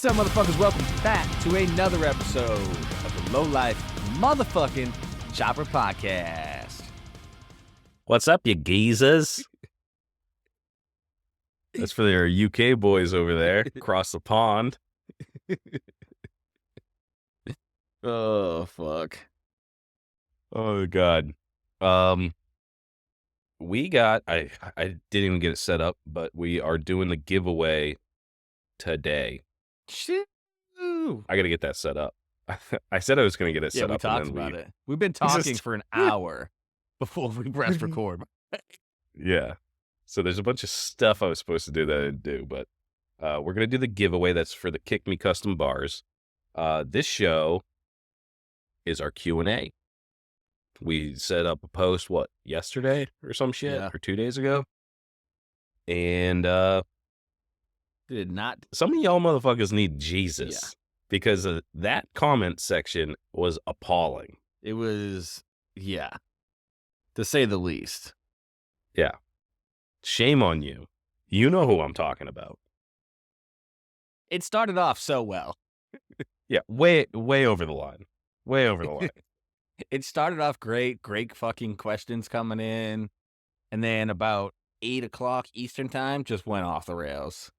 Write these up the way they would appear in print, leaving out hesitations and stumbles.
What's up, motherfuckers? Welcome back to another episode of the Lowlife motherfucking Chopper Podcast. What's up, you geezers? That's for their UK boys over there across the pond. Oh, fuck. Oh, God. We got, I didn't even get it set up, but we are doing the giveaway today. Shit. I got to get that set up. I said I was going to get it set up. Yeah, we talked about it. We've been talking for an hour before we press record. Yeah. So there's a bunch of stuff I was supposed to do that I didn't do, but we're going to do the giveaway. That's for the Kick Me Custom Bars. This show is our Q&A. We set up a post, yesterday or some shit? Yeah. Or 2 days ago? And Did not. some of y'all motherfuckers need Jesus. Yeah. Because that comment section was appalling. It was, yeah, to say the least. Yeah. Shame on you. You know who I'm talking about. It started off so well. Yeah, way over the line. Way over the line. It started off great fucking questions coming in. And then about 8 o'clock Eastern time just went off the rails.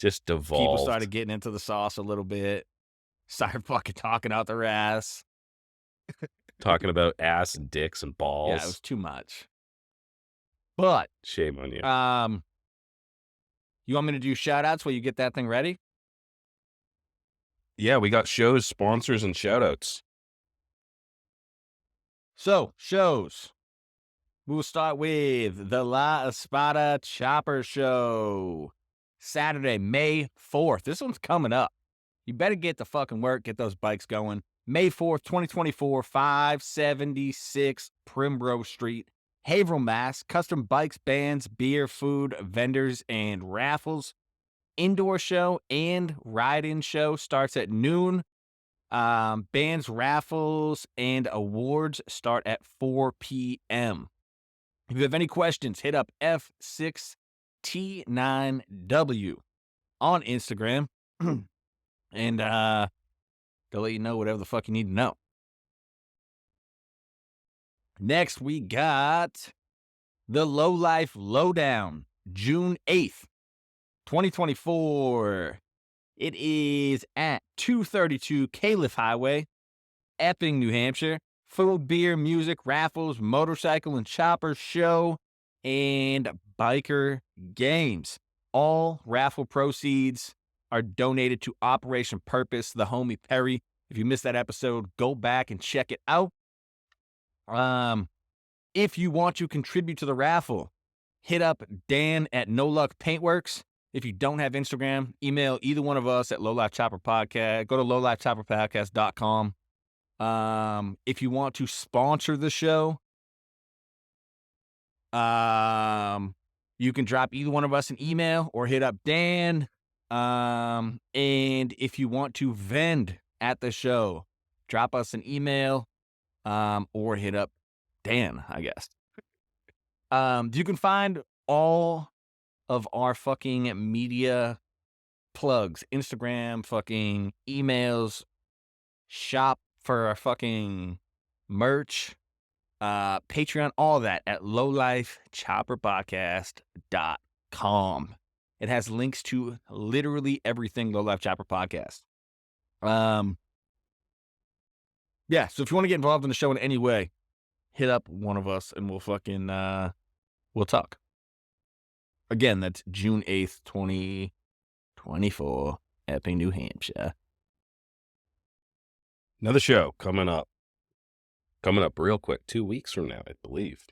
Just devolved. People started getting into the sauce a little bit. Started fucking talking out their ass. Talking about ass and dicks and balls. Yeah, it was too much. But, Shame on you. you want me to do shout outs while you get that thing ready? Yeah, we got shows, sponsors, and shout outs. So, shows. We'll start with the La Espada Chopper Show. Saturday, May 4th. This one's coming up. You better get to fucking work, get those bikes going. May 4th, 2024, 576 Primrose Street, Haverhill, Mass. Custom bikes, bands, beer, food, vendors, and raffles. Indoor show and ride-in show starts at noon. Bands, raffles, and awards start at 4 p.m. If you have any questions, hit up F6T9W on Instagram. And they'll let you know whatever the fuck you need to know. Next, we got the Lowlife Lowdown, June 8th, 2024. It is at 232 Calif Highway, Epping, New Hampshire. Food, beer, music, raffles, motorcycle and chopper show, and biker games. All raffle proceeds are donated to Operation Purpose, the homie Perry. If you missed that episode, go back and check it out. If you want to contribute to the raffle, hit up Dan at No Luck Paintworks. If you don't have Instagram, email either one of us at Low Life Chopper Podcast. Go to lowlifechopperpodcast.com. If you want to sponsor the show, you can drop either one of us an email or hit up Dan. And if you want to vend at the show, drop us an email, or hit up Dan, I guess. You can find all of our fucking media plugs, Instagram, fucking emails, shop for our fucking merch, Patreon, all that at lowlifechopperpodcast.com. It has links to literally everything Low Life Chopper Podcast. Yeah, so if you want to get involved in the show in any way, hit up one of us and we'll fucking, we'll talk. Again, that's June 8th, 2024, Epping, New Hampshire. Another show coming up. Coming up real quick, 2 weeks from now, I believe.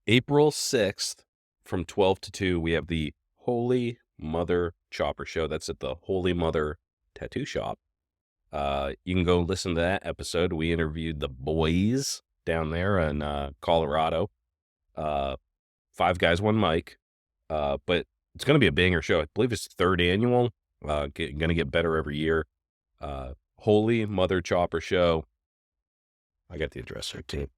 April 6th from 12 to 2, we have the Holy Mother Chopper Show. That's at the Holy Mother Tattoo Shop. You can go listen to that episode. We interviewed the boys down there in Colorado. 5 guys, 1 mic. But it's going to be a banger show. I believe it's 3rd annual. Going to get better every year. Holy Mother Chopper Show. I got the address right too.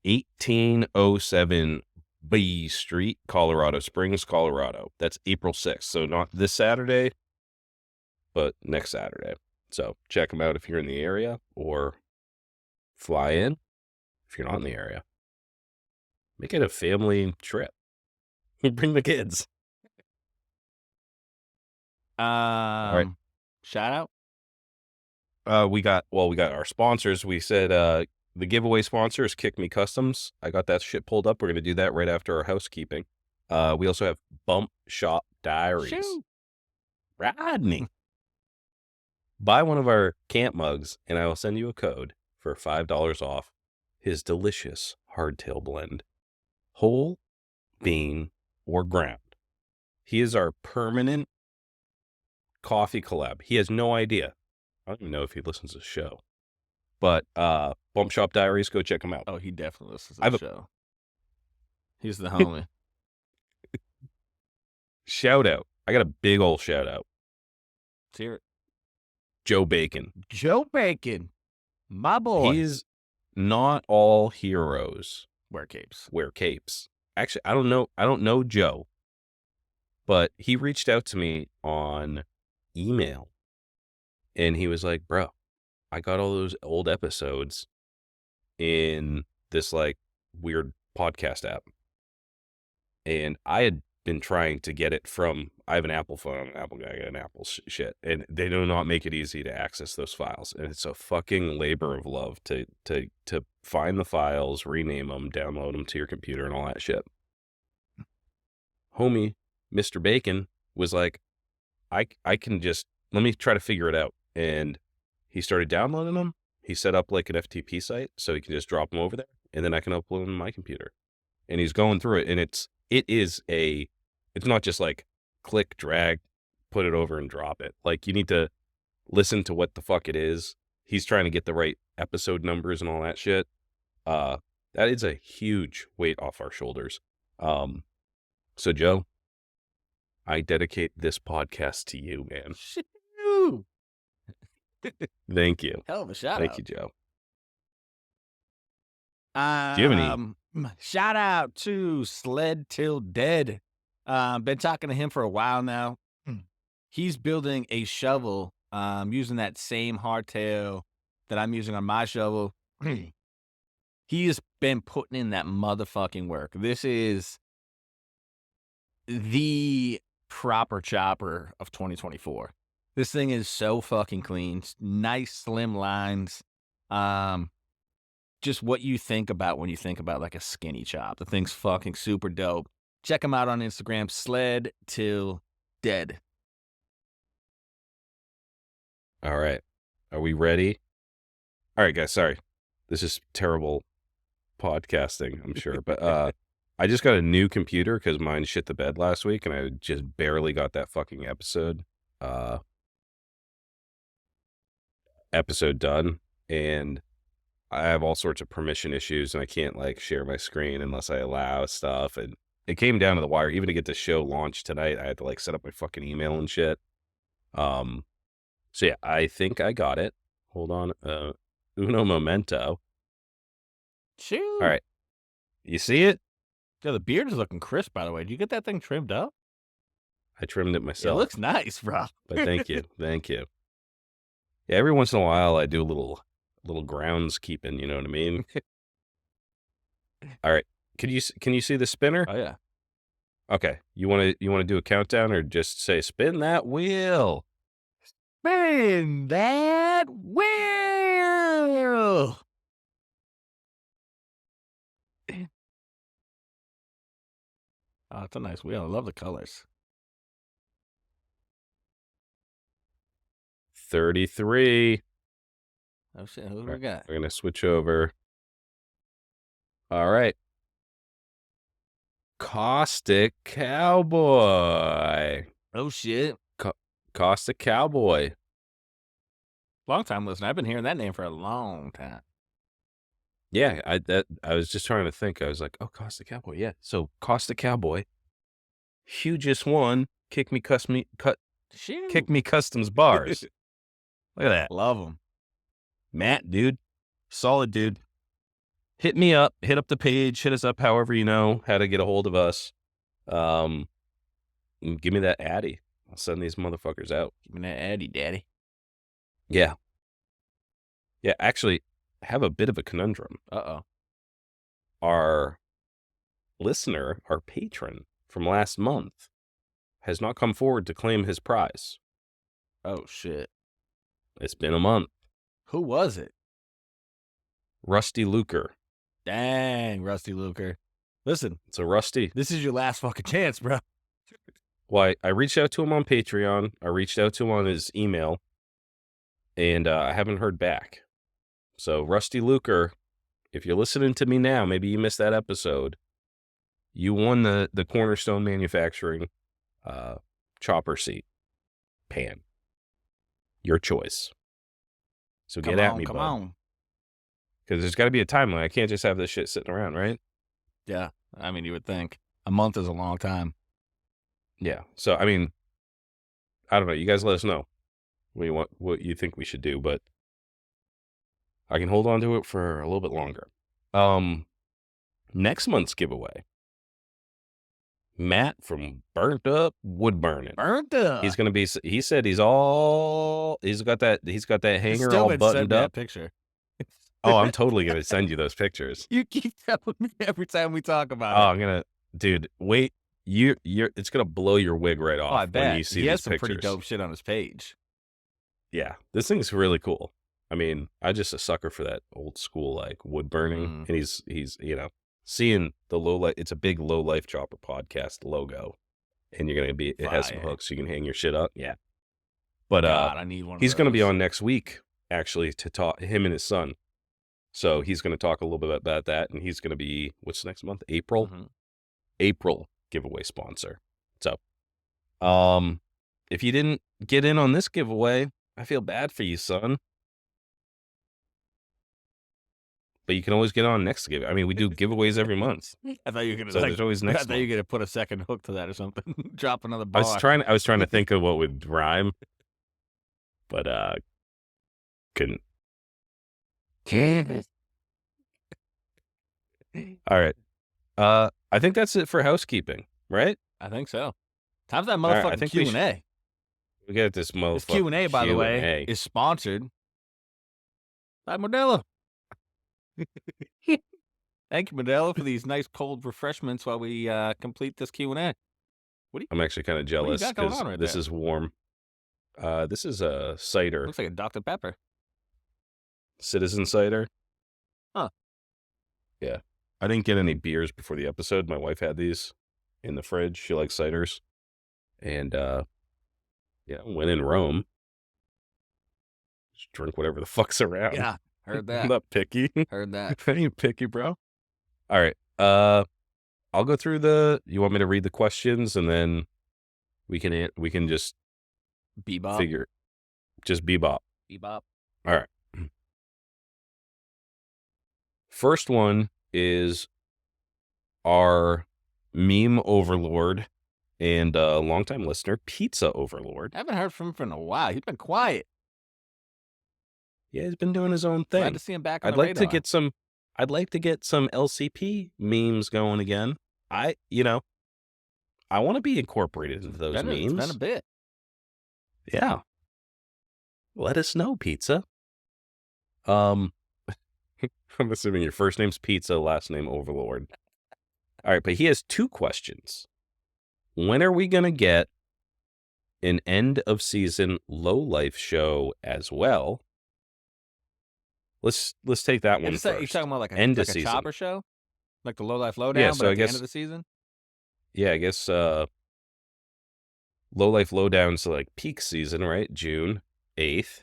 1807 B Street, Colorado Springs, Colorado. That's April 6th. So not this Saturday, but next Saturday. So check them out if you're in the area, or fly in if you're not in the area. Make it a family trip. Bring the kids. All right. Shout out. We got our sponsors. We said the giveaway sponsor is Kick Me Customs. I got that shit pulled up. We're gonna do that right after our housekeeping. We also have Bump Shop Diaries. Shoot. Rodney. Buy one of our camp mugs, and I will send you a code for $5 off his delicious hardtail blend, whole, bean, or ground. He is our permanent coffee collab. He has no idea. I don't even know if he listens to the show. But Bump Shop Diaries, go check him out. Oh, he definitely listens to the show. He's the homie. Shout out. I got a big old shout out. Let's hear it. Joe Bacon. Joe Bacon. My boy. He's not all heroes wear capes. Actually, I don't know Joe, but he reached out to me on email, and he was like, bro, I got all those old episodes in this like weird podcast app, and I had been trying to get it from, I have an Apple phone, I'm an Apple guy, I got an Apple shit, and they do not make it easy to access those files, and it's a fucking labor of love to find the files, rename them, download them to your computer, and all that shit. Homie, Mr. Bacon, was like, I can just, let me try to figure it out, and he started downloading them. He set up like an FTP site, so he can just drop them over there, and then I can upload them to my computer, and he's going through it, and it's not just like click, drag, put it over and drop it. Like, you need to listen to what the fuck it is. He's trying to get the right episode numbers and all that shit. That is a huge weight off our shoulders. So Joe, I dedicate this podcast to you, man. Thank you. Hell of a shout out. Thank you, Joe. Do you have any? Shout out to Sled Till Dead. Been talking to him for a while now. He's building a shovel using that same hardtail that I'm using on my shovel. He has been putting in that motherfucking work. This is the proper chopper of 2024. This thing is so fucking clean. Nice, slim lines. Just what you think about when you think about like a skinny chop. The thing's fucking super dope. Check him out on Instagram, Sled Till Dead. All right. Are we ready? All right, guys. Sorry. This is terrible podcasting, I'm sure. But I just got a new computer because mine shit the bed last week, and I just barely got that fucking episode done. And I have all sorts of permission issues, and I can't like share my screen unless I allow stuff. And it came down to the wire. Even to get the show launched tonight, I had to like set up my fucking email and shit. So yeah, I think I got it. Hold on. Uno momento. Shoot. All right. You see it? Yeah, the beard is looking crisp, by the way. Did you get that thing trimmed up? I trimmed it myself. It looks nice, bro. But thank you. Thank you. Yeah, every once in a while I do a little groundskeeping, you know what I mean? All right. Can you see the spinner? Oh yeah. Okay. You want to do a countdown, or just say spin that wheel? Spin that wheel. Oh, it's a nice wheel. I love the colors. 33. Oh shit, who do we got? We're gonna switch over. All right. Caustic Cowboy. Oh shit. Caustic Cowboy. Long time listener. I've been hearing that name for a long time. Yeah, I was just trying to think. I was like, oh, Caustic Cowboy. Yeah. So Caustic Cowboy, hugest one. Kick Me Customs bars. Look at that. Love them. Matt, dude. Solid dude. Hit me up. Hit up the page. Hit us up however you know how to get a hold of us. Give me that Addy. I'll send these motherfuckers out. Give me that Eddie, daddy. Yeah. Yeah, actually, I have a bit of a conundrum. Uh-oh. Our listener, our patron from last month, has not come forward to claim his prize. Oh, shit. It's been a month. Who was it? Rusty Luker. Dang, Rusty Luker. Listen, So Rusty, this is your last fucking chance, bro. well, I reached out to him on Patreon. I reached out to him on his email, and I haven't heard back. So Rusty Luker, if you're listening to me now, maybe you missed that episode. You won the Cornerstone Manufacturing chopper seat pan. Your choice. So get at me, come bud. on. Because there's got to be a timeline. I can't just have this shit sitting around, right? Yeah, I mean, you would think. A month is a long time. Yeah. So, I mean, I don't know. You guys let us know what you think we should do, but I can hold on to it for a little bit longer. Next month's giveaway. Matt from Burnt Up Wood Burning. Burnt up. He's gonna be. He said he's got that hanger all buttoned up. That picture. Oh, I'm totally gonna send you those pictures. You keep telling me every time we talk about Oh, it. I'm gonna, dude. Wait, you're. It's gonna blow your wig right off. Oh, I bet. When you see He has these some pictures. pretty dope shit on his page. Yeah, this thing's really cool. I mean, I'm just a sucker for that old school like wood burning, and he's seeing the low life. It's a big Low Life Chopper podcast logo, and you're gonna be. It has some hooks, so you can hang your shit up. Yeah, but God, I need one. He's gonna be on next week actually to talk. Him and his son. So he's gonna talk a little bit about that, and he's gonna be what's next month? April. April giveaway sponsor. So, if you didn't get in on this giveaway, I feel bad for you, son. But you can always get on next giveaway. I mean, we do giveaways every month. I thought you were gonna. So there's always next. I thought you were gonna put a second hook to that or something. Drop another I bar. was trying to think of what would rhyme, but couldn't. All right. I think that's it for housekeeping, right? I think so. Time for that right, I motherfucking think we Q&A. We got this motherfucker. This Q&A, by the way, is sponsored by Modelo. Thank you, Modelo, for these nice cold refreshments while we complete this Q&A. I'm actually kind of jealous because this there? is warm. This is a cider. Looks like a Dr. Pepper. Citizen cider. Huh. Yeah. I didn't get any beers before the episode. My wife had these in the fridge. She likes ciders. And, yeah, when in Rome, just drink whatever the fuck's around. Yeah, heard that. I'm not picky. Heard that. I ain't picky, bro. All right. I'll go through you want me to read the questions and then we can just bebop. Just bebop. Bebop. All right. First one is our meme overlord and longtime listener, Pizza Overlord. I haven't heard from him in a while. He's been quiet. Yeah, he's been doing his own thing. Glad to see him back on I'd the like radar. to get some LCP memes going again. I want to be incorporated into those memes. It's been a bit. Yeah. Let us know, Pizza. I'm assuming your first name's Pizza, last name Overlord. All right, but he has two questions. When are we going to get an end of season Low Life show as well? Let's take that one first. You're talking about like a chopper show? Like the Low Life Lowdown, yeah, but so at the end of the season? Yeah, I guess Low Life Lowdown's like peak season, right? June 8th.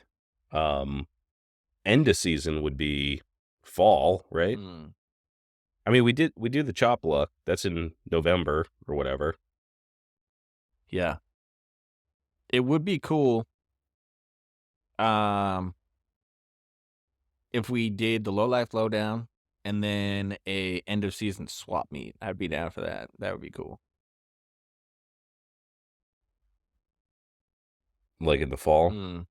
End of season would be fall, right? I mean, we do the Chop Luck. That's in November or whatever. Yeah. It would be cool if we did the Low Life Lowdown and then a end of season swap meet. I'd be down for that. That would be cool. Like in the fall?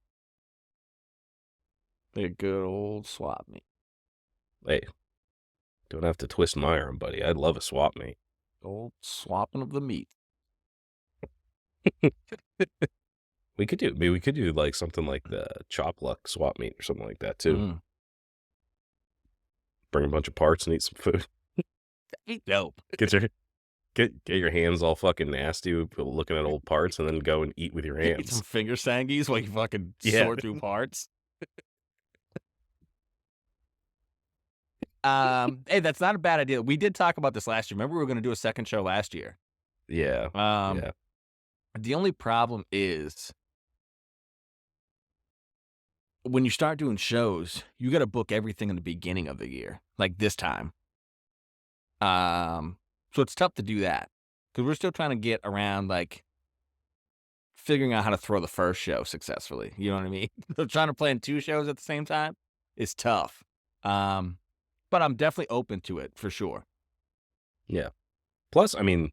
A good old swap meet. Hey, don't have to twist my arm, buddy. I'd love a swap meet. Old swapping of the meat. We could do, maybe we could do like something like the Chop Luck swap meet or something like that too. Mm. Bring a bunch of parts and eat some food. That'd be dope. Get your hands all fucking nasty looking at old parts, and then go and eat with your Eat some hands. finger sangies while you fucking Yeah. sort through parts. Hey, that's not a bad idea. We did talk about this last year. Remember, we were going to do a second show last year. Yeah. Yeah. The only problem is when you start doing shows, you got to book everything in the beginning of the year, like this time. So it's tough to do that because we're still trying to get around like figuring out how to throw the first show successfully. You know what I mean? So trying to plan 2 shows at the same time is tough. But I'm definitely open to it for sure. Yeah. Plus, I mean,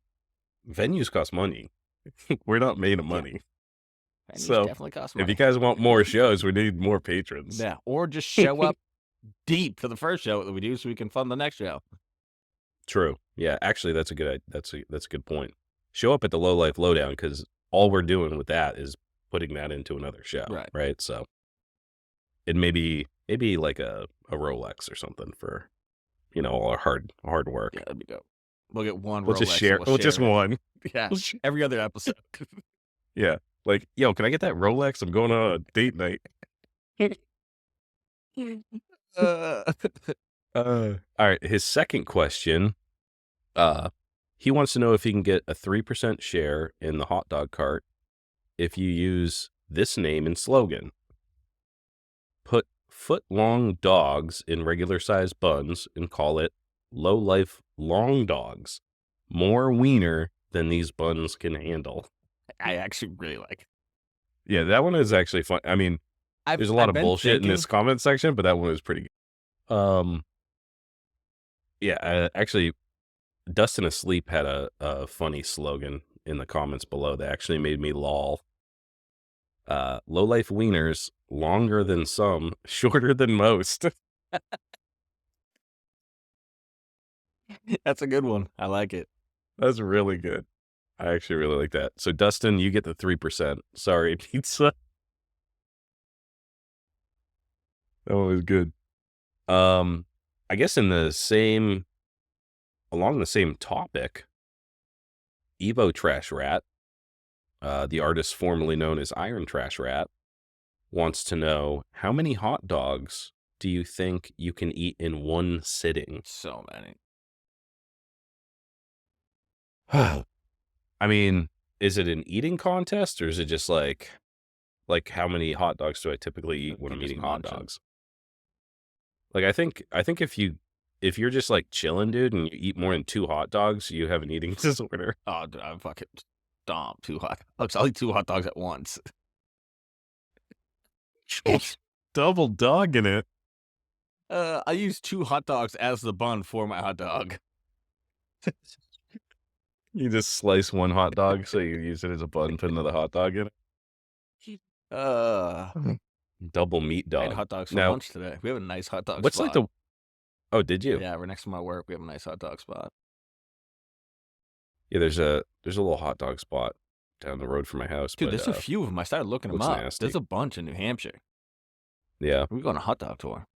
venues cost money. We're not made of money. Venues So definitely cost money. if you guys want more shows, we need more patrons. Yeah, or just show up deep for the first show that we do so we can fund the next show. True. Yeah, actually, that's a good point. Show up at the Low Life Lowdown, because all we're doing with that is putting that into another show, right? So it may be like a Rolex or something for, all our hard work. Yeah, that'd be dope. We'll get one. We'll Rolex just share. We'll just share it. one. Yeah, every other episode. Yeah, like, yo, can I get that Rolex? I'm going on a date night. All right. His second question, he wants to know if he can get a 3% share in the hot dog cart if you use this name and slogan. Put foot-long dogs in regular-sized buns and call it Low Life Long Dogs. More wiener than these buns can handle. I actually really like it. Yeah, that one is actually fun. I mean, there's a lot of bullshit in this comment section, but that one was pretty good. Yeah, actually, Dustin Asleep had a funny slogan in the comments below that actually made me lol. Low life wieners, longer than some, shorter than most. That's a good one. I like it. That's really good. I actually really like that. So Dustin, you get the 3%. Sorry, pizza. That one was good. I guess along the same topic, Evo Trash Rat, the artist formerly known as Iron Trash Rat, wants to know, how many hot dogs do you think you can eat in one sitting? So many. I mean, is it an eating contest, or is it just like how many hot dogs do I typically eat when I'm eating hot dogs? Like, I think if you're just like chilling, dude, and you eat more than 2 hot dogs, you have an eating disorder. Oh, dude, I'm fucking stomp 2 hot dogs. I'll eat 2 hot dogs at once. Double dogging it. I use 2 hot dogs as the bun for my hot dog. You just slice one hot dog, so you use it as a bun, put another hot dog in it. Double meat dog. I had hot dogs for lunch today. We have a nice hot dog what's spot. like Oh, did you? Yeah, we're next to my work. We have a nice hot dog spot. Yeah, there's a little hot dog spot down the road from my house. Dude, there's a few of them. I started looking them up. Nasty. There's a bunch in New Hampshire. Yeah. We're going on a hot dog tour.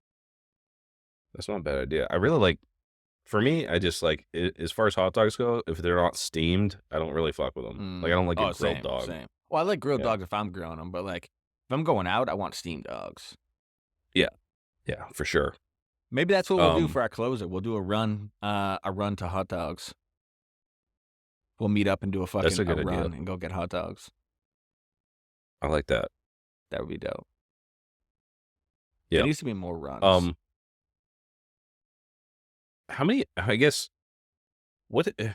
That's not a bad idea. I really like, for me, I just like, as far as hot dogs go, if they're not steamed, I don't really fuck with them. Like, I don't like a grilled dog. Same. Well, I like grilled dogs if I'm grilling them, but like, if I'm going out, I want steamed dogs. Yeah. Yeah, for sure. Maybe that's what we'll do for our closer. We'll do a run to hot dogs. We'll meet up and do a fucking run and go get hot dogs. I like that. That would be dope. Yeah. There needs to be more runs. How many, I guess, the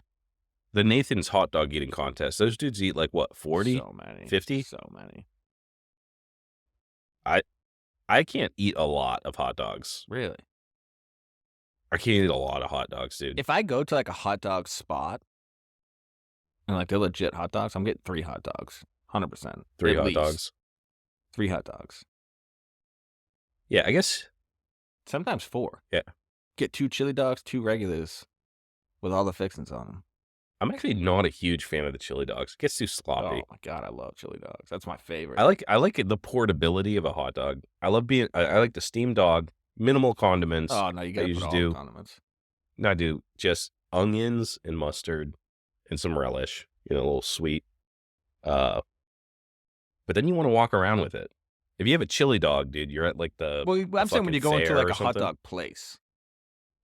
Nathan's hot dog eating contest, those dudes eat like what, 40? So many. 50? So many. I can't eat a lot of hot dogs. Really? I can't eat a lot of hot dogs, dude. If I go to like a hot dog spot and like they're legit hot dogs, I'm getting 3 hot dogs. 100%. 3 hot dogs. 3 hot dogs. Yeah, I guess. Sometimes 4. Yeah. Get 2 chili dogs, 2 regulars with all the fixings on them. I'm actually not a huge fan of the chili dogs. It gets too sloppy. Oh my God, I love chili dogs. That's my favorite. I like the portability of a hot dog. I like the steamed dog, minimal condiments. Oh no, you I got to put usually all the do. condiments. No, I do just onions and mustard and some relish, a little sweet. But then you want to walk around with it. If you have a chili dog, dude, you're at like the Well, I'm saying when fucking you go into fair like or a hot something. dog place.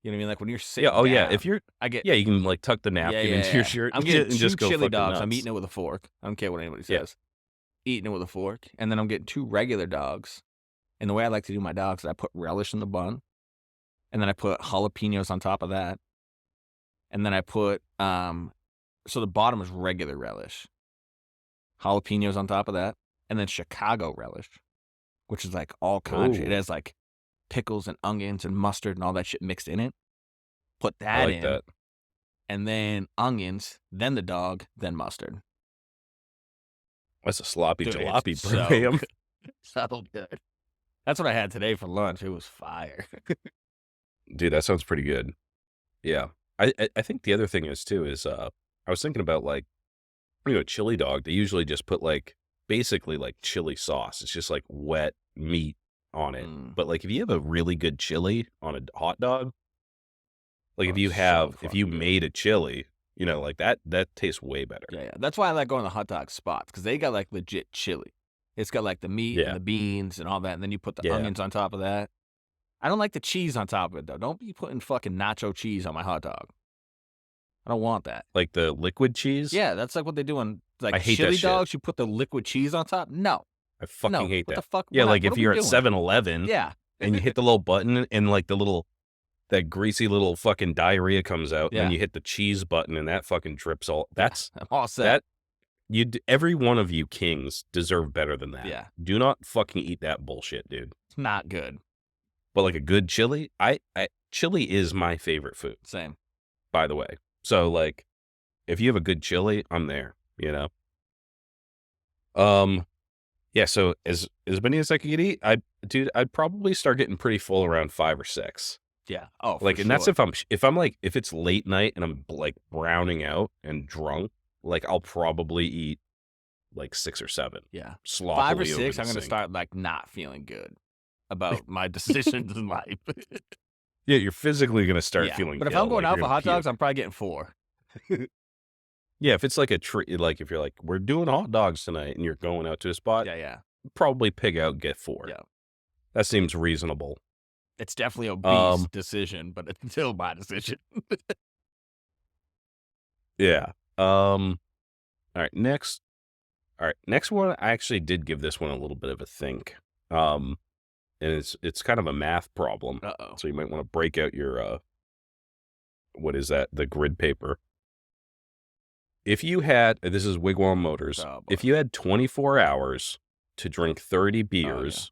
You know what I mean? Like when you're Yeah. sitting Oh yeah. down, If you're I get you can like tuck the napkin into your shirt I'm getting and two just go chili fucking dogs. I'm nuts. eating it with a fork. I don't care what anybody Yeah. says. Eating it with a fork, and then I'm getting 2 regular dogs. And the way I like to do my dogs is I put relish in the bun, and then I put jalapenos on top of that, and then I put so the bottom is regular relish, jalapenos on top of that, and then Chicago relish, which is like all kinds. It Ooh, has like pickles and onions and mustard and all that shit mixed in it. Put I that like in, that. and then onions, then the dog, then mustard. That's a sloppy Dude, jalopy, it's bro. so Ma'am. good. So good. That's what I had today for lunch. It was fire. Dude, that sounds pretty good. Yeah. I think the other thing is too is I was thinking about like chili dog. They usually just put like basically like chili sauce. It's just like wet meat on it. Mm. But like if you have a really good chili on a hot dog, like Oh, it's so if you fucking good. made a chili, like that tastes way better. Yeah. That's why I like going to hot dog spots, because they got like legit chili. It's got like the meat Yeah. and the beans and all that, and then you put the Yeah. onions on top of that. I don't like the cheese on top of it though. Don't be putting fucking nacho cheese on my hot dog. I don't want that. Like the liquid cheese? Yeah, that's like what they do on I like hate that chili shit. dogs. You put the liquid cheese on top. No, I fucking no. hate What that. the fuck? Yeah, What like what if are we you're at doing? 7-Eleven Yeah. and you hit the little button and like that greasy little fucking diarrhea comes out, and then Yeah. you hit the cheese button and that fucking drips all. Yeah, That's I'm all set. every one of you kings deserve better than that. Yeah. Do not fucking eat that bullshit, dude. It's not good. But like a good chili, chili is my favorite food, Same. by the way. So like, if you have a good chili, I'm there. Yeah. So as many as I could eat, I'd probably start getting pretty full around 5 or 6. Yeah. Oh, Like, for and that's sure. if it's late night and I'm like browning out and drunk, like I'll probably eat like 6 or 7. Yeah. Sloppily 5 or over 6, the I'm gonna sink. start like not feeling good about my decisions in life. Yeah, you're physically gonna start Yeah. feeling But if ill, I'm going like, out you're for gonna hot dogs, puke. I'm probably getting 4. Yeah, if it's like a treat, like if you're like, we're doing hot dogs tonight and you're going out to a spot, Yeah. probably pig out and get 4. Yeah. That seems reasonable. It's definitely a beast decision, but it's still my decision. Yeah. All right, next one, I actually did give this one a little bit of a think. And it's kind of a math problem. Uh-oh. So you might want to break out your what is that? The grid paper. If you had, this is Wigwam Motors. Oh, boy. If you had 24 hours to drink 30 beers,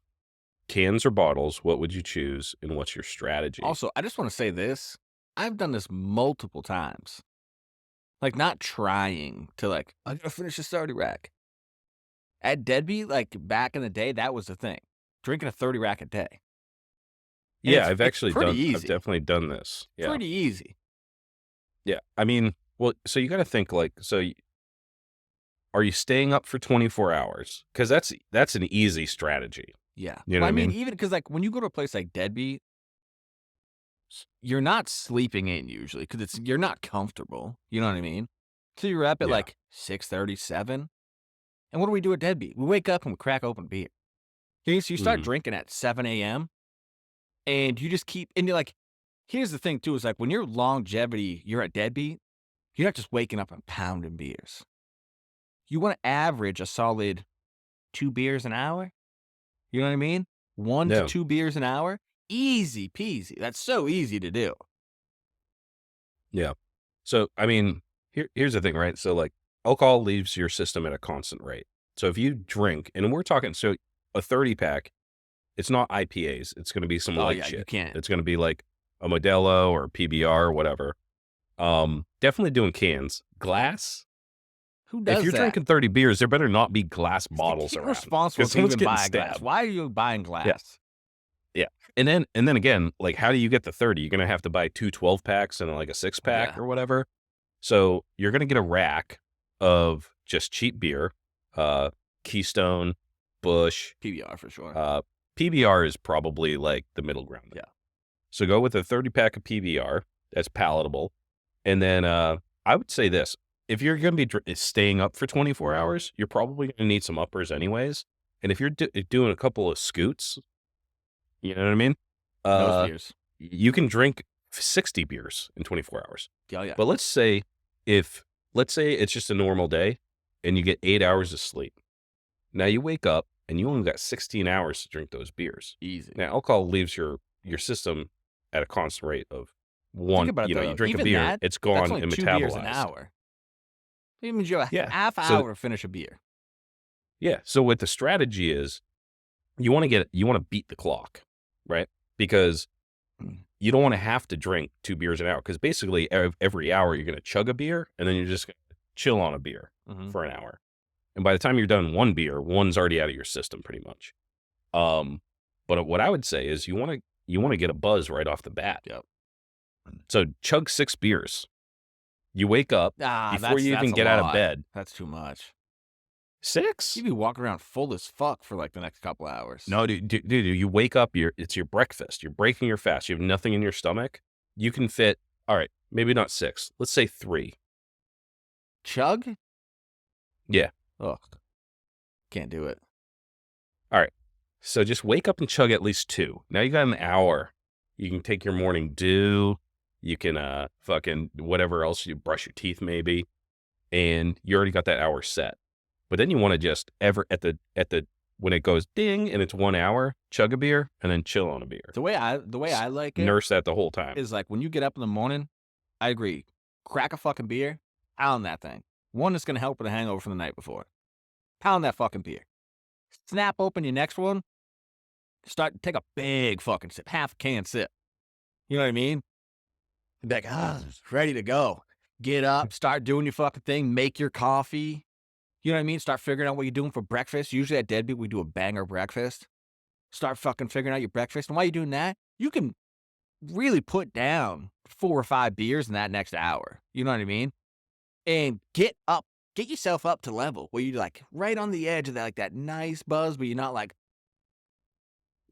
cans or bottles, what would you choose and what's your strategy? Also, I just want to say this. I've done this multiple times. Like, not trying to, like, I gotta finish this 30 rack. At Deadbeat, like, back in the day, that was the thing. Drinking a 30 rack a day. And Yeah, it's pretty I've easy. definitely done this. Yeah. Pretty easy. Yeah. I mean, well, so you got to think like, are you staying up for 24 hours? Because that's an easy strategy. Yeah. You know what I mean? Even because, like, when you go to a place like Deadbeat, you're not sleeping in usually because you're not comfortable. You know what I mean? So you're up at Yeah. like 6:37. And what do we do at Deadbeat? We wake up and we crack open beer. Okay, so you start drinking at 7 a.m. and you just keep, and you're like, here's the thing too, is like when you're longevity, you're at Deadbeat, you're not just waking up and pounding beers. You want to average a solid 2 beers an hour. You know what I mean? 1 to 2 beers an hour. Easy peasy. That's so easy to do. Yeah. So, I mean, here's the thing, right? So, like, alcohol leaves your system at a constant rate. So, if you drink, and we're talking, so a 30 pack, it's not IPAs. It's going to be some light shit. You can't. It's going to be like a Modelo or PBR or whatever. Definitely doing cans. Glass. Who does If you're that? drinking 30 beers, there better not be glass bottles You're around. responsible 'cause to even someone's getting buy a glass. stabbed. Why are you buying glass? Yeah. And then again, like, how do you get the 30? You're going to have to buy 2 12 packs and like a 6 pack or whatever. So you're going to get a rack of just cheap beer, Keystone, Bush. PBR for sure. PBR is probably like the middle ground. Yeah. So go with a 30-pack of PBR. That's palatable. And then I would say this. If you're going to be staying up for 24 hours, you're probably going to need some uppers anyways. And if you're doing a couple of scoots, you know what I mean? Those beers. You can drink 60 beers in 24 hours. Oh, yeah. But let's say it's just a normal day and you get 8 hours of sleep. Now you wake up and you only got 16 hours to drink those beers. Easy. Now alcohol leaves your system at a constant rate of one. Think about it, though. You drink a Even beer, that, it's gone that's only and 2 metabolized. beers an hour. It means you have a Yeah. half hour to finish a beer. Yeah. So what the strategy is, you want to beat the clock, right? Because you don't want to have to drink 2 beers an hour. Because basically every hour you're going to chug a beer and then you're just going to chill on a beer for an hour. And by the time you're done one beer, one's already out of your system pretty much. But what I would say is you want to get a buzz right off the bat. Yep. So chug 6 beers. You wake up before you even get out of bed. That's too much. 6? You'd be walking around full as fuck for like the next couple hours. No, dude, you wake up, it's your breakfast. You're breaking your fast. You have nothing in your stomach. You can fit, all right, maybe not 6. Let's say 3. Chug? Yeah. Ugh. Can't do it. All right. So just wake up and chug at least 2. Now you got an hour. You can take your morning dew. You can fucking whatever else, you brush your teeth maybe. And you already got that hour set. But then you want to just when it goes ding and it's 1 hour, chug a beer and then chill on a beer. The way I like it Nurse that the whole time. is like when you get up in the morning, I agree. Crack a fucking beer, pound that thing. One that's gonna help with a hangover from the night before. Pound that fucking beer. Snap open your next one. Take a big fucking sip, half a can sip. You know what I mean? Be like, ready to go. Get up, start doing your fucking thing, make your coffee. You know what I mean? Start figuring out what you're doing for breakfast. Usually at Deadbeat, we do a banger breakfast. Start fucking figuring out your breakfast. And while you're doing that, you can really put down 4 or 5 beers in that next hour. You know what I mean? And get yourself up to level where you're like right on the edge of that, like that nice buzz, but you're not like,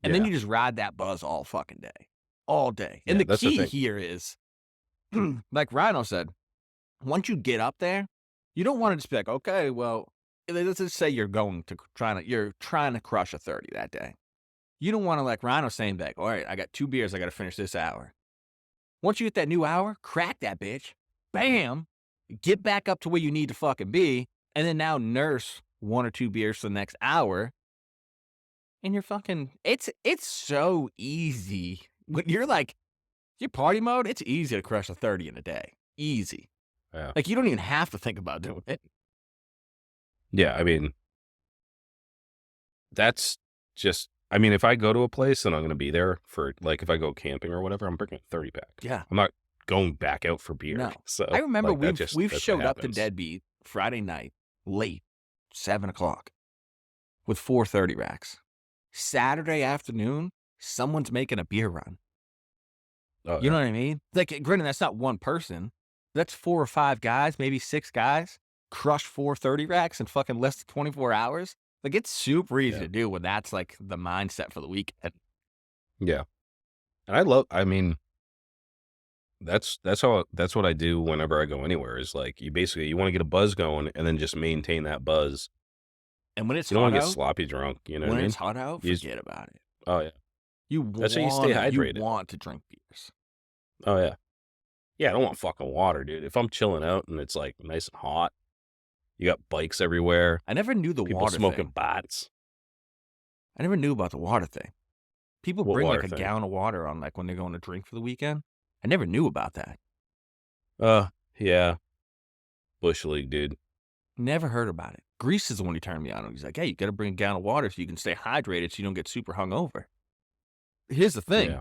and then you just ride that buzz all fucking day, all day. And the key here is, like Rhino said, once you get up there, you don't want to just be like, okay, well, let's just say you're trying to crush a 30 that day. You don't want to, like Rhino saying, back, all right, I got 2 beers, I got to finish this hour. Once you hit that new hour, crack that bitch, bam, get back up to where you need to fucking be, and then now nurse 1 or 2 beers for the next hour. And you're fucking, it's so easy. When you're like, your party mode, it's easy to crush a 30 in a day. Easy. Yeah. Like, you don't even have to think about doing it. Yeah, I mean, that's just, I mean, if I go to a place and I'm going to be there for, like, if I go camping or whatever, I'm bringing a 30-pack. Yeah. I'm not going back out for beer. No. So I remember like, we've showed up to Deadbeat Friday night, late, 7 o'clock, with 4 30 racks. Saturday afternoon, someone's making a beer run. Oh, you know what I mean? Like, granted, that's not one person. That's 4 or 5 guys, maybe 6 guys, crush 4 30 racks in fucking less than 24 hours. Like, it's super easy to do when that's, like, the mindset for the weekend. Yeah. And I mean, that's what I do whenever I go anywhere is like, you want to get a buzz going and then just maintain that buzz. And when it's you don't want want to get sloppy drunk, you know what I mean? When it's hot out, forget about it. Oh, yeah. That's how you stay hydrated. You want to drink beers. Oh, yeah. Yeah, I don't want fucking water, dude. If I'm chilling out and it's, like, nice and hot, you got bikes everywhere. I never knew the people water smoking thing. bats. I never knew about the water thing. People What bring, water like, a thing? gallon of water on, like, when they're going to drink for the weekend. I never knew about that. Yeah. Bush League, dude. Never heard about it. Grease is the one who turned me on. He's like, hey, you got to bring a gallon of water so you can stay hydrated so you don't get super hungover. Here's the thing. Yeah.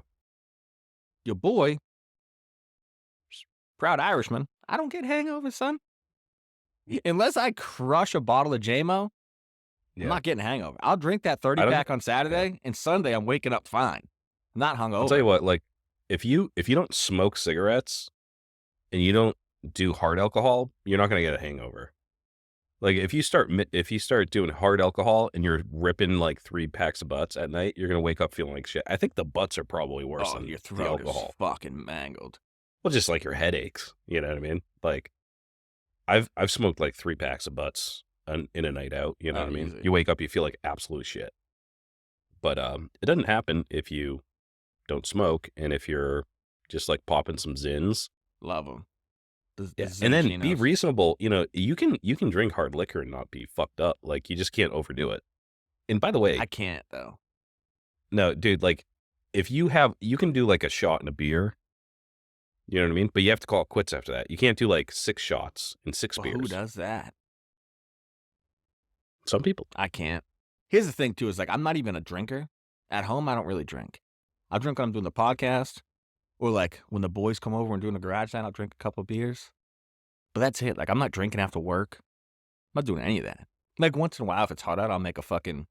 Your boy, proud Irishman, I don't get hangovers, son. Unless I crush a bottle of JMO, I'm not getting a hangover. I'll drink that 30-pack on Saturday, and Sunday I'm waking up fine. I'm not hungover. I'll tell you what, like, if you don't smoke cigarettes and you don't do hard alcohol, you're not gonna get a hangover. Like if you start doing hard alcohol and you're ripping like 3 packs of butts at night, you're gonna wake up feeling like shit. I think the butts are probably worse Oh, than your the throat is alcohol. fucking mangled. Well, just like your headaches, you know what I mean? Like I've smoked like 3 packs of butts in a night out, you know Oh, what I mean? easy. You wake up, you feel like absolute shit. But it doesn't happen if you don't smoke and if you're just like popping some zins. Love them. The Yeah, and then be Zinchinos. reasonable. You know, you can drink hard liquor and not be fucked up. Like you just can't overdo it. And by the way, I can't, though. no, dude, like if you can do like a shot and a beer. You know what I mean? But you have to call it quits after that. You can't do like 6 shots and 6 Well, beers. who does that? Some people. I can't. Here's the thing, too, is like I'm not even a drinker. At home, I don't really drink. I'll drink when I'm doing the podcast, or like when the boys come over and doing the garage night, I'll drink a couple of beers. But that's it. Like I'm not drinking after work. I'm not doing any of that. Like once in a while, if it's hot out, I'll make a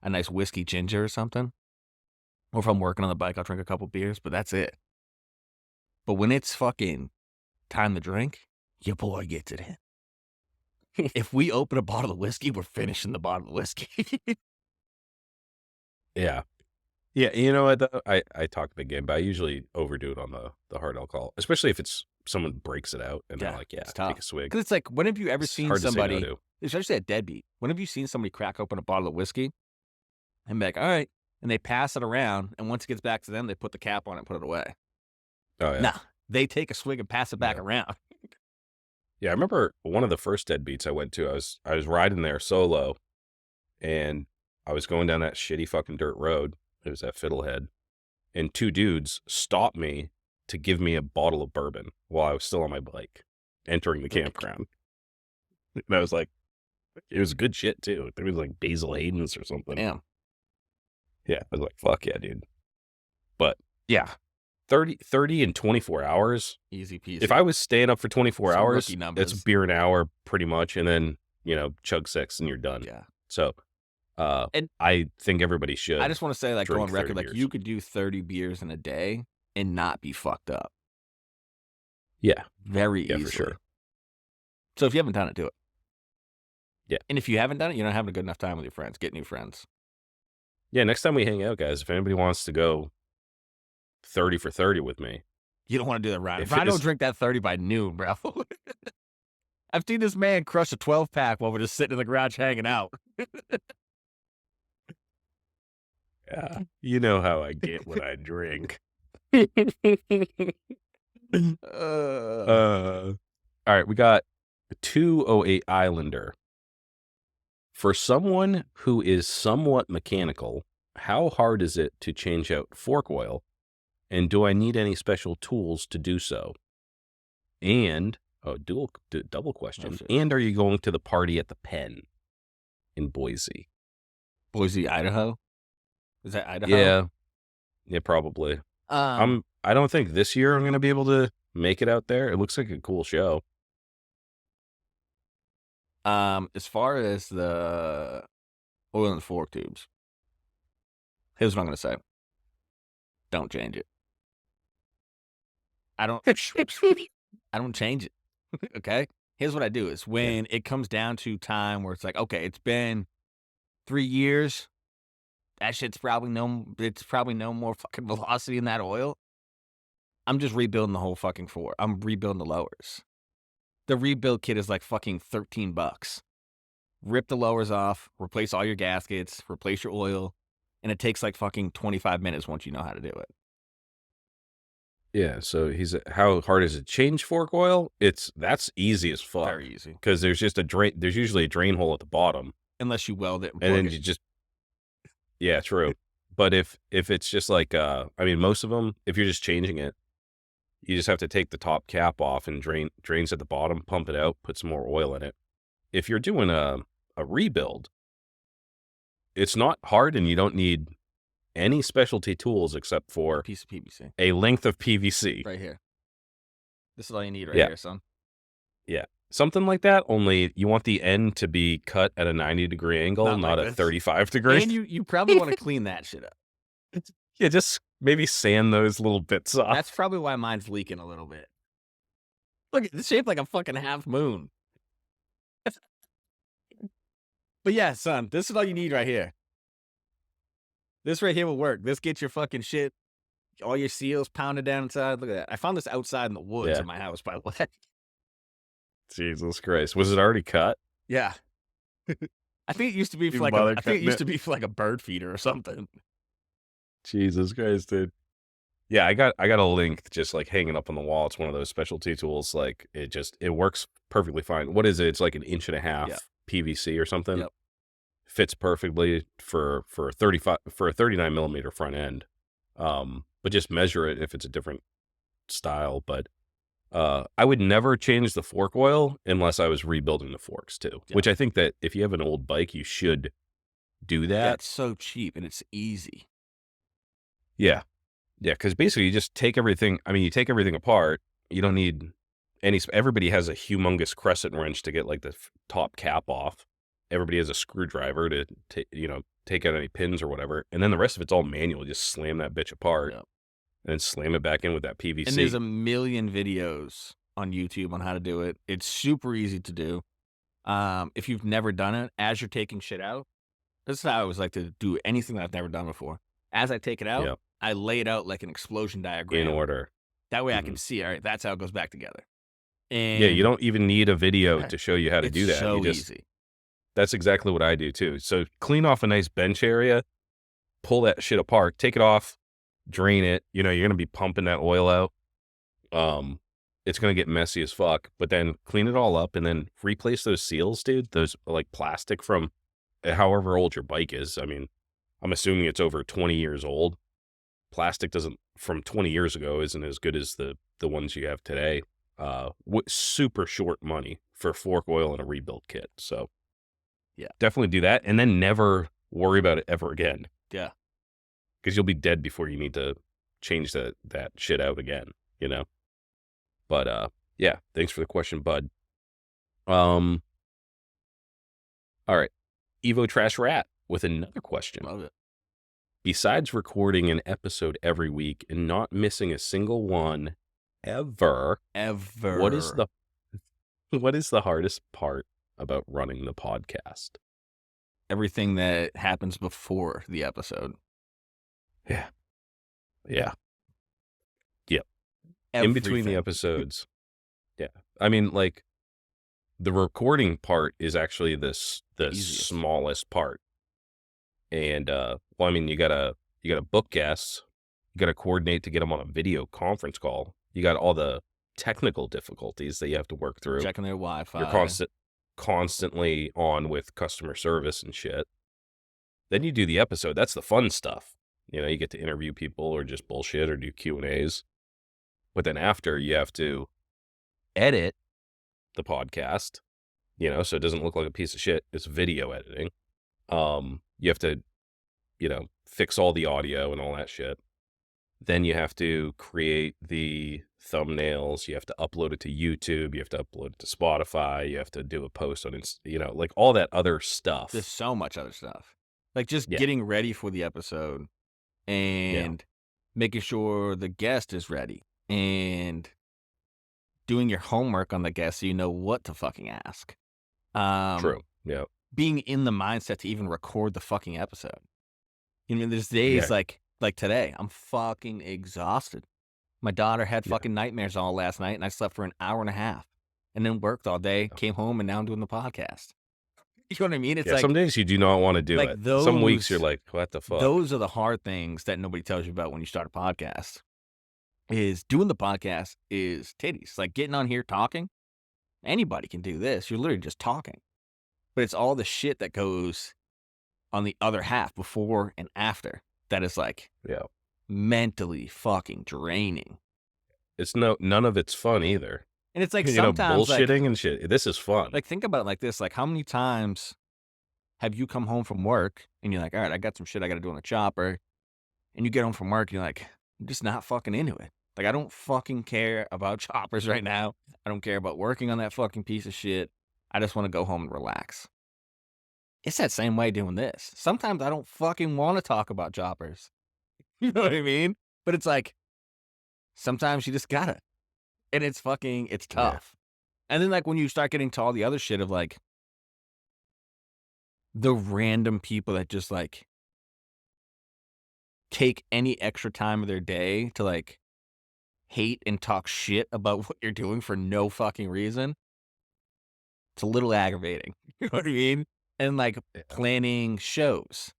nice whiskey ginger or something. Or if I'm working on the bike, I'll drink a couple beers, but that's it. But when it's fucking time to drink, your boy gets it in. If we open a bottle of whiskey, we're finishing the bottle of whiskey. Yeah. Yeah, you know what though? I talk a big game, but I usually overdo it on the hard alcohol, especially if it's someone breaks it out and they're like, "Yeah, it's tough. take a swig." Because it's like, when have you ever It's seen hard to say no somebody, to. especially a deadbeat, when have you seen somebody crack open a bottle of whiskey and be like, all right, and they pass it around, and once it gets back to them, they put the cap on it and put it away? Oh yeah. Nah, they take a swig and pass it back Yeah. around. Yeah, I remember one of the first deadbeats I went to. I was riding there solo, and I was going down that shitty fucking dirt road. It was at Fiddlehead, and 2 dudes stopped me to give me a bottle of bourbon while I was still on my bike, entering the campground. And I was like, it was good shit too. It was like Basil Hayden's or something. Damn. Yeah, I was like, fuck yeah, dude. But yeah, 30 in 24 hours. Easy peasy. If I was staying up for 24 Some hours, rookie numbers. it's beer an hour pretty much, and then, chug 6 and you're done. Yeah. So, And I think everybody should. I just want to say, like, go drink on record, 30 like, beers. you could do 30 beers in a day and not be fucked up. Yeah. Very Yeah, easily. for sure. So if you haven't done it, do it. Yeah. And if you haven't done it, you're not having a good enough time with your friends. Get new friends. Yeah, next time we hang out, guys, if anybody wants to go 30 for 30 with me. You don't want to do that right. If If I it don't is- drink that 30 by noon, bro. I've seen this man crush a 12-pack while we're just sitting in the garage hanging out. Yeah. You know how I get when I drink. All right, we got 208 Islander. For someone who is somewhat mechanical, how hard is it to change out fork oil? And do I need any special tools to do so? And, double question. shit. And are you going to the party at the Pen in Boise? Boise, Idaho? Is that Idaho? Yeah. Yeah, probably. I don't think this year I'm going to be able to make it out there. It looks like a cool show. As far as the oil and fork tubes, here's what I'm going to say. Don't change it. I don't change it. Okay? Here's what I do is when it comes down to time where it's like, okay, it's been 3 years. That shit's probably no more fucking velocity in that oil. I'm just rebuilding the whole fucking fork. I'm rebuilding the lowers. The rebuild kit is like fucking $13. Rip the lowers off, replace all your gaskets, replace your oil, and it takes like fucking 25 minutes once you know how to do it. Yeah, so how hard is it? Change fork oil? That's easy as fuck. Very easy. Because there's just there's usually a drain hole at the bottom. Unless you weld it and And plug then it. you just, yeah, true. But if it's just like, most of them, if you're just changing it, you just have to take the top cap off and drains at the bottom, pump it out, put some more oil in it. If you're doing a rebuild, it's not hard and you don't need any specialty tools except for Piece of PVC. a length of PVC. Right here. This is all you need right Yeah. here, son. Yeah. Something like that, only you want the end to be cut at a 90-degree angle, Not not like a this. 35-degree. And you probably want to clean that shit up. Yeah, just maybe sand those little bits off. That's probably why mine's leaking a little bit. Look, it's shaped like a fucking half moon. But yeah, son, this is all you need right here. This right here will work. This gets your fucking shit, all your seals pounded down inside. Look at that. I found this outside in the woods Yeah. of my house, by the way. Jesus Christ. Was it already cut? Yeah. I think it used to be for Even like bother I think it cutting used it? to be for like a bird feeder or something. Jesus Christ, dude. Yeah, I got a link just like hanging up on the wall. It's one of those specialty tools. Like it works perfectly fine. What is it? It's like an inch and a half Yep. PVC or something. Yep. Fits perfectly for a 39 millimeter front end. But just measure it if it's a different style. But I would never change the fork oil unless I was rebuilding the forks too. Yeah. Which I think that if you have an old bike, you should do that. Yeah, it's so cheap and it's easy. Yeah. Yeah, because basically you just take everything. I mean, you take everything apart. You don't need everybody has a humongous crescent wrench to get like the top cap off. Everybody has a screwdriver to take out any pins or whatever. And then the rest of it's all manual. You just slam that bitch apart Yep. and then slam it back in with that PVC. And there's a million videos on YouTube on how to do it. It's super easy to do. If you've never done it, as you're taking shit out, this is how I always like to do anything that I've never done before. As I take it out, Yep. I lay it out like an explosion diagram. In order. That way I can see, all right, that's how it goes back together. And Yeah, you don't even need a video to show you how to do that. It's so You just, easy. That's exactly what I do too. So clean off a nice bench area, pull that shit apart, take it off, drain it. You're going to be pumping that oil out. It's going to get messy as fuck, but then clean it all up and then replace those seals, dude. Those like plastic from however old your bike is. I mean, I'm assuming it's over 20 years old. Plastic from 20 years ago isn't as good as the ones you have today. Super short money for fork oil and a rebuild kit. So yeah, definitely do that. And then never worry about it ever again. Yeah. Because you'll be dead before you need to change that shit out again, But, yeah, thanks for the question, bud. All right. Evo Trash Rat with another question. Love it. Besides recording an episode every week and not missing a single one ever, what is the hardest part about running the podcast? Everything that happens before the episode. Yeah. Yep. Everything. In between the episodes. Yeah. I mean, like, the recording part is actually the easiest. smallest part. And, you gotta book guests. You gotta coordinate to get them on a video conference call. You got all the technical difficulties that you have to work through. Checking their Wi-Fi. You're constantly on with customer service and shit. Then you do the episode. That's the fun stuff. You get to interview people or just bullshit or do Q&As. But then after, you have to edit the podcast, so it doesn't look like a piece of shit. It's video editing. You have to, fix all the audio and all that shit. Then you have to create the thumbnails. You have to upload it to YouTube. You have to upload it to Spotify. You have to do a post on, like all that other stuff. There's so much other stuff. Like just getting ready for the episode and making sure the guest is ready and doing your homework on the guest so you know what to fucking ask. True. Yeah. Being in the mindset to even record the fucking episode. There's days like today, I'm fucking exhausted. My daughter had fucking nightmares all last night, and I slept for an hour and a half, and then worked all day, came home, and now I'm doing the podcast. You know what I mean? It's like some days you do not want to do it. Some weeks you're like, what the fuck? Those are the hard things that nobody tells you about when you start a podcast. Is doing the podcast is titties. Like getting on here talking. Anybody can do this. You're literally just talking. But it's all the shit that goes on the other half before and after that is like mentally fucking draining. It's none of it's fun either. And it's like sometimes bullshitting and shit. This is fun. Like think about it like this. Like how many times have you come home from work and you're like, all right, I got some shit I got to do on the chopper. And you get home from work and you're like, I'm just not fucking into it. Like I don't fucking care about choppers right now. I don't care about working on that fucking piece of shit. I just want to go home and relax. It's that same way doing this. Sometimes I don't fucking want to talk about choppers. You know what I mean? But it's like, sometimes you just gotta. And it's Yeah. tough. And then, like, when you start getting to all the other shit of, like, the random people that just, like, take any extra time of their day to, like, hate and talk shit about what you're doing for no fucking reason, it's a little aggravating. You know what I mean? And, like, Yeah. planning shows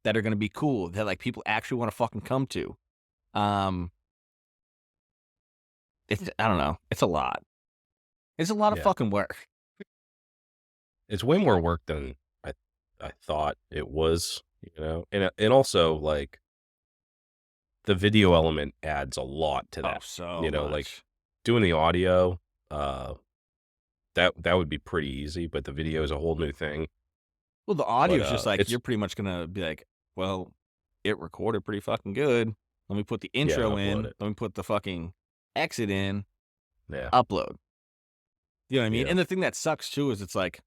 that are gonna be cool, that, like, people actually wanna fucking come to. Um, it's I don't know. It's a lot. It's a lot of Yeah. fucking work. It's way more work than I thought it was, and also, like, the video element adds a lot to Oh, that, so like, much. doing the audio, uh, that would be pretty easy, but the video is a whole new thing. Well, the audio But, is just like it's you're pretty much gonna be like, "Well, it recorded pretty fucking good. Let me put the yeah, intro upload in. it. Let me put the fucking exit in. Yeah, Upload." You know what I mean? yeah, And the thing that sucks too is it's like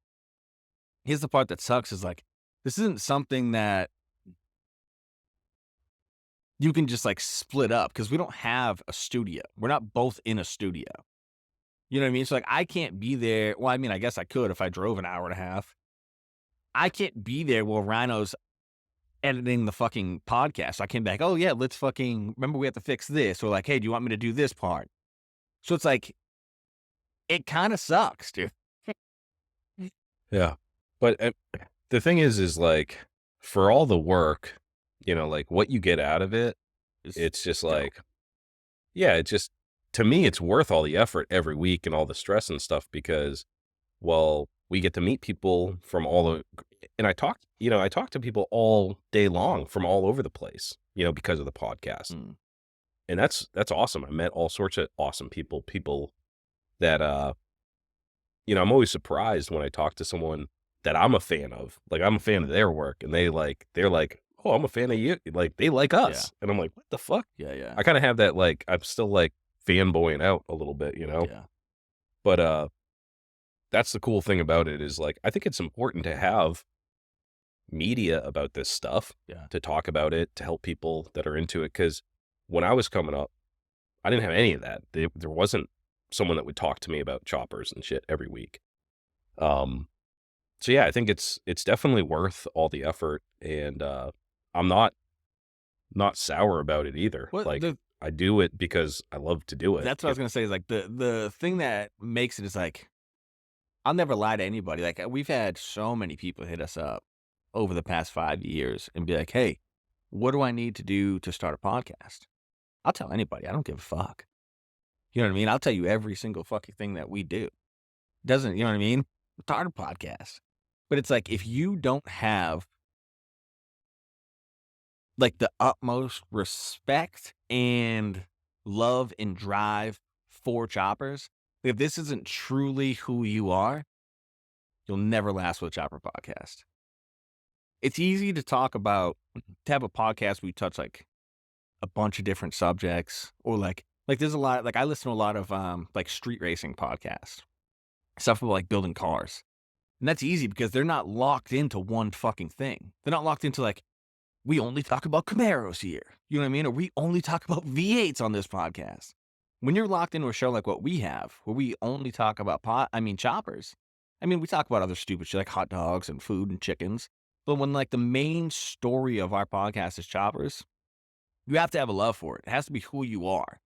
here's the part that sucks is like this isn't something that you can just like split up because we don't have a studio. We're not both in a studio. You know what I mean? So like I can't be there. Well, I mean, I guess I could if I drove an hour and a half. I can't be there while Rhino's editing the fucking podcast. I came back, "Oh, yeah, let's fucking remember we have to fix this," or like, "Hey, do you want me to do this part?" So it's like, it kinda sucks, dude. yeah. But, the thing is, like, for all the work, like, what you get out of it, It's it's just dope. like yeah, it's just to me, it's worth all the effort every week and all the stress and stuff because, well, we get to meet people from all the and I talk to people all day long from all over the place, because of the podcast. Mm, And that's awesome. I met all sorts of awesome people that, I'm always surprised when I talk to someone that I'm a fan of. Like, I'm a fan of their work, and they're like, "Oh, I'm a fan of you." Like, they like yeah. us. And I'm like, "What the fuck?" Yeah, yeah. I kinda have that, like, I'm still, like, fanboying out a little bit, Yeah. But, that's the cool thing about it is, like, I think it's important to have media about this stuff, Yeah. to talk about it, to help people that are into it. Because when I was coming up, I didn't have any of that. There wasn't someone that would talk to me about choppers and shit every week. Um, so yeah, I think it's definitely worth all the effort, and, I'm not sour about it either. What Like, the I do it because I love to do it. That's what I was gonna say is, like, the thing that makes it is, like, I'll never lie to anybody, like, we've had so many people hit us up over the past 5 years and be like, "Hey, what do I need to do to start a podcast?" I'll tell anybody, I don't give a fuck. You know what I mean? I'll tell you every single fucking thing that we do. Doesn't you know what I mean? Start a podcast. But it's like, if you don't have, like, the utmost respect and love and drive for choppers, if this isn't truly who you are, you'll never last with a chopper podcast. It's easy to talk about to have a podcast where you touch, like, a bunch of different subjects or, like, there's a lot like, I listen to a lot of, like, street racing podcasts, stuff about, like, building cars. And that's easy because they're not locked into one fucking thing. They're not locked into, like, we only talk about Camaros here. You know what I mean? Or we only talk about V8s on this podcast. When you're locked into a show like what we have, where we only talk about choppers. I mean, we talk about other stupid shit like hot dogs and food and chickens. But when like the main story of our podcast is choppers, you have to have a love for it. It has to be who you are.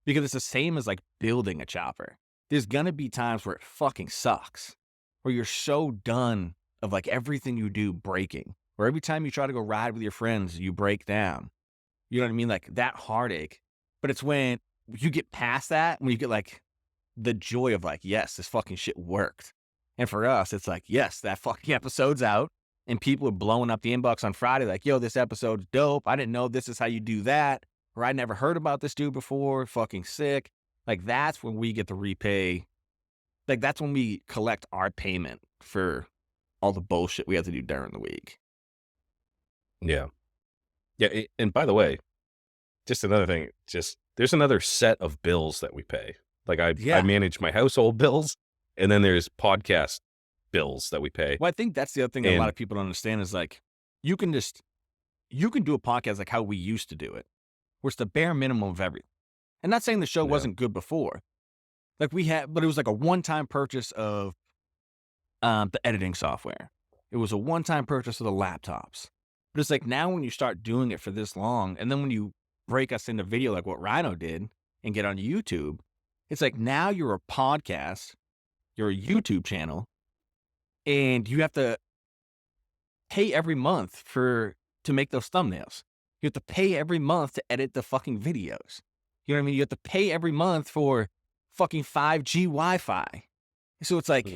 Because it's the same as like building a chopper. There's gonna be times where it fucking sucks. Where you're so done of like everything you do breaking. Or every time you try to go ride with your friends, you break down. You know what I mean? Like that heartache. But it's when you get past that, when you get like the joy of like, yes, this fucking shit worked. And for us, it's like, yes, that fucking episode's out. And people are blowing up the inbox on Friday, like, yo, this episode's dope. I didn't know this is how you do that. Or I never heard about this dude before. Fucking sick. Like that's when we get to repay. Like that's when we collect our payment for all the bullshit we have to do during the week. Yeah. Yeah, and by the way, just another thing, just there's another set of bills that we pay. Like, I Yeah. manage my household bills, and then there's podcast bills that we pay, Well, I think that's the other thing that a lot and of people don't understand is like, you can just, you can do a podcast like how we used to do it, where it's the bare minimum of everything. And not saying the show yeah, wasn't good before, Like we had, but it was like a one-time purchase of the editing software. It was a one-time purchase of the laptops. But it's like now when you start doing it for this long, and then when you break us into video like what Rhino did and get on YouTube, it's like now you're a podcast, you're a YouTube channel, and you have to pay every month to make those thumbnails. You have to pay every month to edit the fucking videos. You know what I mean? You have to pay every month for fucking 5G Wi-Fi. So it's like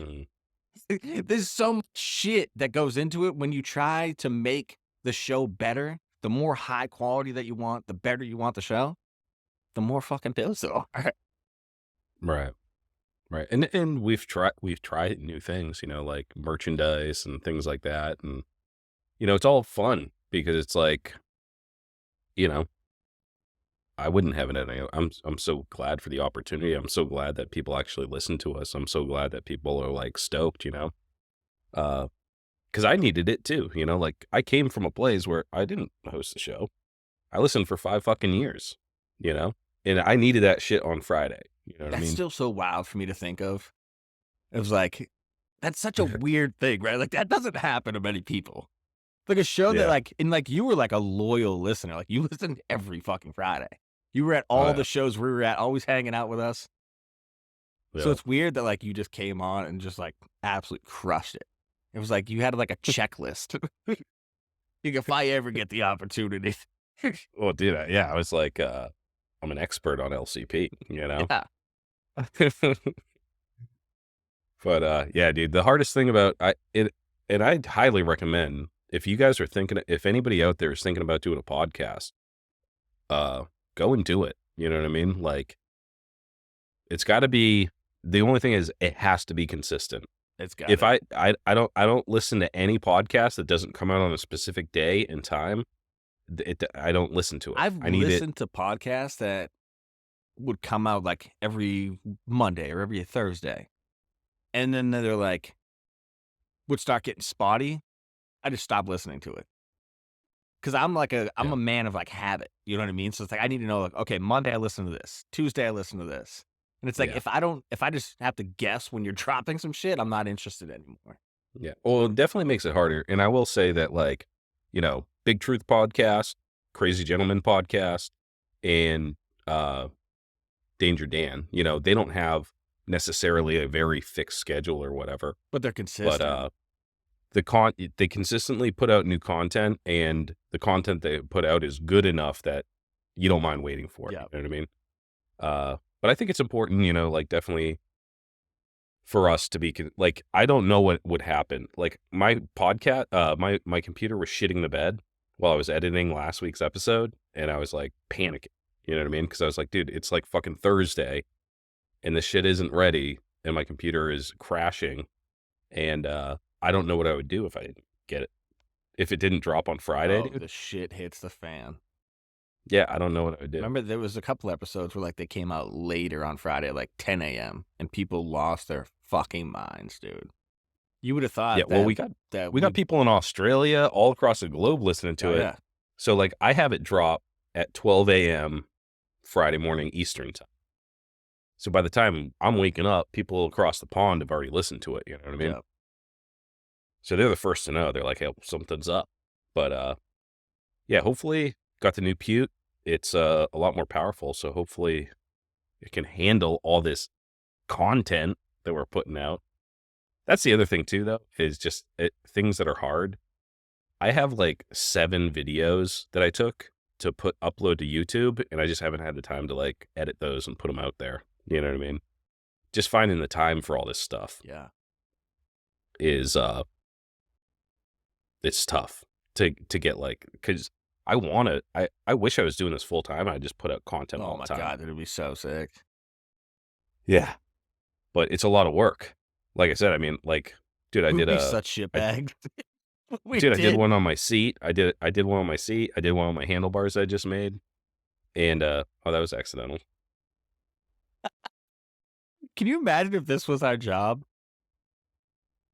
there's so much shit that goes into it when you try to make the show better. The more high quality that you want, the better you want the show, the more fucking bills there are. Right. Right. And we've tried new things, like merchandise and things like that. And, it's all fun because it's like, you know, I wouldn't have it any. I'm so glad for the opportunity. I'm so glad that people actually listen to us. I'm so glad that people are like stoked, because I needed it too. Like I came from a place where I didn't host the show. I listened for 5 fucking years, and I needed that shit on Friday. You know what I That's mean? still so wild for me to think of. It was like, that's such a weird thing, right? Like that doesn't happen to many people. Like a show that Yeah. like you were like a loyal listener. Like you listened every fucking Friday. You were at Oh all yeah. the shows we were at, always hanging out with us. So Yeah. it's weird that like you just came on and just like absolutely crushed it. It was like you had like a checklist. If I ever get the opportunity. Well, dude, I was like, I'm an expert on LCP, Yeah. But yeah, dude, the hardest thing about and I'd highly recommend if you guys are thinking, if anybody out there is thinking about doing a podcast, go and do it. You know what I mean? Like, it's got to be. The only thing is, it has to be consistent. It's got If I don't listen to any podcast that doesn't come out on a specific day and time, I don't listen to it. I've I need it. listened to podcasts that would come out like every Monday or every Thursday. And then they're like, would start getting spotty. I just stopped listening to it. Cause I'm Yeah. a man of like habit. You know what I mean? So it's like, I need to know like, okay, Monday I listen to this. Tuesday I listen to this. And it's like, Yeah. if I just have to guess when you're dropping some shit, I'm not interested anymore. Yeah. Well, it definitely makes it harder. And I will say that, like, Big Truth podcast, Crazy Gentleman podcast, and Danger Dan, they don't have necessarily a very fixed schedule or whatever. But they're consistent. But they consistently put out new content, and the content they put out is good enough that you don't mind waiting for it. Yeah. You know what I mean? But I think it's important, like definitely for us to be like, I don't know what would happen. Like my podcast, my computer was shitting the bed while I was editing last week's episode, and I was like panicking. You know what I mean? Because I was like, dude, it's like fucking Thursday, and the shit isn't ready, and my computer is crashing, and I don't know what I would do if I didn't get it. If it didn't drop on Friday, dude. The shit hits the fan. Yeah, I don't know what I would do. Remember, there was a couple episodes where like they came out later on Friday, like 10 a.m., and people lost their fucking minds, dude. You would have thought, Yeah, well, we got people in Australia, all across the globe listening to it. Yeah. So like, I have it drop at 12 a.m. Friday morning Eastern time. So by the time I'm waking up, people across the pond have already listened to it. You know what I mean? Yeah. So they're the first to know. They're like, hey, something's up. But yeah, hopefully got the new Pute. It's a lot more powerful. So hopefully it can handle all this content that we're putting out. That's the other thing too, though, is just things that are hard. I have like 7 videos that I took to upload to YouTube, and I just haven't had the time to like edit those and put them out there. You know what I mean? Just finding the time for all this stuff Yeah. is it's tough to get, like, because I wish I was doing this full time. I just put out content all Oh my the time. God, that'd be so sick. Yeah, but it's a lot of work. Like I said, I mean, like, dude, I We'd did be such shitbags. I did one on my seat. I did one on my seat. I did one on my handlebars I just made, and oh, that was accidental. Can you imagine if this was our job?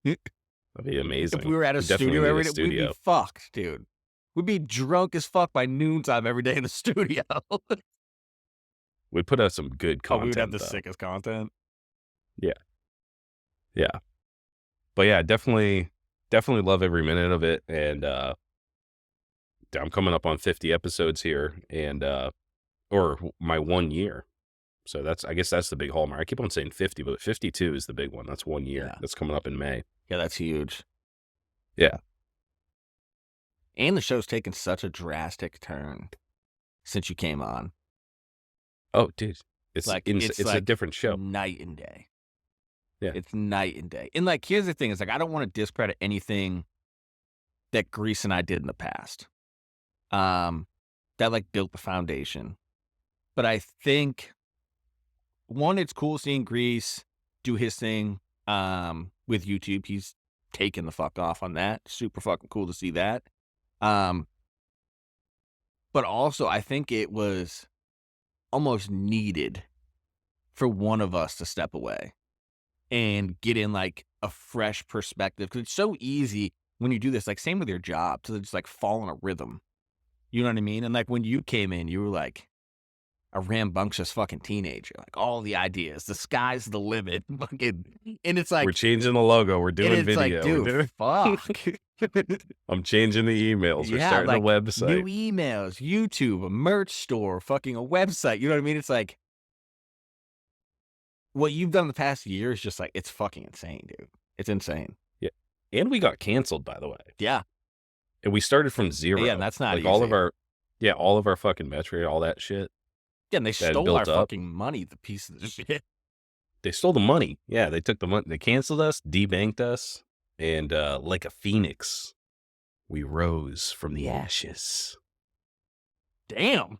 That'd be amazing. If we were at a We definitely studio need every a day, studio. we'd be fucked, dude. We'd be drunk as fuck by noontime every day in the studio. We'd put out some good Oh, content. we would have the though. sickest content. Yeah. Yeah. But yeah, definitely love every minute of it. And I'm coming up on 50 episodes here, and or my 1 year. So I guess that's the big hallmark. I keep on saying 50, but 52 is the big one. That's 1 year. Yeah. That's coming up in May. Yeah, that's huge. Yeah. And the show's taken such a drastic turn since you came on. Oh, dude. It's like a different show. Night and day. Yeah. It's night and day. And like, here's the thing: is like, I don't want to discredit anything that Grease and I did in the past. That like built the foundation. But I think one, it's cool seeing Grease do his thing with YouTube. He's taking the fuck off on that. Super fucking cool to see that. But also I think it was almost needed for one of us to step away and get in like a fresh perspective. Cause it's so easy when you do this, like same with your job, to just like fall in a rhythm. You know what I mean? And like when you came in, you were like a rambunctious fucking teenager, like all the ideas, the sky's the limit. Fucking, and it's like, we're changing the logo. We're doing and it's video. like, dude, fuck. I'm changing the emails. We're Yeah, starting like a website. new emails, YouTube, a merch store, fucking a website. You know what I mean? It's like, what you've done the past year is just like, it's fucking insane, dude. It's insane. Yeah. And we got canceled, by the way. Yeah. And we started from zero. Yeah, and that's not like easy. all of our fucking metric, all that shit. Yeah, and they stole our fucking money, the piece of the shit. They stole the money. Yeah, they took the money. They canceled us, debanked us, and like a phoenix, we rose from the ashes. Damn.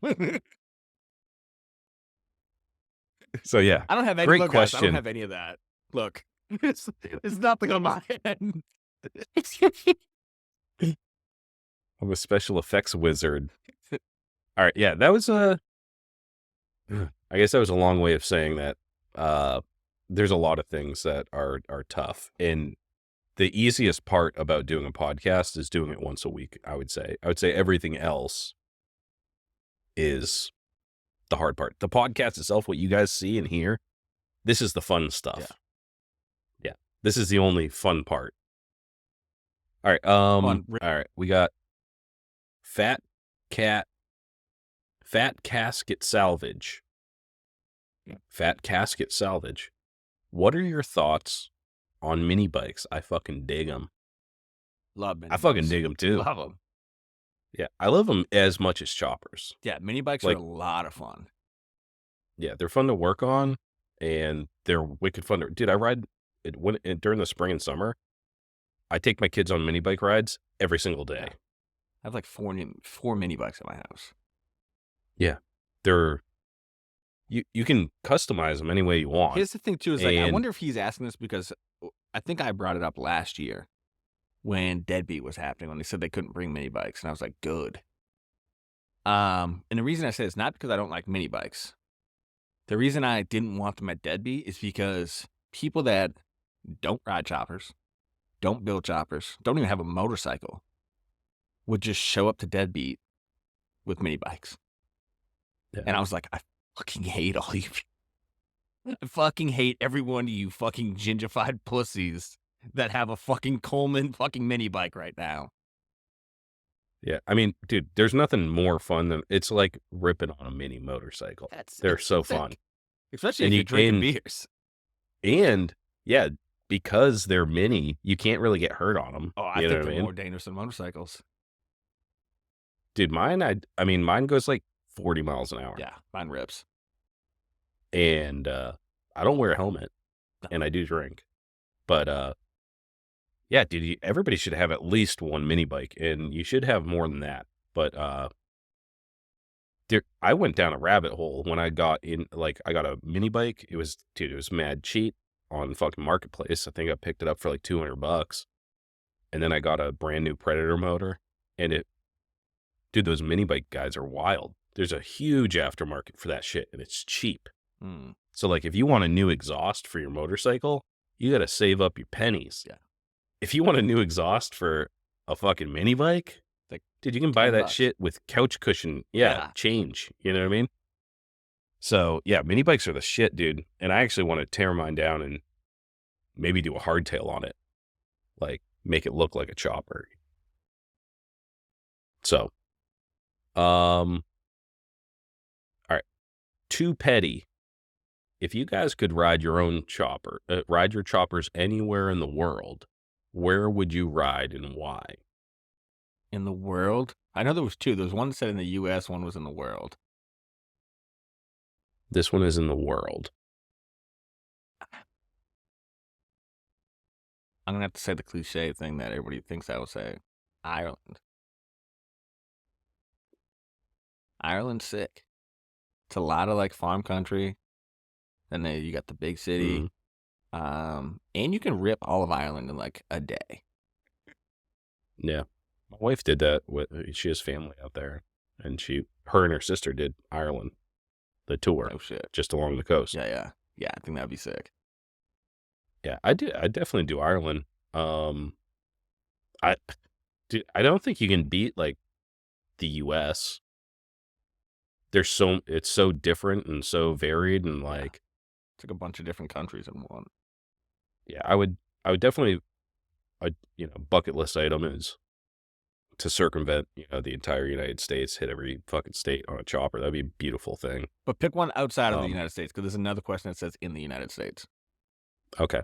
So yeah, I don't have any. Great look, question. Guys, I don't have any of that. Look, it's nothing on my end. I'm a special effects wizard. All right, yeah, that was I guess that was a long way of saying that. There's a lot of things that are tough, and the easiest part about doing a podcast is doing it once a week. I would say everything else is the hard part. The podcast itself, what you guys see and hear, this is the fun stuff. Yeah. This is the only fun part. All right. All right. We got Fat Casket Salvage. Fat Casket Salvage. What are your thoughts on mini bikes? I fucking dig them. Love mini I fucking dig them too. Love them. Yeah, I love them as much as choppers. Yeah, mini bikes are a lot of fun. Yeah, they're fun to work on, and they're wicked fun. Dude, I ride it during the spring and summer. I take my kids on mini bike rides every single day. Yeah. I have like four mini bikes at my house. Yeah, they're you can customize them any way you want. Here's the thing too, is like, I wonder if he's asking this because I think I brought it up last year when Deadbeat was happening, when they said they couldn't bring mini bikes, and I was like, good. And the reason I say it's not because I don't like mini bikes. The reason I didn't want them at Deadbeat is because people that don't ride choppers, don't build choppers, don't even have a motorcycle, would just show up to Deadbeat with mini bikes. Yeah. And I was like, I fucking hate all you. I fucking hate every one of you fucking gingified pussies that have a fucking Coleman fucking mini bike right now. Yeah, I mean, dude, there's nothing more fun than it's like ripping on a mini motorcycle. They're so fun, especially if you're drinking beers. And yeah, because they're mini, you can't really get hurt on them. Oh, I think they're more dangerous than motorcycles. Dude, mine goes like 40 miles an hour. Yeah, mine rips. And I don't wear a helmet, and I do drink, but yeah, dude, everybody should have at least one mini bike, and you should have more than that. But I went down a rabbit hole when I got in. Like, I got a mini bike. It was mad cheap on fucking Marketplace. I think I picked it up for like $200, and then I got a brand new Predator motor. And dude, those mini bike guys are wild. There's a huge aftermarket for that shit, and it's cheap. So like, if you want a new exhaust for your motorcycle, you got to save up your pennies. Yeah. If you want a new exhaust for a fucking mini bike, like, dude, you can buy that shit with couch cushion. Yeah, change. You know what I mean? So yeah, mini bikes are the shit, dude. And I actually want to tear mine down and maybe do a hardtail on it, like make it look like a chopper. So, all right, too petty. If you guys could ride your own chopper, ride your choppers anywhere in the world, where would you ride and why? In the world? I know there was two. There was one that said in the U.S., one was in the world. This one is in the world. I'm going to have to say the cliche thing that everybody thinks I will say. Ireland. Ireland's sick. It's a lot of like farm country. Then you got the big city. And you can rip all of Ireland in like a day. Yeah. My wife did that. She has family out there. And her and her sister did Ireland, the tour. Oh, shit. Just along the coast. Yeah. Yeah, I think that'd be sick. Yeah, I definitely do Ireland. I don't think you can beat like the U.S. It's so different and so varied and like it's like a bunch of different countries in one. Yeah, I would definitely bucket list item is to circumvent the entire United States, hit every fucking state on a chopper. That'd be a beautiful thing. But pick one outside of the United States, because there's another question that says in the United States. Okay.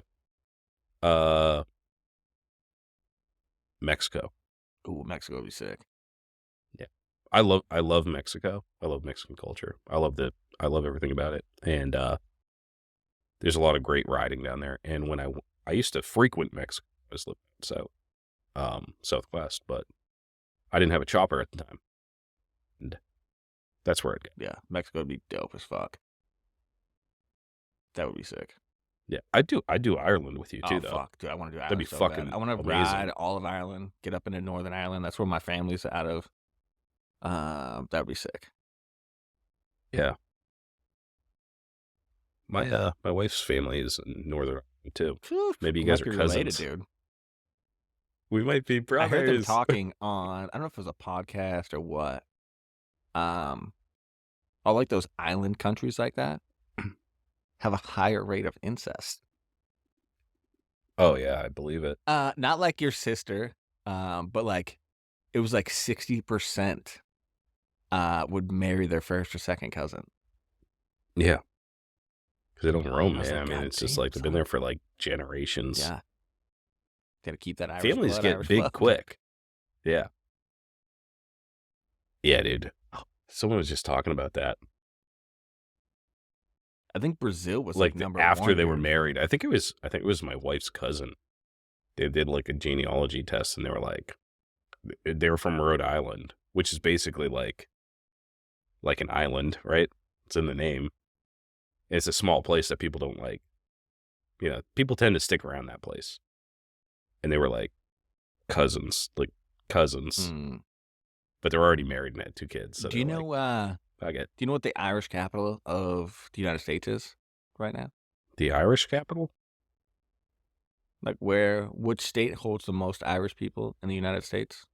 Mexico. Ooh, Mexico would be sick. Yeah. I love Mexico. I love Mexican culture. I love everything about it. And there's a lot of great riding down there. And when I used to frequent Mexico, I was living southwest, but I didn't have a chopper at the time. And that's where I'd go. Yeah, Mexico would be dope as fuck. That would be sick. Yeah, I do Ireland with you too, though. Fuck, dude, I want to do Ireland. That'd be so fucking bad. I want to ride all of Ireland, get up into Northern Ireland. That's where my family's out of. That would be sick. Yeah. My wife's family is in Northern Ireland too. Maybe you guys are cousins, related, dude. We might be brothers. I heard them talking on, I don't know if it was a podcast or what. All like those island countries like that have a higher rate of incest. Oh yeah, I believe it. Not like your sister, but like it was like 60% would marry their first or second cousin. Yeah. Because they don't roam, man. Like, I mean, it's just like they've been there for like generations. Yeah. Got to keep that Irish Families blood, get Irish big blood. quick. Yeah. Yeah, dude. Someone was just talking about that. I think Brazil was like number after one, they were married. I think it was my wife's cousin. They did like a genealogy test and they were like, they were from Rhode Island, which is basically like an island, right? It's in the name. It's a small place that people don't like. People tend to stick around that place. And they were like cousins. But they're already married and had 2 kids. So do you know do you know what the Irish capital of the United States is right now? The Irish capital? Like which state holds the most Irish people in the United States?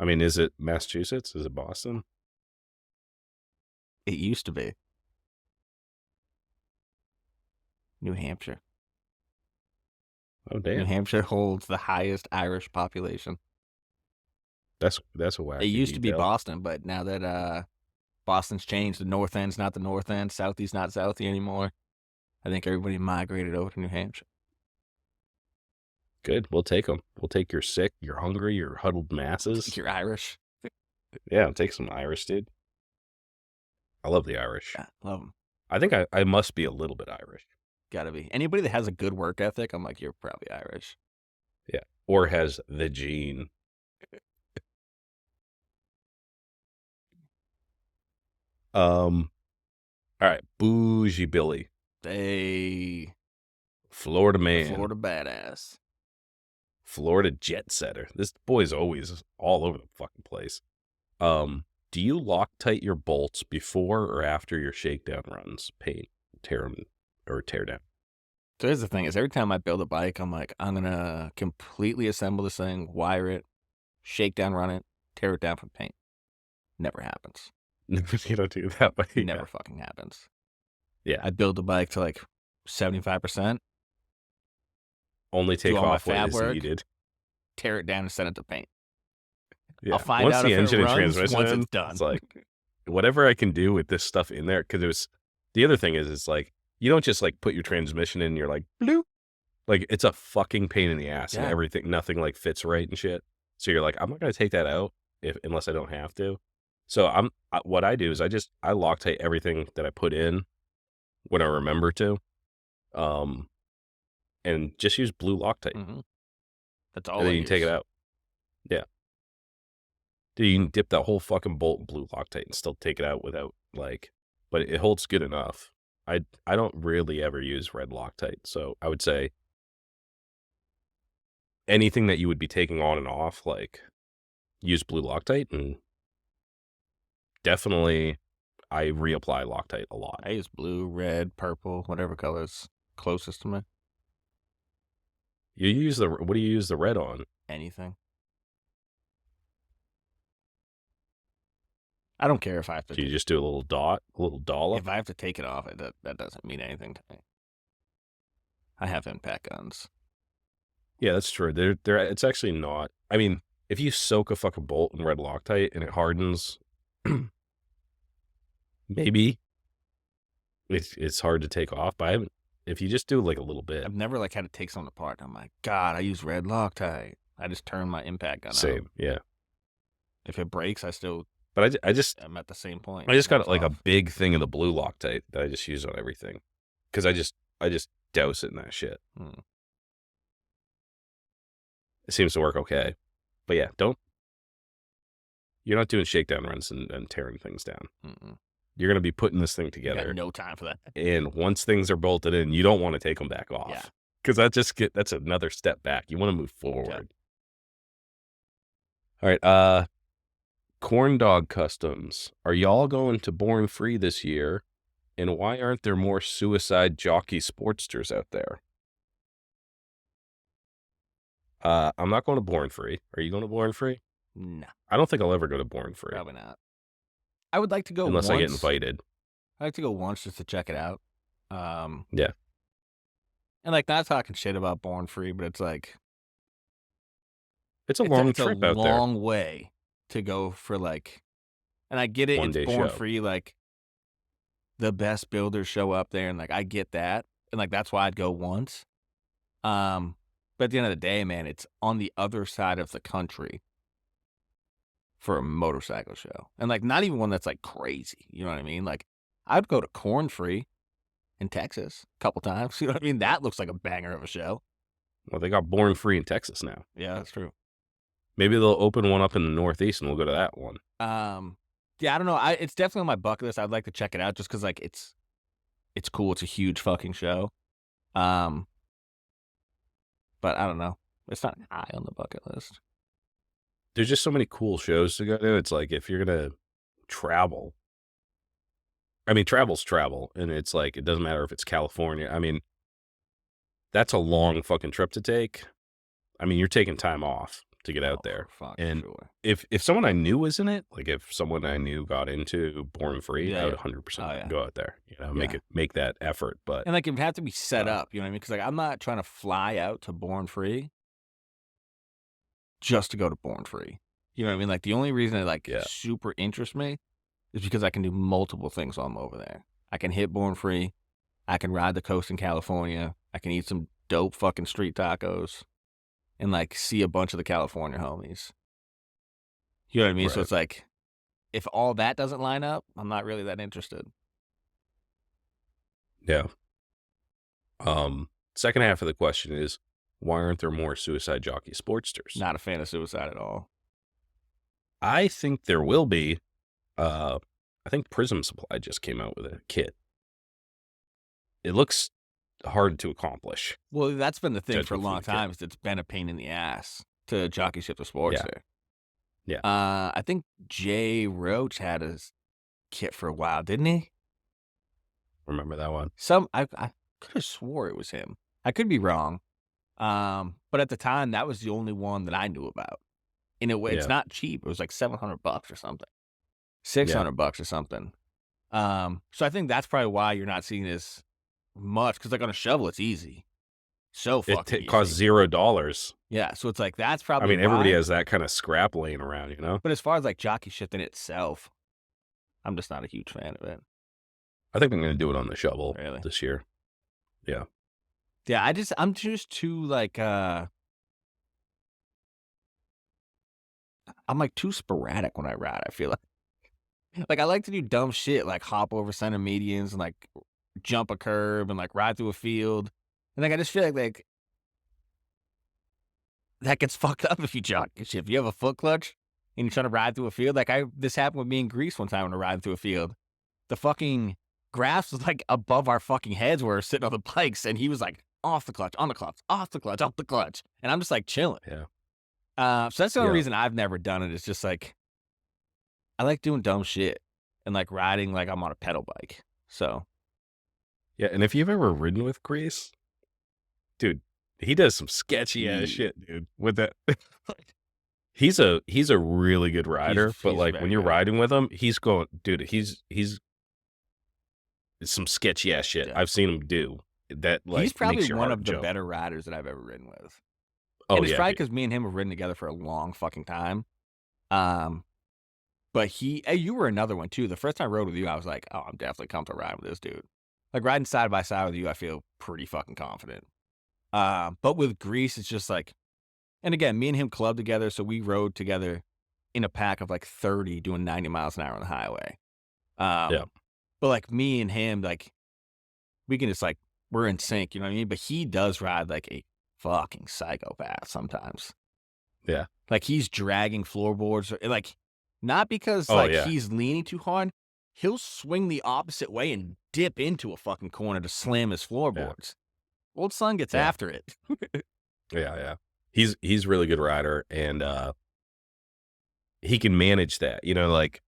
I mean, is it Massachusetts? Is it Boston? It used to be New Hampshire. Oh, damn. New Hampshire holds the highest Irish population. That's a wacky It used to be detail. Boston, but now that Boston's changed, the North End's not the North End, Southie's not Southie anymore. I think everybody migrated over to New Hampshire. Good. We'll take them. We'll take your sick, your hungry, your huddled masses. You're Irish. Yeah, I'll take some Irish, dude. I love the Irish. Yeah, love them. I think I must be a little bit Irish. Gotta be. Anybody that has a good work ethic, I'm like, you're probably Irish. Yeah. Or has the gene. All right. Bougie Billy. Florida man. Florida badass. Florida jet setter. This boy's always all over the fucking place. Do you Loctite your bolts before or after your shakedown runs? Paint, tear down. So here's the thing: is every time I build a bike, I'm like, I'm gonna completely assemble this thing, wire it, shakedown run it, tear it down from paint. Never happens. You don't do that, but yeah. Never fucking happens. Yeah. I build the bike to like 75%, Only do take all my off what fab is work, needed. tear it down and send it to paint. Yeah. I'll find Once out the if it engine and runs transmission once in, it's done. it's like whatever I can do with this stuff in there, because it was the other thing is it's like you don't just like put your transmission in and you're like bloop. Like it's a fucking pain in the ass and Yeah. everything, nothing like fits right and shit. So you're like, I'm not gonna take that out unless I don't have to. So what I do is I Loctite everything that I put in when I remember to, and just use blue Loctite, Mhm. That's and all I then you can take it use. out. Yeah. Dude, you can dip that whole fucking bolt in blue Loctite and still take it out without like, but it holds good enough. I don't really ever use red Loctite, so I would say anything that you would be taking on and off, like use blue Loctite, and definitely I reapply Loctite a lot. I use blue, red, purple, whatever color's closest to me. You use what do you use the red on? Anything. I don't care if I have to. Do you just do a little dot, a little dollop? If I have to take it off, that doesn't mean anything to me. I have impact guns. Yeah, that's true. It's actually not. I mean, if you soak a fucking bolt in red Loctite and it hardens, maybe it's hard to take off. But I haven't. If you just do like a little bit, I've never like had to take something apart. I'm like, God, I use red Loctite. I just turn my impact gun out. same, yeah. If it breaks, I still. But I'm at the same point. I just got like off. a big thing of the blue Loctite that I just use on everything, because I just douse it in that shit. It seems to work okay. But yeah, you're not doing shakedown runs and tearing things down. Mm-mm. You're going to be putting this thing You together. got no time for that. And once things are bolted in, you don't want to take them back off. Yeah. Because that's another step back. You want to move forward. Yeah. All right. Corn Dog Customs. Are y'all going to Born Free this year? And why aren't there more suicide jockey sportsters out there? I'm not going to Born Free. Are you going to Born Free? No. I don't think I'll ever go to Born Free. Probably not. I would like to go unless once. I get invited. I'd like to go once just to check it out. Yeah. And like not talking shit about Born Free, but it's like it's a long trip out there. It's a long way to go for like, and I get it. One it's day Born show. Free, like the best builders show up there, and like I get that, and like that's why I'd go once. But at the end of the day, man, it's on the other side of the country for a motorcycle show, and like not even one that's like crazy. You know what I mean? Like I'd go to Corn Free in Texas a couple times. You know what I mean? That looks like a banger of a show. Well, they got Born Free in Texas now. Yeah, that's true. Maybe they'll open one up in the Northeast, and we'll go to that one. Yeah, I don't know. It's definitely on my bucket list. I'd like to check it out just because like it's cool. It's a huge fucking show. But I don't know. It's not high on the bucket list. There's just so many cool shows to go to. It's like if you're gonna travel, I mean, travel's travel, and it's like it doesn't matter if it's California. I mean, that's a long fucking trip to take. I mean, you're taking time off to get out there. And sure. if someone I knew was in it, like if someone I knew got into Born Free, I would 100% go out there. You know, make that effort. But and like it would have to be set up. You know what I mean? Because like I'm not trying to fly out to Born Free just to go to Born Free. You know what I mean? Like the only reason it like super interests me is because I can do multiple things while I'm over there. I can hit Born Free. I can ride the coast in California. I can eat some dope fucking street tacos and like see a bunch of the California homies. You know what I mean? Right. So it's like, if all that doesn't line up, I'm not really that interested. Yeah. Second half of the question is, why aren't there more suicide jockey sportsters? Not a fan of suicide at all. I think there will be. I think Prism Supply just came out with a kit. It looks hard to accomplish. Well, that's been the thing for a long time. Is it's been a pain in the ass to jockey ship the Sportster. Yeah. I think Jay Roach had a kit for a while, didn't he? Remember that one? I could have swore it was him. I could be wrong. But at the time, that was the only one that I knew about. And it's not cheap. It was like $700 or something. $600 or something. So I think that's probably why you're not seeing as much, because like on a shovel, it's easy. So fucking It costs easy. $0. Yeah, so it's like that's I probably mean, everybody why. has that kind of scrap laying around, you know? But as far as like jockey shifting itself, I'm just not a huge fan of it. I think I'm going to do it on the shovel Really. this year. Yeah. Yeah, I'm just too like I'm like too sporadic when I ride, I feel like. Like I like to do dumb shit like hop over center medians and like jump a curb and like ride through a field. And like I just feel like that gets fucked up if you jockey shift. If you have a foot clutch and you're trying to ride through a field, like this happened with me in Greece one time when I ride through a field. The fucking grass was like above our fucking heads where we're sitting on the bikes, and he was like off the clutch, on the clutch, off the clutch, off the clutch. And I'm just like chilling. Yeah. So that's the only Yeah. reason I've never done it. It's just like I like doing dumb shit and like riding like I'm on a pedal bike. So Yeah. And if you've ever ridden with Grease, dude, he does some sketchy ass shit, dude. With that. He's a really good rider, but he's like when very you're good. riding with him, he's going, dude, he's some sketchy ass shit Yeah. I've seen him do that like He's probably makes your one heart of the jump. better riders that I've ever ridden with. Oh And it's yeah, probably dude. because me and him have ridden together for a long fucking time. But you were another one too. The first time I rode with you, I was like, oh, I'm definitely comfortable riding with this dude. Like riding side by side with you, I feel pretty fucking confident. But with Grease, it's just like, and again, me and him clubbed together, so we rode together in a pack of like 30 doing 90 miles an hour on the highway. Yeah. But like me and him, like we can just like, we're in sync, you know what I mean? But he does ride like a fucking psychopath sometimes. Yeah. Like he's dragging floorboards, or like not because Oh like yeah. he's leaning too hard. He'll swing the opposite way and dip into a fucking corner to slam his floorboards. Old son gets Yeah. after it. Yeah, yeah. He's really good rider, and he can manage that. You know, like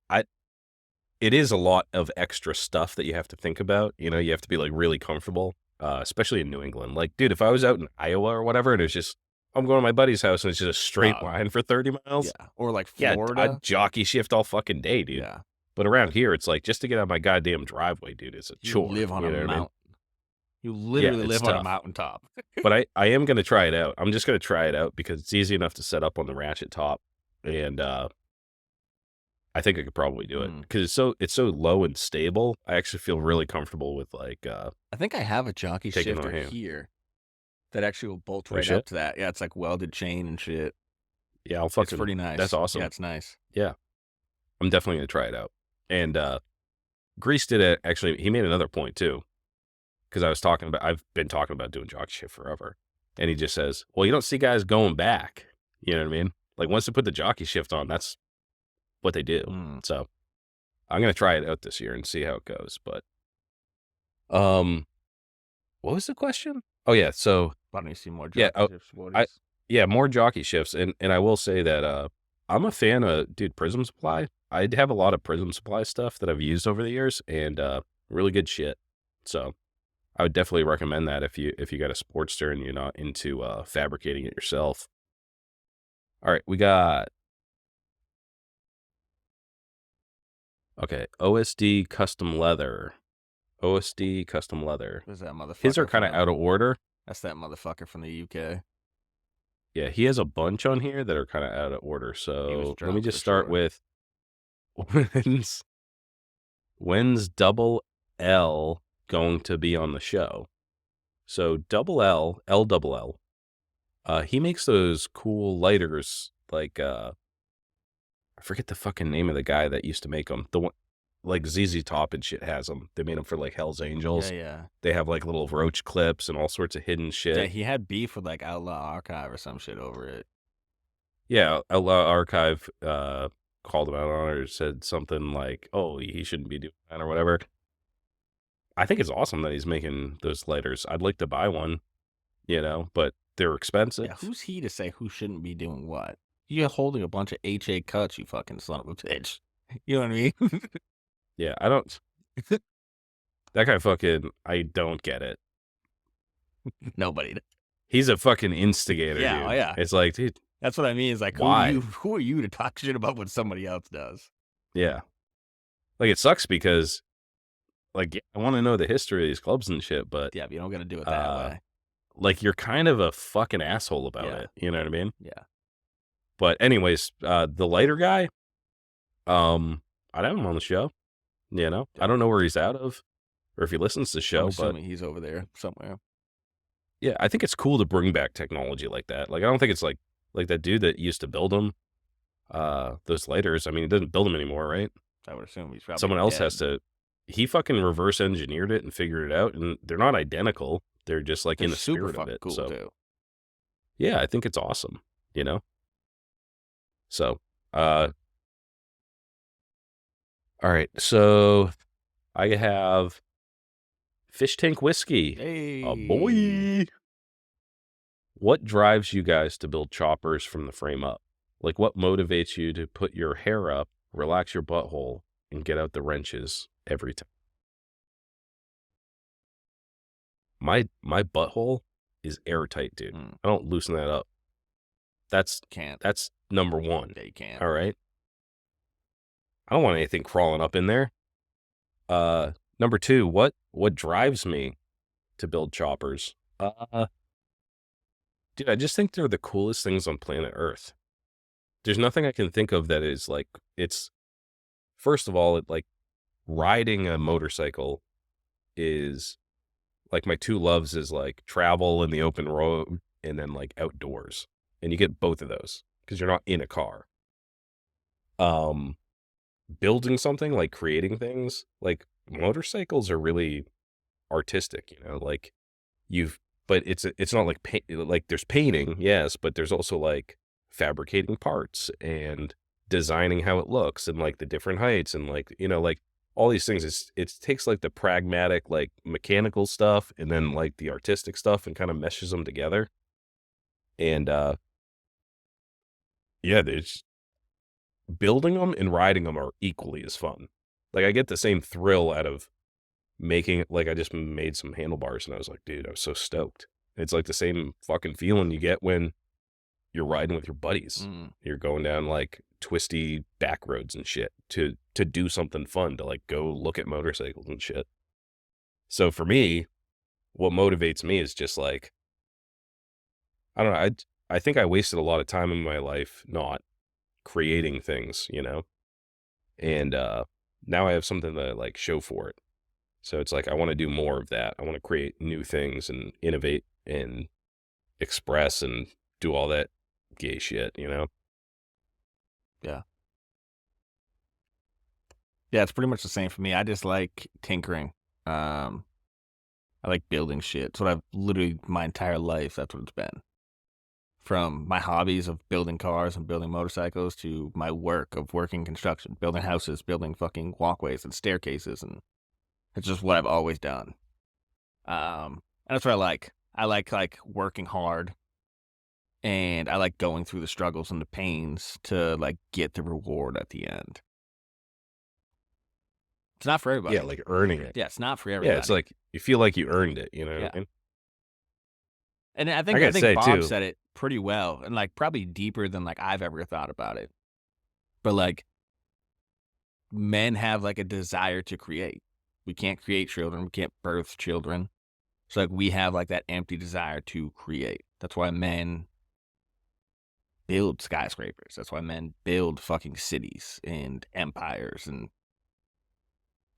it is a lot of extra stuff that you have to think about. You know, you have to be like really comfortable, especially in New England. Like, dude, if I was out in Iowa or whatever, and it was just I'm going to my buddy's house and it's just a straight line for 30 miles. Yeah. Or like Yeah, Florida. I'd jockey shift all fucking day, dude. Yeah. But around here, it's like just to get out of my goddamn driveway, dude, it's a You chore. live on you a know what I mean? mountain. You literally it's live on a tough. mountaintop. But I am going to try it out. I'm just going to try it out because it's easy enough to set up on the ratchet top, and I think I could probably do it because it's so low and stable. I actually feel really comfortable with like I think I have a jockey taking it on shifter hand. here that actually will bolt Oh, right shit? up to that. Yeah, it's like welded chain and shit. Yeah, I'll It's fucking. pretty nice. That's awesome. Yeah, it's nice. Yeah, I'm definitely going to try it out. And Grease did it. Actually, he made another point too, because I've been talking about doing jockey shift forever, and he just says, "Well, you don't see guys going back." You know what I mean? Like once they put the jockey shift on, that's what they do. So I'm gonna try it out this year and see how it goes. But what was the question? Oh yeah, so Why don't you see more yeah, jockey shifts? more jockey shifts, and I will say that I'm a fan of Prism Supply. I have a lot of Prism Supply stuff that I've used over the years, and really good shit. So I would definitely recommend that if you got a Sportster and you're not into fabricating it yourself. All right, we got OSD custom leather. OSD custom leather. Who's that motherfucker? His are kind of out of order. That's that motherfucker from the UK. Yeah, he has a bunch on here that are kind of out of order. So let me drunk just for start sure. with when's Double L going to be on the show? So Double L, he makes those cool lighters like I forget the fucking name of the guy that used to make them. The one like ZZ Top and shit has them. They made them for like Hell's Angels. Yeah. They have like little roach clips and all sorts of hidden shit. Yeah, he had beef with like Outlaw Archive or some shit over it. Yeah, Outlaw Archive called him out on it or said something like, "Oh, he shouldn't be doing that" or whatever. I think it's awesome that he's making those lighters. I'd like to buy one, you know, but they're expensive. Yeah, who's he to say who shouldn't be doing what? You're holding a bunch of HA cuts, you fucking son of a bitch. You know what I mean? Yeah, I don't. That guy fucking, I don't get it. Nobody. He's a fucking instigator, Yeah, dude. oh, yeah. It's like, dude, That's what I mean. Is like, why? who are you to talk shit about what somebody else does? Yeah. Like, it sucks because, like, I want to know the history of these clubs and shit, but Yeah, but you don't got to do it that way. like, you're kind of a fucking asshole about Yeah. it. You know what I mean? Yeah. But anyways, the lighter guy, I'd have him on the show. You know, I don't know where he's out of or if he listens to the I'm show, but assuming he's over there somewhere. yeah, I think it's cool to bring back technology like that. Like, I don't think it's like that dude that used to build them, those lighters. I mean, he doesn't build them anymore, right? I would assume he's probably Someone else dead. has to. He fucking reverse engineered it and figured it out, and they're not identical. They're just like They're in the super spirit of fucking it. cool So too. yeah, I think it's awesome. You know. So, all right. So I have fish tank whiskey. Hey, Boy. What drives you guys to build choppers from the frame up? Like, what motivates you to put your hair up, relax your butthole, and get out the wrenches every time? My butthole is airtight, dude. I don't loosen that up. That's number one. Yeah, you can't. All right. I don't want anything crawling up in there. Number two, what drives me to build choppers? Dude, I just think they're the coolest things on planet Earth. There's nothing I can think of that is like, it's, first of all, like, riding a motorcycle is like, my two loves is like travel in the open road and then like outdoors. And you get both of those because you're not in a car. Building something, like creating things, like motorcycles are really artistic, you know, like but it's not like like there's painting, yes, but there's also like fabricating parts and designing how it looks and like the different heights and like, you know, like all these things. It takes like the pragmatic, like mechanical stuff and then like the artistic stuff and kind of meshes them together. And yeah, there's building them and riding them are equally as fun. Like, I get the same thrill out of making it. Like, I just made some handlebars and I was like, dude, I was so stoked. It's like the same fucking feeling you get when you're riding with your buddies. You're going down like twisty back roads and shit to do something fun, to like go look at motorcycles and shit. So for me, what motivates me is just like, I don't know. I think I wasted a lot of time in my life not creating things, you know? And now I have something to like show for it. So it's like, I want to do more of that. I want to create new things and innovate and express and do all that gay shit, you know? Yeah. Yeah, it's pretty much the same for me. I just like tinkering. I like building shit. It's what I've literally my entire life. That's what it's been. From my hobbies of building cars and building motorcycles to my work of working construction, building houses, building fucking walkways and staircases, and it's just what I've always done. And that's what I like. I like working hard, and I like going through the struggles and the pains to like get the reward at the end. It's not for everybody. Yeah, like earning it. Yeah, it's not for everybody. Yeah, it's like you feel like you earned it, you know what I mean? And I gotta think say, Bob too, said it pretty well, and like probably deeper than like I've ever thought about it. But like men have like a desire to create. We can't create children, we can't birth children. So like we have like that empty desire to create. That's why men build skyscrapers. That's why men build fucking cities and empires. And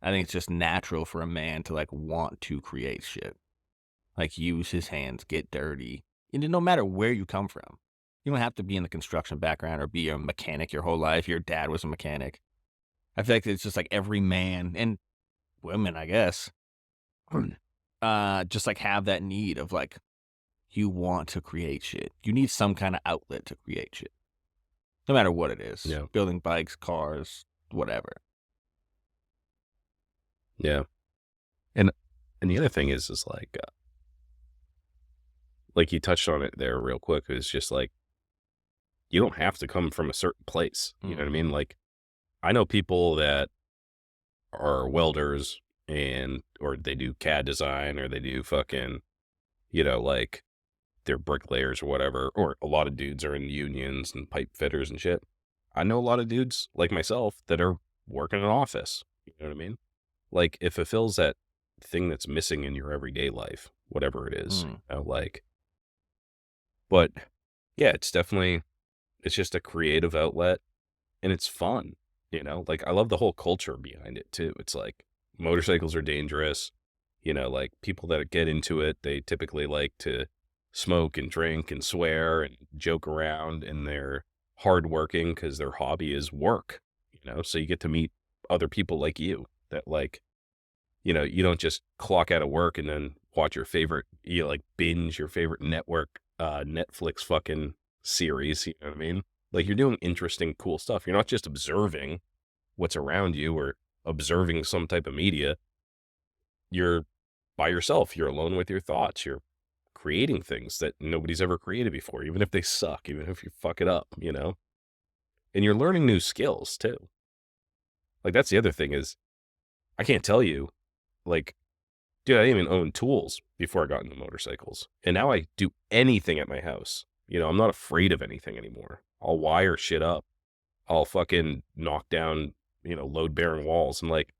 I think it's just natural for a man to like want to create shit. Like use his hands, get dirty. And no matter where you come from. You don't have to be in the construction background or be a mechanic your whole life. Your dad was a mechanic. I feel like it's just like every man and women, I guess, just like have that need of like, you want to create shit. You need some kind of outlet to create shit. No matter what it is. Yeah. Building bikes, cars, whatever. Yeah. And the other thing is like you touched on it there real quick. It's just like, you don't have to come from a certain place. You know what I mean? Like, I know people that are welders or they do CAD design or they do fucking, you know, like they're bricklayers or whatever, or a lot of dudes are in unions and pipe fitters and shit. I know a lot of dudes like myself that are working in an office, You know what I mean? Like, it fulfills that thing that's missing in your everyday life, whatever it is. Mm. You know, like, but yeah, it's just a creative outlet and it's fun. You know, like I love the whole culture behind it too. It's like motorcycles are dangerous. You know, like people that get into it, they typically like to smoke and drink and swear and joke around, and they're hardworking because their hobby is work. You know, so you get to meet other people like you that like, you know, you don't just clock out of work and then watch your favorite, you know, like binge your favorite Netflix fucking series. You know what I mean? Like you're doing interesting, cool stuff. You're not just observing what's around you or observing some type of media. You're by yourself. You're alone with your thoughts. You're creating things that nobody's ever created before, even if they suck, even if you fuck it up, you know? And you're learning new skills too. Like that's the other thing is I can't tell you, like, dude, I didn't even own tools before I got into motorcycles. And now I do anything at my house. You know, I'm not afraid of anything anymore. I'll wire shit up. I'll fucking knock down, you know, load bearing walls. And like,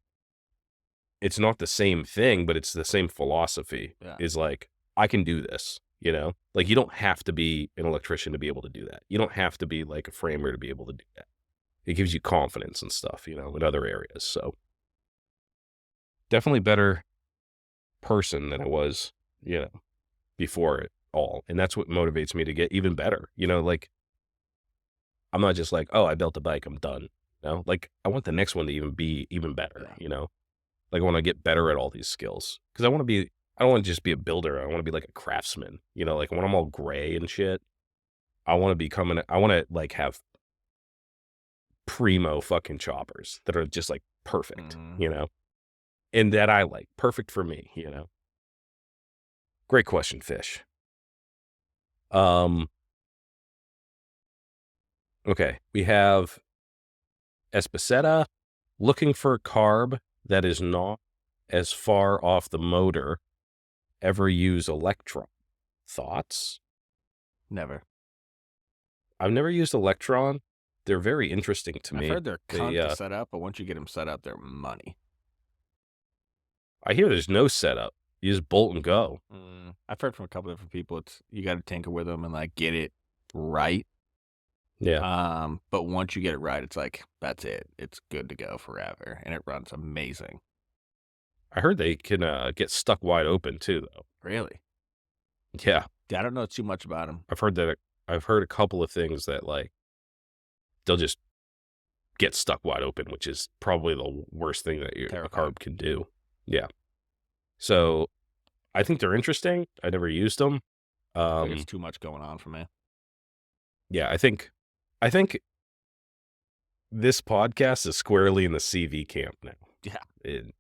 it's not the same thing, but it's the same philosophy. Yeah. Is like, I can do this, you know? Like, you don't have to be an electrician to be able to do that. You don't have to be like a framer to be able to do that. It gives you confidence and stuff, you know, in other areas. So definitely better person than I was, you know, before it all. And that's what motivates me to get even better. You know, like, I'm not just like, oh, I built a bike, I'm done. No, like, I want the next one to even be even better, Yeah. you know? Like, I want to get better at all these skills. Because I don't want to just be a builder. I want to be like a craftsman, you know? Like, when I'm all gray and shit, I want to, like, have primo fucking choppers that are just, like, perfect, you know? And that I like. Perfect for me, you know? Great question, Fish. Okay, we have Espaceta looking for a carb that is not as far off the motor. Ever use Electron? Thoughts? Never. I've never used Electron. They're very interesting to I've me. heard they're cunt to set up, but once you get them set up, they're money. I hear there's no setup. You just bolt and go. I've heard from a couple different people. It's you got to tinker with them and like get it right. Yeah. But once you get it right, it's like that's it. It's good to go forever, and it runs amazing. I heard they can get stuck wide open too, though. Really? Yeah. I don't know too much about them. I've heard a couple of things that like they'll just get stuck wide open, which is probably the worst thing that a carb can do. Yeah. So I think they're interesting. I never used them. I think it's too much going on for me. Yeah, I think this podcast is squarely in the CV camp now. Yeah.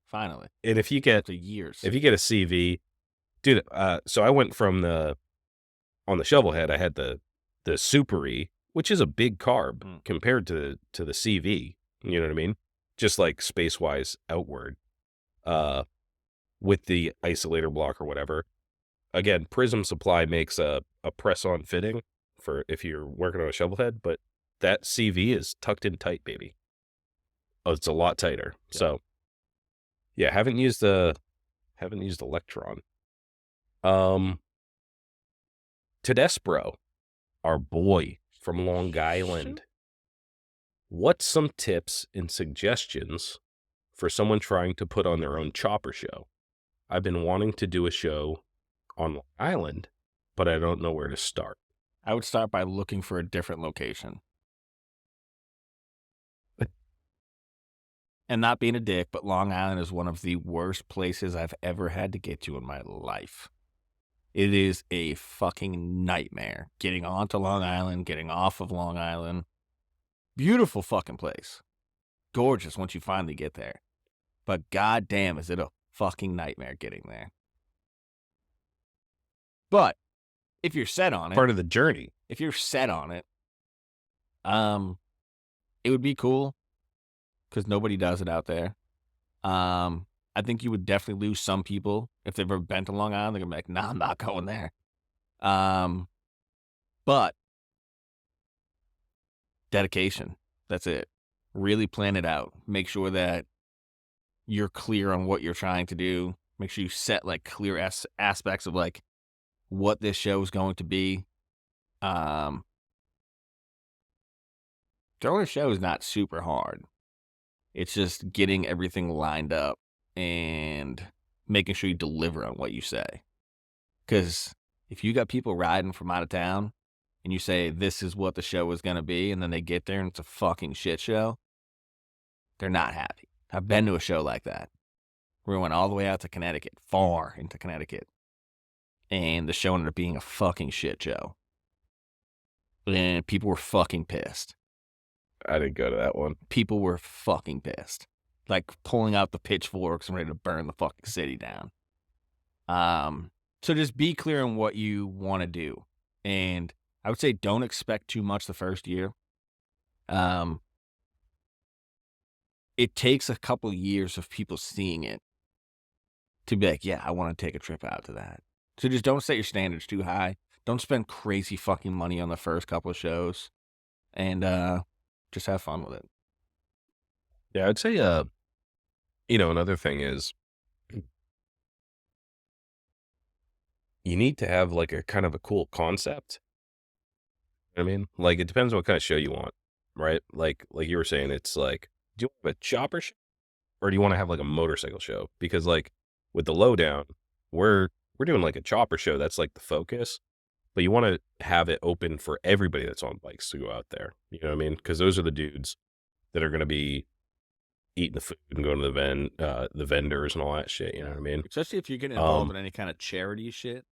Finally. And if you get After years. If you get a CV, dude, so I went from on the shovelhead, I had the Super E, which is a big carb compared to the CV. You know what I mean? Just like space wise outward, with the isolator block or whatever. Again, Prism Supply makes a press on fitting for if you're working on a shovelhead, but that CV is tucked in tight, baby. Oh, it's a lot tighter. Yeah. So yeah, haven't used Electron. Tedesbro, our boy from Long Island. What's some tips and suggestions for someone trying to put on their own chopper show? I've been wanting to do a show on Long Island, but I don't know where to start. I would start by looking for a different location. And not being a dick, but Long Island is one of the worst places I've ever had to get to in my life. It is a fucking nightmare. Getting onto Long Island, getting off of Long Island. Beautiful fucking place. Gorgeous once you finally get there. But goddamn, is it a fucking nightmare getting there. But if you're set on it. Part of the journey. If you're set on it, it would be cool. Because nobody does it out there. I think you would definitely lose some people. If they've ever been to Long Island, they're going to be like, nah, I'm not going there. But dedication. That's it. Really plan it out. Make sure that you're clear on what you're trying to do. Make sure you set like clear aspects of like what this show is going to be. Um, Throwing a show is not super hard. It's just getting everything lined up and making sure you deliver on what you say. Because if you got people riding from out of town and you say this is what the show is going to be, and then they get there and it's a fucking shit show, they're not happy. I've been to a show like that. We went all the way out to Connecticut, far into Connecticut, and the show ended up being a fucking shit show. And people were fucking pissed. I didn't go to that one. People were fucking pissed. Like pulling out the pitchforks and ready to burn the fucking city down. So just be clear on what you want to do. And I would say don't expect too much the first year. It takes a couple years of people seeing it to be like, yeah, I want to take a trip out to that. So just don't set your standards too high. Don't spend crazy fucking money on the first couple of shows. And just have fun with it. Yeah, I'd say, another thing is you need to have like a kind of a cool concept. I mean, like it depends on what kind of show you want, right? Like you were saying, it's like, do you want a chopper show or do you want to have like a motorcycle show? Because like with the lowdown, we're doing like a chopper show. That's like the focus, but you want to have it open for everybody that's on bikes to go out there. You know what I mean? Because those are the dudes that are going to be eating the food and going to the vendors and all that shit. You know what I mean? Especially if you're getting involved in any kind of charity shit.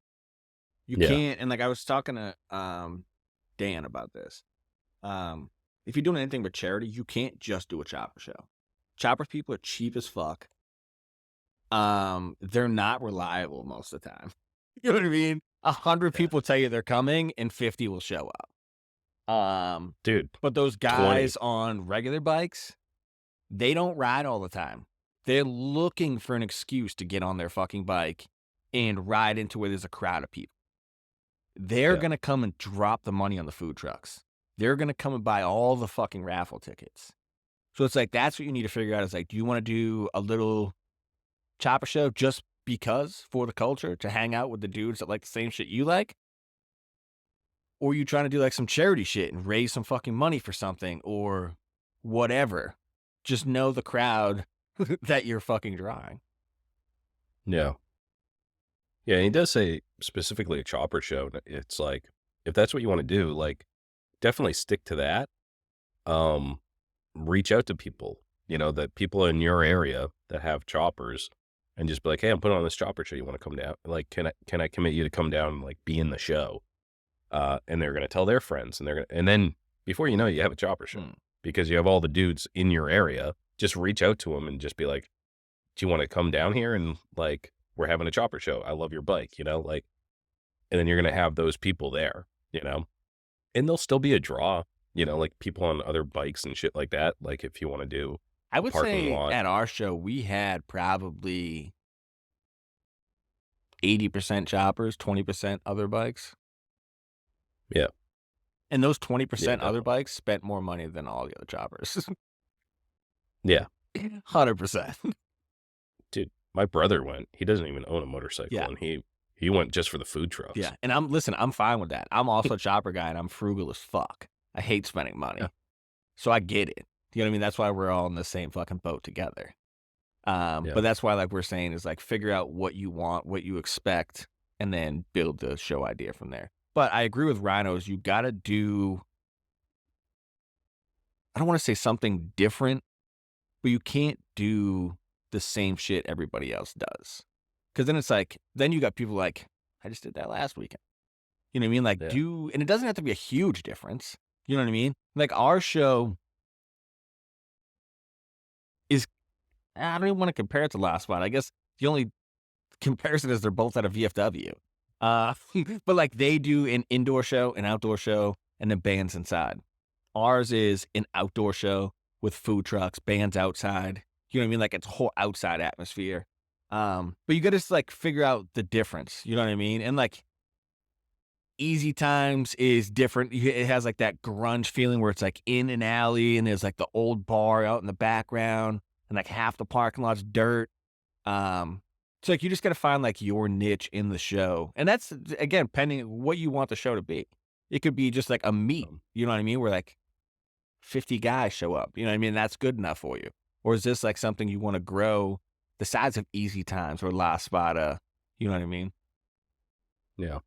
You can't, and like I was talking to Dan about this. If you're doing anything but charity, you can't just do a chopper show. Chopper people are cheap as fuck. They're not reliable most of the time. You know what I mean? 100 people tell you they're coming, and 50 will show up. Dude, but those guys on regular bikes, they don't ride all the time. They're looking for an excuse to get on their fucking bike and ride into where there's a crowd of people. They're going to come and drop the money on the food trucks. They're going to come and buy all the fucking raffle tickets. So it's like, that's what you need to figure out is like, do you want to do a little chopper show just because for the culture to hang out with the dudes that like the same shit you like? Or are you trying to do like some charity shit and raise some fucking money for something or whatever? Just know the crowd that you're fucking drawing. Yeah. Yeah, and he does say specifically a chopper show. It's like, if that's what you want to do, like, definitely stick to that. Reach out to people, that people in your area that have choppers and just be like, hey, I'm putting on this chopper show. You want to come down? Like, can I commit you to come down and like be in the show? And they're going to tell their friends and then before you know it, you have a chopper show because you have all the dudes in your area. Just reach out to them and just be like, do you want to come down here? And like, we're having a chopper show. I love your bike, like, and then you're going to have those people there, and there'll still be a draw, like people on other bikes and shit like that. Like if you want to do, I would say at our show, we had probably 80% choppers, 20% other bikes. Yeah. And those 20% other bikes spent more money than all the other choppers. Yeah. 100%. Dude, my brother went. He doesn't even own a motorcycle, and he went just for the food trucks. Yeah, and I'm fine with that. I'm also a chopper guy, and I'm frugal as fuck. I hate spending money. Yeah. So I get it. You know what I mean? That's why we're all in the same fucking boat together. But that's why, like we're saying, is like figure out what you want, what you expect, and then build the show idea from there. But I agree with Rhinos. You got to do, I don't want to say something different, but you can't do the same shit everybody else does. Because then it's like, then you got people like, I just did that last weekend. You know what I mean? Like, and it doesn't have to be a huge difference. You know what I mean? Like, our show is, I don't even want to compare it to last one. I guess the only comparison is they're both at a VFW. But like, they do an indoor show, an outdoor show, and then bands inside. Ours is an outdoor show with food trucks, bands outside. You know what I mean? Like, it's a whole outside atmosphere. But you got to just like figure out the difference. You know what I mean? And like, Easy Times is different. It has like that grunge feeling where it's like in an alley and there's like the old bar out in the background. and like half the parking lot's dirt. So like you just got to find like your niche in the show, and that's again pending what you want the show to be. It could be just like a meet, you know what I mean? Where like 50 guys show up, you know what I mean? That's good enough for you. Or is this like something you want to grow the size of Easy Times or La Spada? You know what I mean? Yeah.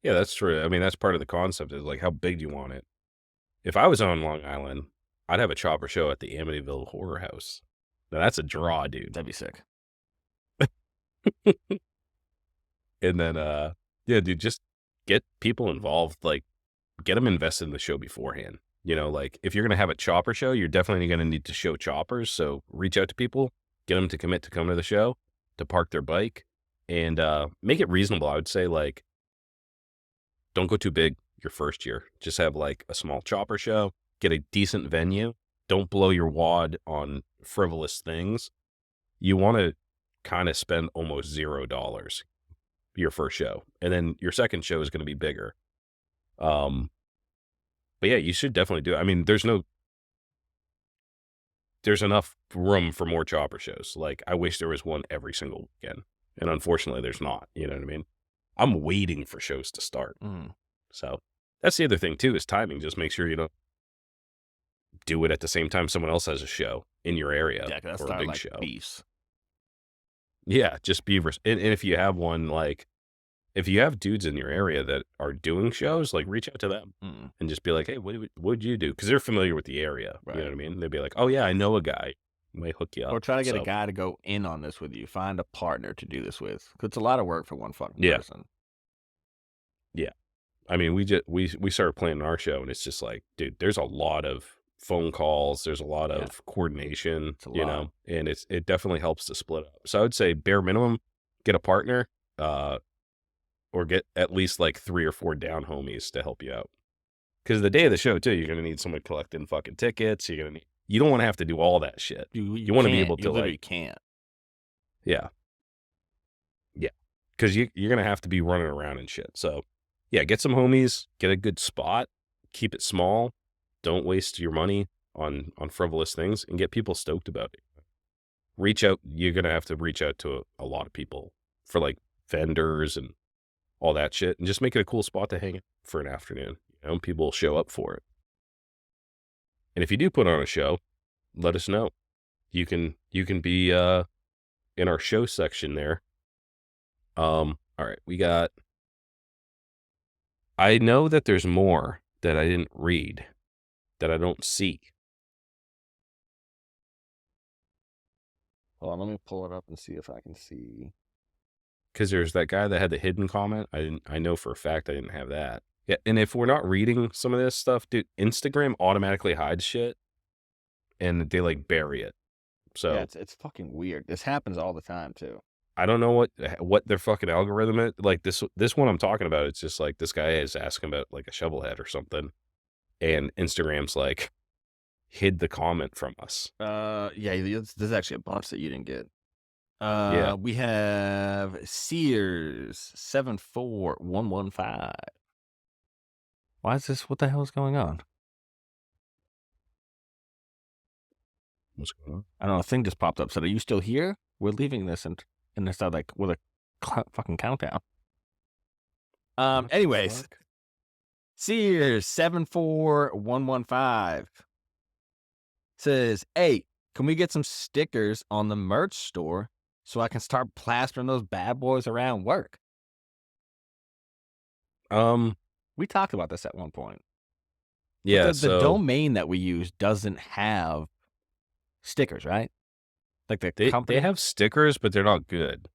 Yeah, that's true. I mean, that's part of the concept is like, how big do you want it? If I was on Long Island, I'd have a chopper show at the Amityville Horror House. Now, that's a draw, dude. That'd be sick. And then, yeah, dude, just get people involved. Like, get them invested in the show beforehand. You know, like, if you're going to have a chopper show, you're definitely going to need to show choppers. So reach out to people, get them to commit to come to the show, to park their bike, and make it reasonable. I would say, like, don't go too big your first year. Just have, like, a small chopper show, get a decent venue. Don't blow your wad on frivolous things. You want to kind of spend almost $0 your first show. And then your second show is going to be bigger. But yeah, you should definitely do it. I mean, there's enough room for more chopper shows. Like, I wish there was one every single weekend. And unfortunately, there's not. You know what I mean? I'm waiting for shows to start. So that's the other thing, too, is timing. Just make sure you don't do it at the same time someone else has a show in your area or a big like show. Beefs. Yeah, just be, and if you have one, like, if you have dudes in your area that are doing shows, like, reach out to them and just be like, hey, what would you do? Because they're familiar with the area. Right. You know what I mean? They'd be like, oh, yeah, I know a guy. Might hook you up. Or try to get a guy to go in on this with you. Find a partner to do this with. Because it's a lot of work for one fucking person. Yeah. I mean, we started planning our show, and it's just like, dude, there's a lot of phone calls. There's a lot of coordination, you know, and it definitely helps to split up. So I would say bare minimum, get a partner, or get at least like 3 or 4 down homies to help you out. Because the day of the show too, you're gonna need someone collecting fucking tickets. You don't want to have to do all that shit. You want to be able to, literally like, can't. Yeah. Because you're gonna have to be running around and shit. So yeah, get some homies, get a good spot, keep it small, don't waste your money on frivolous things, and get people stoked about it. Reach out. You're gonna have to reach out to a lot of people for, like, vendors and all that shit, and just make it a cool spot to hang out for an afternoon. You know, people will show up for it. And if you do put on a show, let us know. You can be in our show section there. All right, we got. I know that there's more that I didn't read, that I don't see. Hold on, let me pull it up and see if I can see. Because there's that guy that had the hidden comment. I know for a fact I didn't have that. Yeah, and if we're not reading some of this stuff, dude, Instagram automatically hides shit, and they, like, bury it. So yeah, it's fucking weird. This happens all the time too. I don't know what their fucking algorithm is. Like, this one I'm talking about, it's just like this guy is asking about, like, a shovel head or something, and Instagram's like hid the comment from us. Yeah, there's actually a bunch that you didn't get. Yeah. We have Sears 74115. Why is this? What the hell is going on? What's going on? I don't know. A thing just popped up. Said, "Are you still here? We're leaving this," and it started like with a fucking countdown. Anyways, Sears 74115 says, "Hey, can we get some stickers on the merch store so I can start plastering those bad boys around work?" We talked about this at one point. Yeah, But the domain that we use doesn't have stickers, right? Like the company? They have stickers, but they're not good.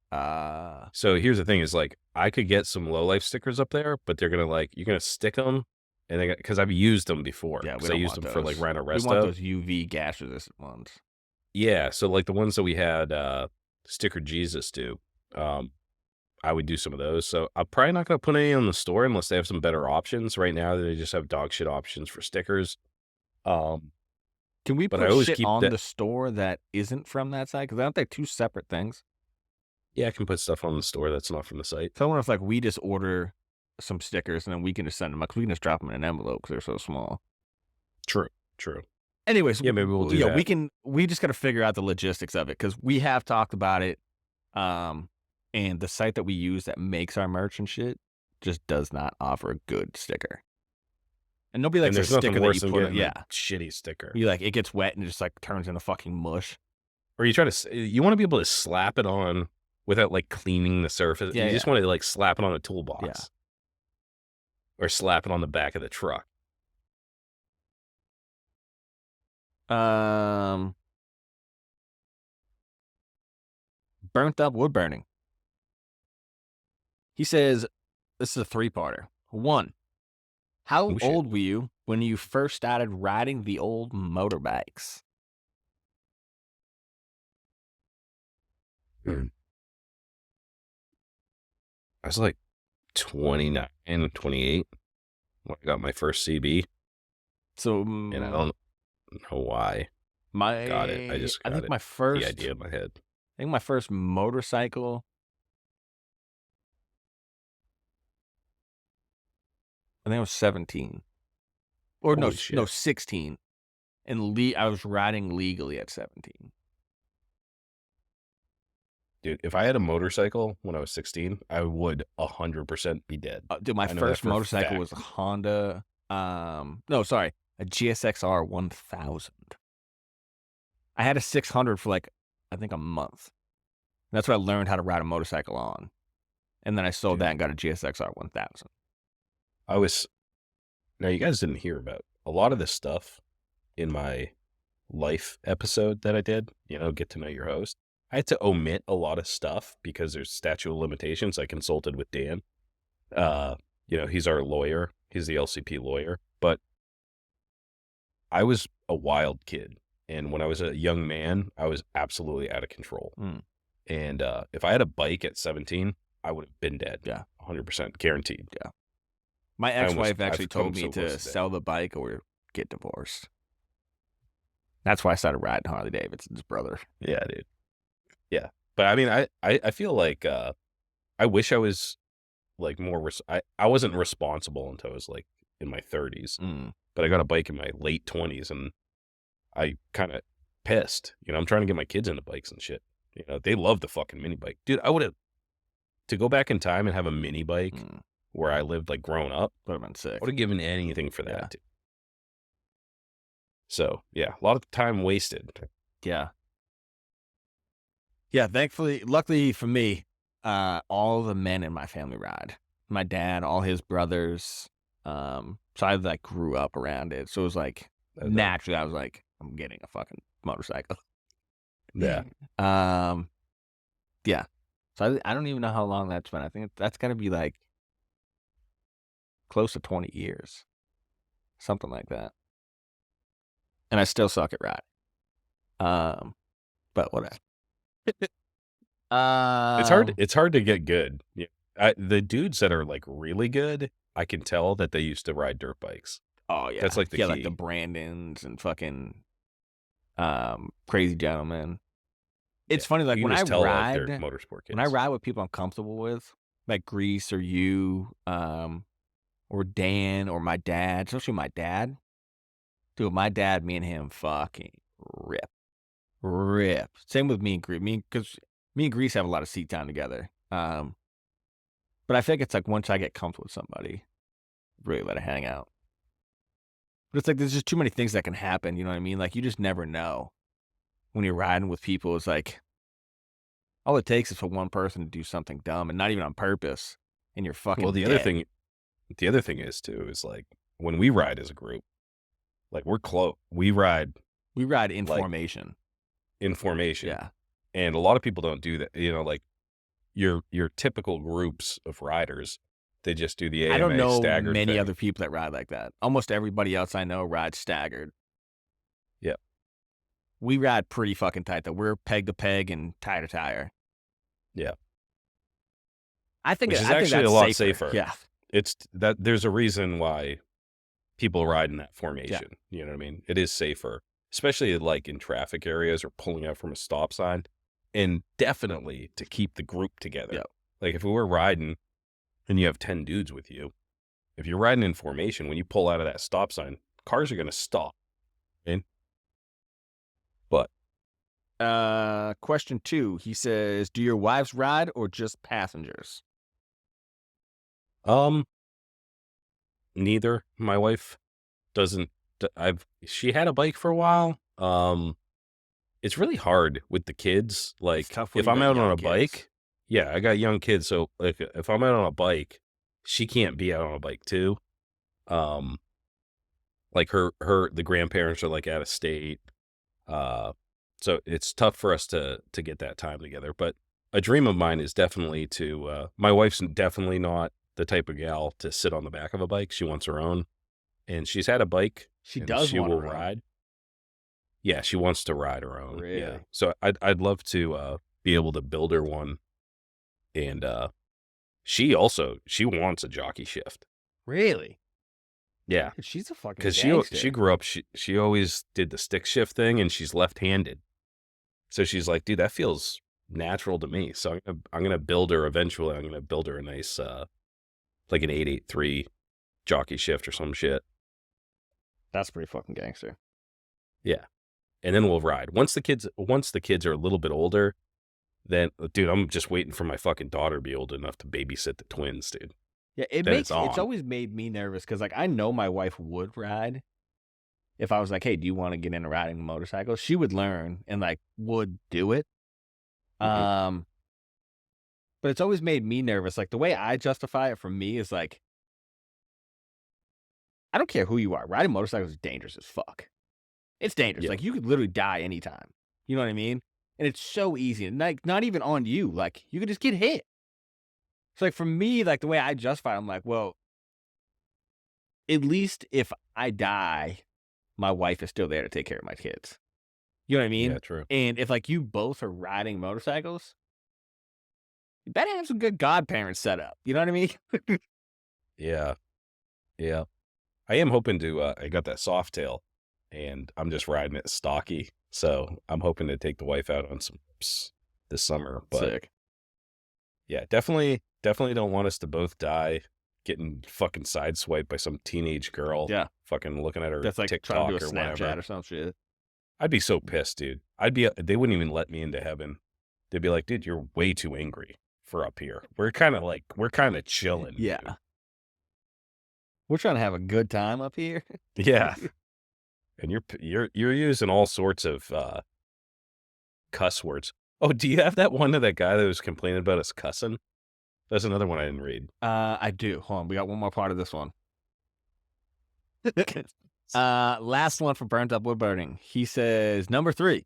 So here's the thing: is, like, I could get some Lowlife stickers up there, but they're gonna, like, you're gonna stick them, and because I've used them before. Yeah, because I used them for, like, Rhino Resto. We want those UV gas resistant ones. Yeah, so, like, the ones that we had Sticker Jesus do, I would do some of those. So I'm probably not going to put any on the store unless they have some better options. Right now, they just have dog shit options for stickers. Can we put shit on the store that isn't from that site? Because aren't they two separate things? Yeah, I can put stuff on the store that's not from the site. So I wonder if, like, we just order some stickers and then we can just send them. Like, we can just drop them in an envelope because they're so small. True. Anyways, Yeah, maybe we'll do that. we just got to figure out the logistics of it because we have talked about it. And the site that we use that makes our merch and shit just does not offer a good sticker. And nobody And likes a there's nothing sticker that worse you than put getting yeah. a shitty sticker. You like, it gets wet and it just like turns into fucking mush. Or you try to, you want to be able to slap it on without like cleaning the surface. Yeah, You just yeah. want to like slap it on a toolbox. Yeah. Or slap it on the back of the truck. Burnt up wood burning. He says, this is a 3-parter. 1, how Oh, shit. old were you when you first started riding the old motorbikes? I was like 29 and 28 when I got my first CB. So, And I don't know why. Got it. I just got think it. my first, The idea in my head. I think my first motorcycle, I think I was 17. Or no, Holy shit. 16. And I was riding legally at 17. Dude, if I had a motorcycle when I was 16, I would 100% be dead. Dude, my I know that first for a motorcycle fact. was a Honda, no, sorry, a GSXR 1000. I had a 600 for like, I think a month. And that's what I learned how to ride a motorcycle on. And then I sold that and got a GSXR 1000. Now you guys didn't hear about a lot of this stuff in my life episode that I did, get to know your host. I had to omit a lot of stuff because there's statute of limitations. I consulted with Dan. He's our lawyer. He's the LCP lawyer. But I was a wild kid. And when I was a young man, I was absolutely out of control. And if I had a bike at 17, I would have been dead. Yeah. 100% guaranteed. Yeah. My ex-wife actually I've come told me so close to to that. sell the bike or get divorced. That's why I started riding Harley Davidson's, brother. Yeah, dude. Yeah. But I mean, I feel like I wish I was like more, I wasn't responsible until I was like in my 30s. But I got a bike in my late 20s and I kind of pissed. I'm trying to get my kids into bikes and shit. They love the fucking mini bike. Dude, I would have, to go back in time and have a mini bike where I lived like growing up, would have been sick. I would have given anything for that. Yeah. Dude. So, yeah, a lot of time wasted. Yeah. Yeah, luckily for me, all the men in my family ride. My dad, all his brothers. So I like grew up around it. So it was like, naturally, I was like, I'm getting a fucking motorcycle. Yeah. Yeah. So I don't even know how long that's been. I think that's got to be like close to 20 years. Something like that. And I still suck at riding. But whatever. It's hard to get good. Yeah. The dudes that are like really good, I can tell that they used to ride dirt bikes. Oh yeah. That's like the key. Like the Brandons and fucking Crazy Gentlemen. It's funny, like when I ride, like they're motorsport kids. when I ride with people I'm comfortable with, like Grease or you, or Dan or my dad, especially my dad. Dude, my dad, me and him fucking rip. Same with me and Grease. Because me and Grease have a lot of seat time together. But I think it's like once I get comfortable with somebody, really let it hang out. But it's like there's just too many things that can happen. You know what I mean? Like you just never know when you're riding with people. It's like all it takes is for one person to do something dumb and not even on purpose, and you're fucking. Well, the dead. other thing is too is like when we ride as a group, like we're close. We ride in formation. In formation. Yeah. And a lot of people don't do that. Like your typical groups of riders, they just do the AMA I don't know staggered many thing. other people that ride like that. Almost everybody else I know rides staggered. Yep. We ride pretty fucking tight though. We're peg to peg and tire to tire. Yeah. I think it's actually a lot safer. Yeah. It's that there's a reason why people ride in that formation. Yeah. You know what I mean? It is safer, especially like in traffic areas or pulling out from a stop sign, and definitely to keep the group together. Yep. Like if we were riding and you have 10 dudes with you, if you're riding in formation, when you pull out of that stop sign, cars are going to stop. And Question 2. He says, "Do your wives ride or just passengers?" Um, Neither. My wife doesn't. She had a bike for a while. It's really hard with the kids. It's Like tough when if you I'm got out on young a kids. bike, yeah, I got young kids, so like if I'm out on a bike, she can't be out on a bike too. Um, like the grandparents are like out of state. Uh, so it's tough for us to get that time together. But a dream of mine is definitely to. My wife's definitely not the type of gal to sit on the back of a bike. She wants her own, and she's had a bike, She and does she want will her own. ride. Yeah, she wants to ride her own. Yeah, Really? so I'd love to be able to build her one, and she wants a jockey shift. Really? Yeah, Dude, she's a fucking because she gangster. grew up she always did the stick shift thing, and she's left-handed. So she's like, dude, that feels natural to me. So I'm gonna build her eventually. I'm gonna build her a nice like an 883 jockey shift or some shit. That's pretty fucking gangster. Yeah, and then we'll ride. Once the kids are a little bit older, then dude, I'm just waiting for my fucking daughter to be old enough to babysit the twins, dude. Yeah, Then it's it's on. always made me nervous because, like, I know my wife would ride if I was like, "Hey, do you want to get into riding a motorcycle?" She would learn and like would do it. Mhm. Um, but it's always made me nervous. Like the way I justify it for me is like, I don't care who you are. Riding motorcycles is dangerous as fuck. It's dangerous. Yeah, Like you could literally die anytime. You know what I mean? And it's so easy. And like not even on you. Like you could just get hit. So like for me, like the way I justify it, I'm like, well, at least if I die, my wife is still there to take care of my kids. You know what I yeah, mean? true. And if like you both are riding motorcycles, you better have some good godparents set up. You know what I mean? Yeah, yeah. I am hoping to. I got that soft tail, and I'm just riding it stocky. So I'm hoping to take the wife out on some this summer. But Sick. yeah, definitely don't want us to both die getting fucking sideswiped by some teenage girl. Yeah. Fucking looking at her That's like trying to do TikTok a or whatever. Snapchat or some shit. I'd be so pissed, dude. They wouldn't even let me into heaven. They'd be like, dude, you're way too angry for up here. We're kind of chilling, Yeah. dude. We're trying to have a good time up here. Yeah. And you're using all sorts of cuss words. Oh, do you have that one of that guy that was complaining about us cussing? That's another one I didn't read. I do. Hold on. We got one more part of this one. Last one for Burnt Up Wood Burning. He says, number 3,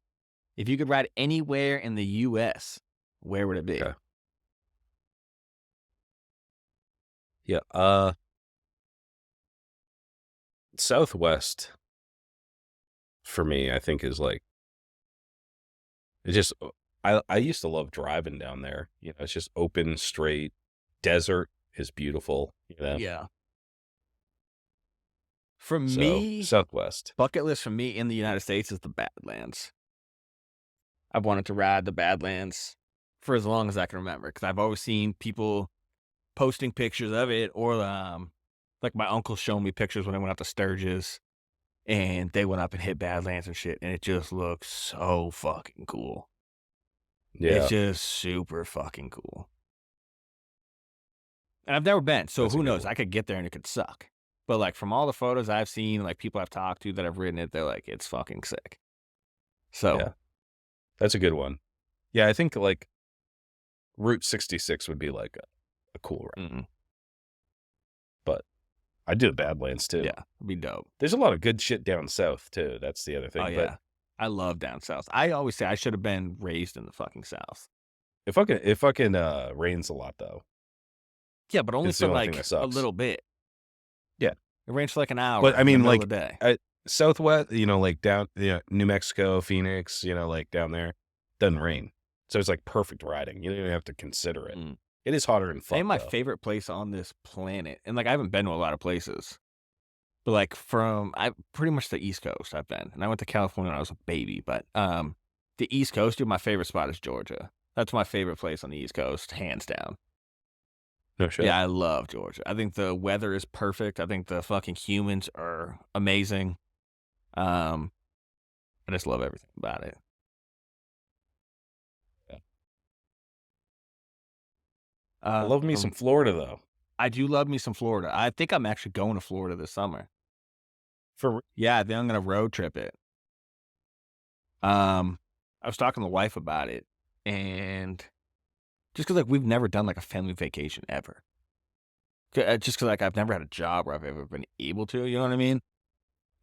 if you could ride anywhere in the US, where would it be? Okay. Yeah. Southwest for me, I think is like it's just I used to love driving down there. You know, it's just open, straight. Desert is beautiful, you know. Yeah. For So me, Southwest. bucket list for me in the United States is the Badlands. I've wanted to ride the Badlands for as long as I can remember because I've always seen people posting pictures of it or like my uncle showed me pictures when I went out to Sturgis and they went up and hit Badlands and shit and it just looks so fucking cool. Yeah, It's just super fucking cool. And I've never been, so that's a who good knows? one. I could get there and it could suck. But like from all the photos I've seen, like people I've talked to that have ridden it, they're like, it's fucking sick. So Yeah, that's a good one. Yeah, I think like Route 66 would be like a cool ride, but I'd do the Badlands too. yeah, it'd be dope. There's a lot of good shit down south too. That's the other thing. Oh yeah. I love down south. I always say I should have been raised in the fucking south. But it fucking rains a lot though. Yeah, but only It's the for only thing that like a sucks. little bit. Yeah, It rains for like an hour but I in the mean, middle like of the day. Southwest, you know, like down, New Mexico, Phoenix, you know, like down there, doesn't rain, so it's like perfect riding. You don't even have to consider it. Mm. It is hotter than I fuck think my though. favorite place on this planet, and like I haven't been to a lot of places, but like I pretty much the East Coast I've been, and I went to California when I was a baby, but the East Coast, dude, my favorite spot is Georgia. That's my favorite place on the East Coast, hands down. No shit. Yeah, I love Georgia. I think the weather is perfect. I think the fucking humans are amazing. I just love everything about it. I love me some Florida, though. I do love me some Florida. I think I'm actually going to Florida this summer. Yeah, I think I'm gonna road trip it. I was talking to the wife about it, and just because like we've never done like a family vacation ever. Just because like I've never had a job where I've ever been able to. You know what I mean?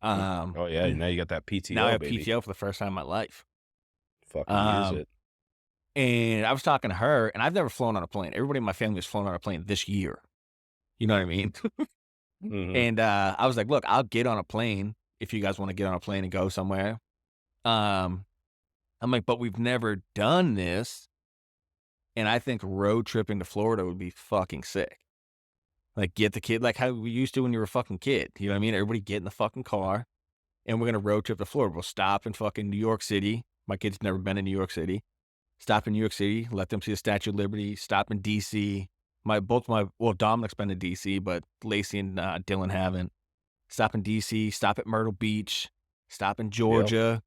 Oh, yeah, now you got that Now I PTO, have baby. PTO for the first time in my life. Fucking use it. And I was talking to her, and I've never flown on a plane. Everybody in my family has flown on a plane this year. You know what I mean? Mhm. And I was like, look, I'll get on a plane if you guys want to get on a plane and go somewhere. I'm like, but we've never done this. And I think road tripping to Florida would be fucking sick. Like, get the kid, like how we used to when you were a fucking kid. You know what I mean? Everybody get in the fucking car, and we're going to road trip to Florida. We'll stop in fucking New York City. My kid's never been in New York City. Stop in New York City, let them see the Statue of Liberty. Stop in D.C. Dominic's been to D.C., but Lacey and Dylan haven't. Stop in D.C., stop at Myrtle Beach, stop in Georgia,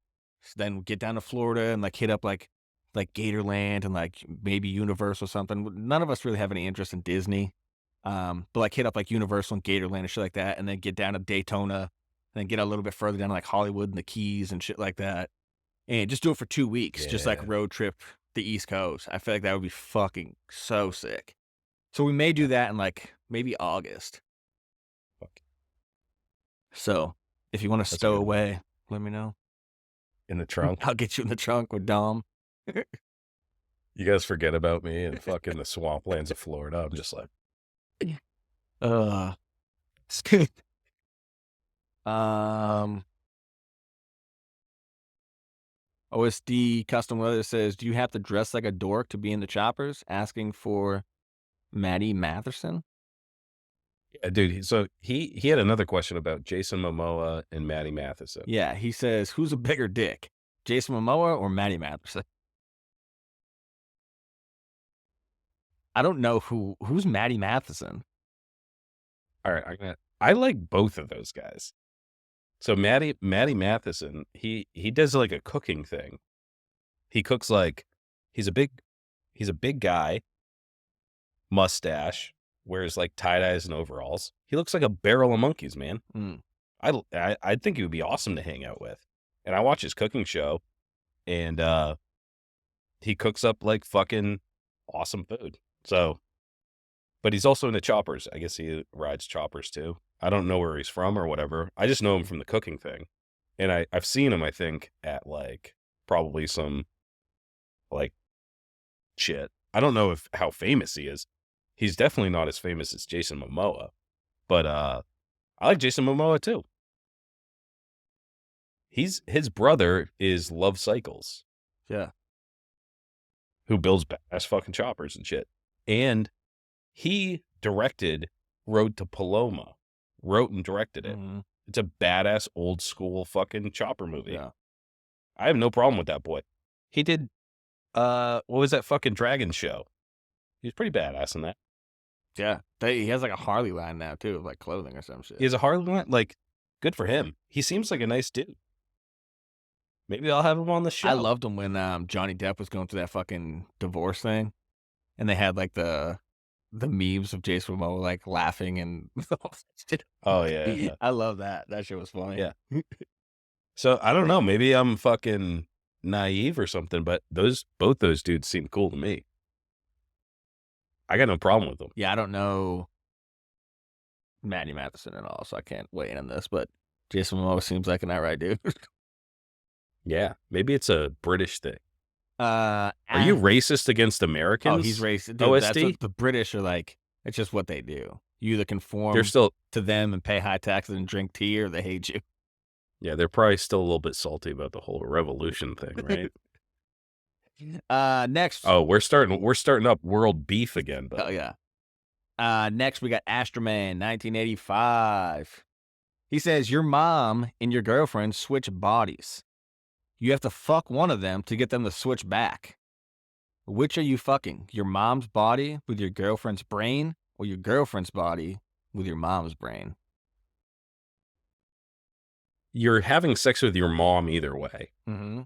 then get down to Florida and like hit up like Gatorland and like maybe Universal or something. None of us really have any interest in Disney, but like hit up like Universal and Gatorland and shit like that, and then get down to Daytona, and then get a little bit further down to like Hollywood and the Keys and shit like that, and just do it for 2 weeks, just like Yeah. road trip the East Coast. I feel like that would be fucking so sick. So we may do that in like maybe August. Fuck. So if you want to That's a stow good one. away, let me know. In the trunk. I'll get you in the trunk with Dom. You guys forget about me and fucking the swamplands of Florida. I'm just like, It's good. OSD Custom Weather says, do you have to dress like a dork to be in the choppers? Asking for Maddie Matherson. yeah, dude. So he had another question about Jason Momoa and Maddie Matheson. Yeah, he says, who's a bigger dick? Jason Momoa or Maddie Matherson? I don't know who's Maddie Matheson. All right, I like both of those guys. So Maddie Matheson, he does like a cooking thing. He cooks like he's a big guy, mustache, wears like tie-dyes and overalls. He looks like a barrel of monkeys, man. Mm. I think he would be awesome to hang out with. And I watch his cooking show, and he cooks up like fucking awesome food. So, but he's also into choppers. I guess he rides choppers too. I don't know where he's from or whatever. I just know him from the cooking thing. And I've seen him, I think, at like probably some like shit. I don't know how famous he is. He's definitely not as famous as Jason Momoa. But I like Jason Momoa too. His brother is Love Cycles. Yeah. Who builds badass fucking choppers and shit. And he directed Road to Paloma. Wrote and directed it. Mm-hmm. It's a badass old school fucking chopper movie. Yeah. I have no problem with that boy. He did what was that fucking dragon show? He's pretty badass in that. Yeah. He has like a Harley line now too, of like clothing or some shit. He has a Harley line? Like, good for him. He seems like a nice dude. Maybe I'll have him on the show. I loved him when Johnny Depp was going through that fucking divorce thing, and they had like the memes of Jason Momoa like laughing and oh yeah. I love that. That shit was funny. Yeah. So I don't know. Maybe I'm fucking naive or something, but both those dudes seem cool to me. I got no problem with them. Yeah, I don't know Maddie Matheson at all, so I can't weigh in on this, but Jason Momoa seems like an alright dude. Yeah, maybe it's a British thing. Are you racist against Americans? Oh, he's racist. Dude, OSD? that's what the British are like. It's just what they do. You either conform They're still to them and pay high taxes and drink tea, or they hate you. Yeah, they're probably still a little bit salty about the whole revolution thing, right? Next. Oh, we're starting up world beef again, but Oh yeah. Next we got Astroman, 1985. He says your mom and your girlfriend switch bodies. You have to fuck one of them to get them to switch back. Which are you fucking? Your mom's body with your girlfriend's brain, or your girlfriend's body with your mom's brain? you're having sex with your mom either way. Mm-hmm.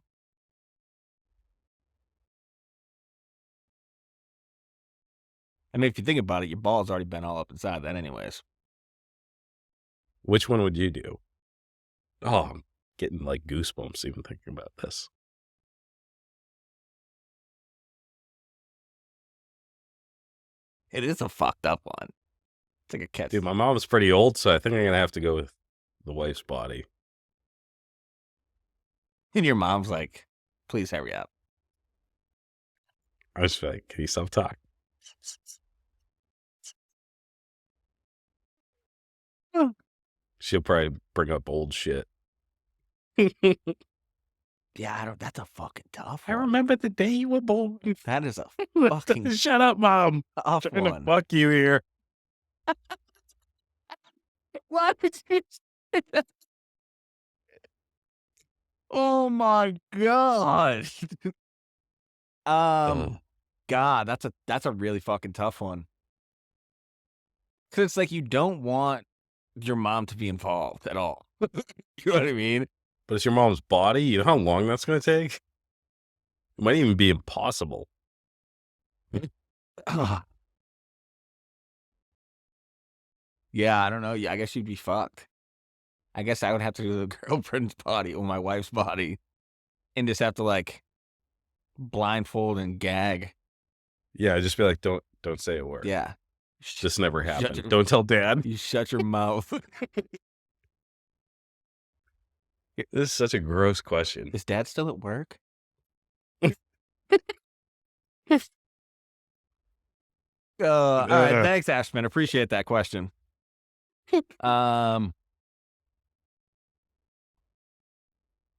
I mean, if you think about it, your ball's already been all up inside that anyways. Which one would you do? Oh, I'm getting like goosebumps even thinking about this. It is a fucked up one. It's like a catch. Dude, my mom's pretty old, so I think I'm going to have to go with the wife's body. And your mom's like, please hurry up. I was like, can you stop talking? She'll probably bring up old shit. Yeah, that's a fucking tough I one. remember the day you were born. That is a fucking Shut up, Mom. tough I'm trying to one. fuck you here. What? Oh my god. God, that's a really fucking tough one. Cause it's like you don't want your mom to be involved at all. You know what I mean? But it's your mom's body. You know how long that's going to take? It might even be impossible. Yeah, I don't know. Yeah, I guess you'd be fucked. I guess I would have to do the girlfriend's body or my wife's body and just have to like blindfold and gag. Yeah, just be like, don't say a word. Yeah. This never happened. your- Don't tell Dad. You shut your mouth. This is such a gross question. Is Dad still at work? All right, thanks, Ashman. Appreciate that question. All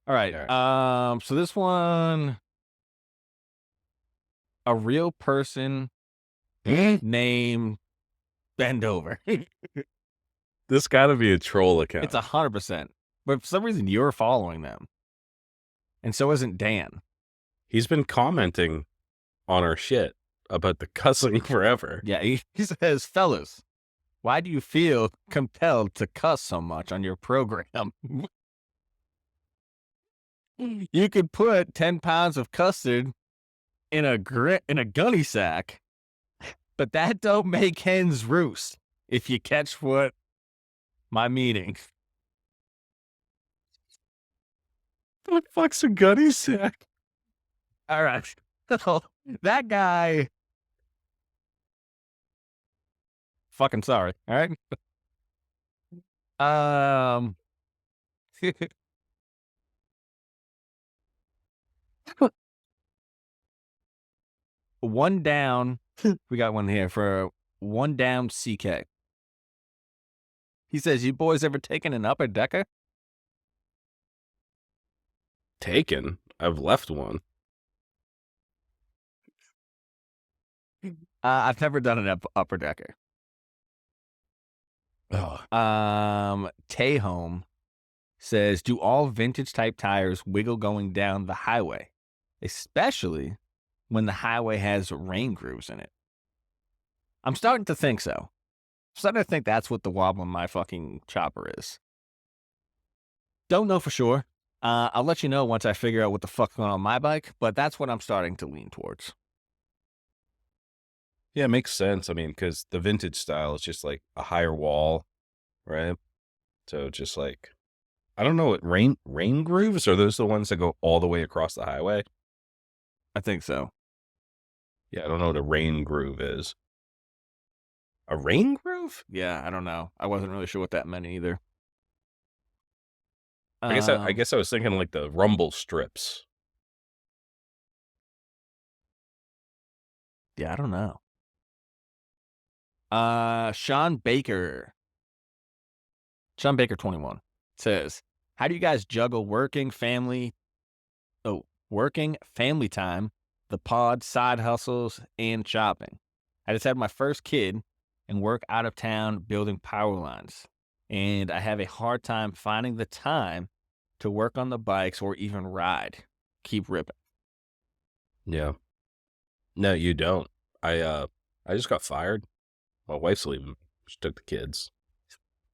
right. So this one, a real person named Bend Over. This got to be a troll account. It's 100%. But for some reason, you're following them, and so isn't Dan. He's been commenting on our shit about the cussing forever. Yeah, he says, fellas, why do you feel compelled to cuss so much on your program? You could put 10 pounds of custard in a gunny sack, but that don't make hens roost, if you catch what my meaning. What the fuck's a gunny sack? All right. So, that guy... Fucking sorry, all right? One down. We got one here for one down CK. He says, you boys ever taken an upper decker? Taken? I've left one. I've never done an upper decker. Tay-Home says, do all vintage type tires wiggle going down the highway, especially when the highway has rain grooves in it? I'm starting to think so. I'm starting to think that's what the wobble in my fucking chopper is. Don't know for sure. I'll let you know once I figure out what the fuck's going on my bike, but that's what I'm starting to lean towards. Yeah, it makes sense. I mean, because the vintage style is just like a higher wall, right? So just like, I don't know what rain grooves, are those the ones that go all the way across the highway? I think so. Yeah, I don't know what a rain groove is. A rain groove? Yeah, I don't know. I wasn't really sure what that meant either. I guess I was thinking like the rumble strips. Yeah, I don't know. Sean Baker 21 says, how do you guys juggle working, family time, the pod, side hustles, and shopping? I just had my first kid and work out of town building power lines, and I have a hard time finding the time to work on the bikes or even ride. Keep ripping. Yeah. No, you don't. I just got fired. My wife's leaving. She took the kids.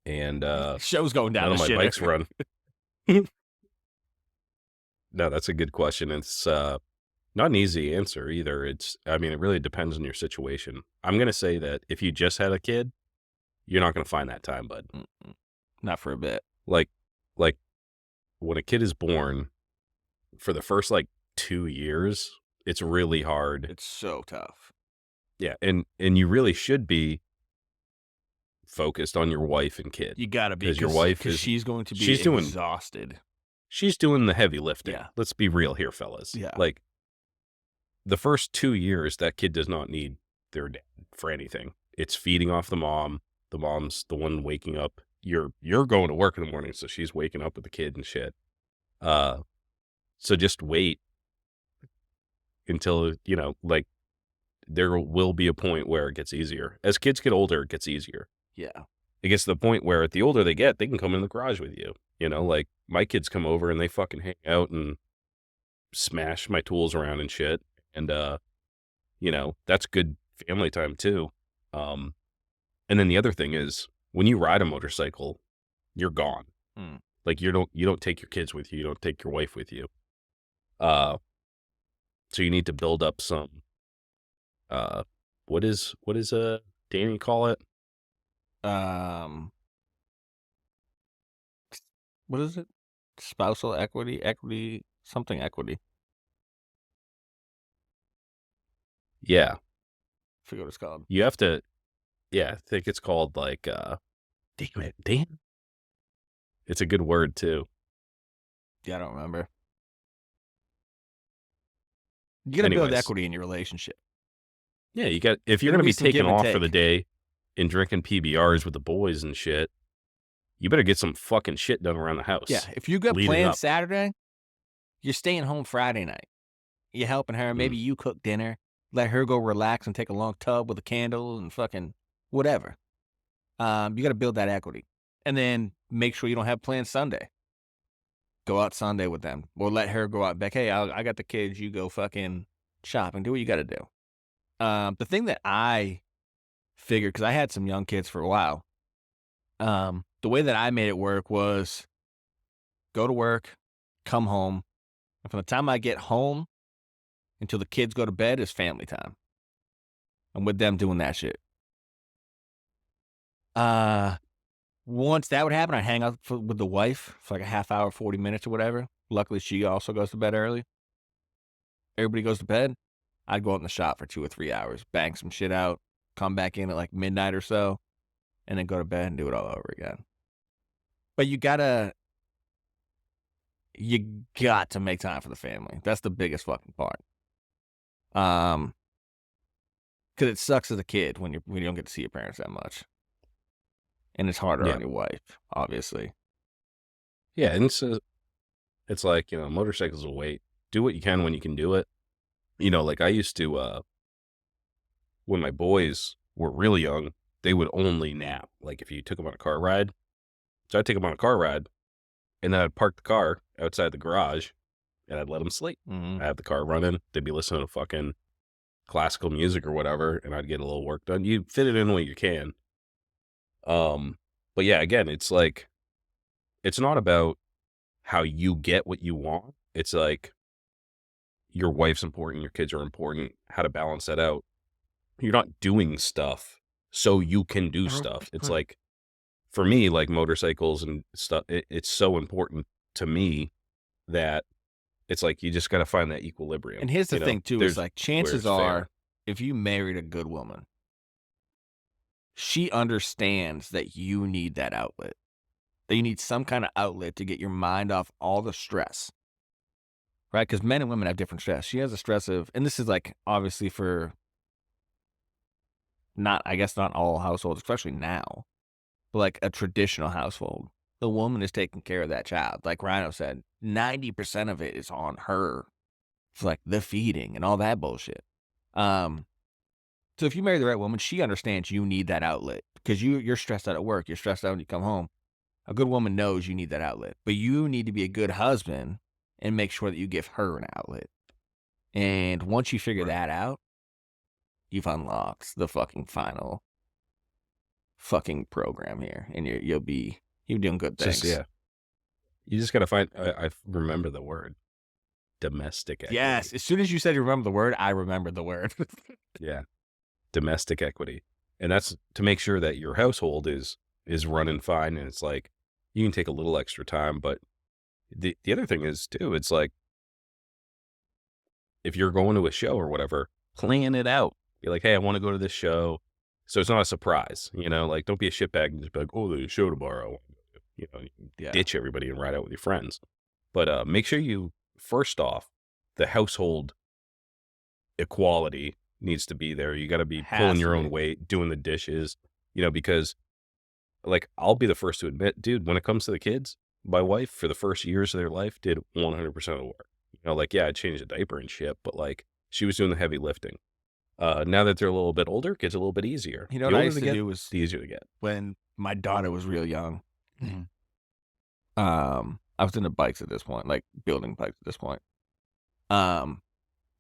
And show's going down. None of my shitter. bikes run. No, that's a good question. It's Not an easy answer either. I mean, it really depends on your situation. I'm going to say that if you just had a kid, you're not going to find that time, bud. Mm-mm. Not for a bit. Like, like when a kid is born, for the first like 2 years, it's really hard. It's so tough. Yeah, and you really should be focused on your wife and kid You gotta be, because your wife because is she's going to be she's doing exhausted. she's doing the heavy lifting. Yeah. Let's be real here, fellas. Yeah. Like the first 2 years, that kid does not need their dad for anything. It's feeding off the mom. The mom's the one waking up. You're going to work in the morning, so she's waking up with the kid and shit. So just wait until, like there will be a point where it gets easier. As kids get older, it gets easier. Yeah. It gets to the point where the older they get, they can come in the garage with you. Like my kids come over and they fucking hang out and smash my tools around and shit. And, that's good family time too. And then the other thing is when you ride a motorcycle, you're gone. Mm. Like you don't take your kids with you. You don't take your wife with you. So you need to build up some, what is Danny call it? What is it? Spousal equity, something equity. Yeah. I forget what it's called. You have to, I think it's called like, damn it, Dan. It's a good word too. Yeah, I don't remember. You gotta build Anyways. equity in your relationship. Yeah, if you're Gonna going to be be some taking give and off for the take. day and drinking PBRs with the boys and shit, you better get some fucking shit done around the house. Yeah, if you got leading plans up. Saturday, you're staying home Friday night. You're helping her. Maybe you cook dinner. Let her go relax and take a long tub with a candle and fucking whatever. You got to build that equity. And then make sure you don't have plans Sunday. Go out Sunday with them. Or let her go out back. Hey, I got the kids. You go fucking shopping. Do what you got to do. The thing that I figured, because I had some young kids for a while, the way that I made it work was go to work, come home, and from the time I get home until the kids go to bed is family time. I'm with them doing that shit. Once that would happen, I'd hang out with the wife for like a half hour, 40 minutes or whatever. Luckily, she also goes to bed early. Everybody goes to bed. I'd go out in the shop for 2 or 3 hours, bang some shit out, come back in at like midnight or so, and then go to bed and do it all over again. But you got to make time for the family. That's the biggest fucking part. Because it sucks as a kid when you don't get to see your parents that much, and it's harder on your wife, obviously. Yeah, and it's like motorcycles will wait. Do what you can when you can do it. Like I used to when my boys were really young, they would only nap. Like if you took them on a car ride, so I'd take them on a car ride, and then I'd park the car outside the garage, and I'd let them sleep. Mm-hmm. I have the car running. They'd be listening to fucking classical music or whatever, and I'd get a little work done. You fit it in when you can. But yeah, again, it's like, it's not about how you get what you want. It's like your wife's important, your kids are important, how to balance that out. You're not doing stuff so you can do stuff. It's like, for me, like motorcycles and stuff, it's so important to me that it's like you just got to find that equilibrium. And here's the thing, too, is like chances are, fair. if you married a good woman, she understands that you need that outlet, that you need some kind of outlet to get your mind off all the stress, right? Because men and women have different stress. She has a stress of, and this is like obviously for not all households, especially now, but like a traditional household, the woman is taking care of that child. Like Rhino said, 90% of it is on her. It's like the feeding and all that bullshit. So if you marry the right woman, she understands you need that outlet because you're stressed out at work. You're stressed out when you come home. A good woman knows you need that outlet, but you need to be a good husband and make sure that you give her an outlet. And once you figure that out, you've unlocked the fucking final fucking program here, and you're doing good things. You just gotta find. I remember the word Domestic equity. Yes. As soon as you said you remember the word, I remembered the word. Yeah. Domestic equity. And that's to make sure that your household is running fine. And it's like, you can take a little extra time. But the other thing is too, it's like, if you're going to a show or whatever, plan it out. Be like, hey, I want to go to this show. So it's not a surprise, like, don't be a shitbag and just be like, oh, there's a show tomorrow. Ditch everybody and ride out with your friends. But make sure you, first off, the household equality needs to be there. You got to be pulling your own weight, doing the dishes, because, like, I'll be the first to admit, dude, when it comes to the kids, my wife, for the first years of their life, did 100% of the work. Like, yeah, I changed a diaper and shit, but, like, she was doing the heavy lifting. Now that they're a little bit older, it gets a little bit easier. You know what I used to do was, the easier to get. When my daughter was real young, I was into bikes at this point, like building bikes at this point. I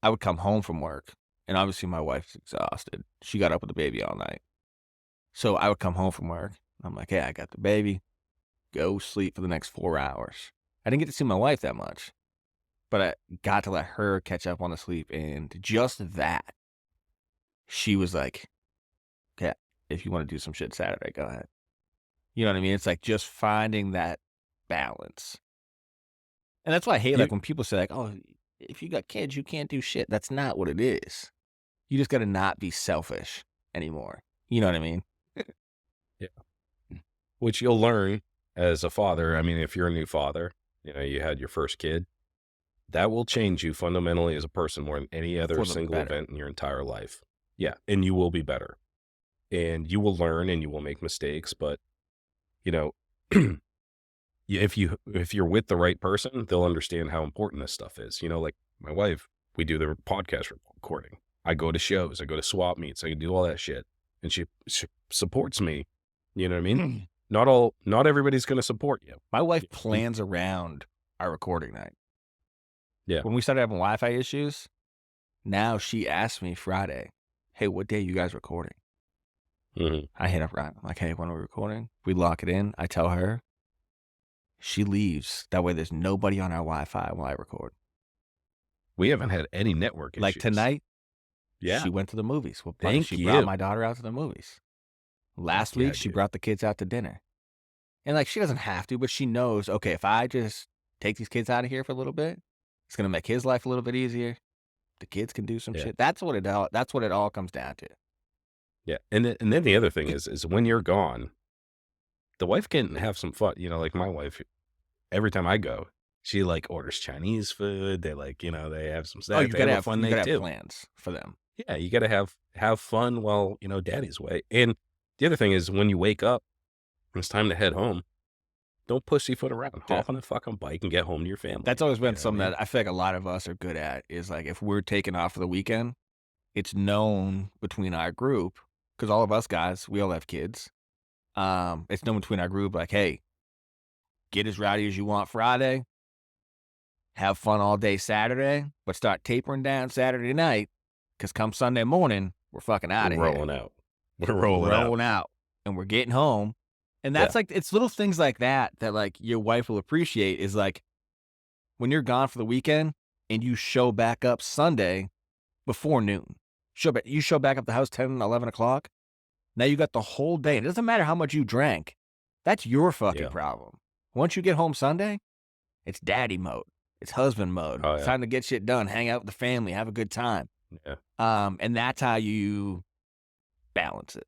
would come home from work, and obviously my wife's exhausted. She got up with the baby all night. So I would come home from work. I'm like, hey, I got the baby. Go sleep for the next 4 hours. I didn't get to see my wife that much, but I got to let her catch up on the sleep, and just that, she was like, okay, if you want to do some shit Saturday, go ahead. You know what I mean? It's like just finding that balance. And that's why I hate, like, when people say, like, oh, if you got kids, you can't do shit. That's not what it is. You just got to not be selfish anymore. You know what I mean? Yeah. Which you'll learn as a father. I mean, if you're a new father, you had your first kid, that will change you fundamentally as a person more than any other single event in your entire life. Yeah. And you will be better. And you will learn and you will make mistakes. But, if you're with the right person, they'll understand how important this stuff is. Like my wife, we do the podcast recording. I go to shows, I go to swap meets, I can do all that shit. And she supports me. You know what I mean? Not everybody's going to support you. My wife plans around our recording night. Yeah. When we started having Wi-Fi issues, now she asks me Friday, hey, what day you guys recording? Mm-hmm. I hit up Ryan. I'm like, hey, when are we recording? We lock it in. I tell her. She leaves. That way there's nobody on our Wi-Fi while I record. We haven't had any network issues. Like tonight, yeah, she went to the movies. Well, she brought my daughter out to the movies. Last week, she brought the kids out to dinner. And, like, she doesn't have to, but she knows, okay, if I just take these kids out of here for a little bit, it's going to make his life a little bit easier. The kids can do some shit. That's what it all comes down to. Yeah. And then the other thing is when you're gone, the wife can have some fun. Like my wife, every time I go, she, like, orders Chinese food. They, like, they have some stuff. Oh, you got to have fun. You got to have plans for them. Yeah, you got to have fun while, daddy's away. And the other thing is when you wake up, and it's time to head home, don't pussyfoot around. Hop on the fucking bike and get home to your family. That's always been something that I feel like a lot of us are good at, is, like, if we're taking off for the weekend, it's known between our group, because all of us guys, we all have kids. It's known between our group, like, hey, get as rowdy as you want Friday, have fun all day Saturday, but start tapering down Saturday night, because come Sunday morning, we're fucking out of here. We're rolling out. And we're getting home. And that's like, it's little things like that, like, your wife will appreciate, is like, when you're gone for the weekend and you show back up Sunday before noon, you show back up the house 10, 11 o'clock. Now you got the whole day. It doesn't matter how much you drank. That's your fucking problem. Once you get home Sunday, it's daddy mode. It's husband mode. Oh, yeah. It's time to get shit done, hang out with the family, have a good time. Yeah. And that's how you balance it.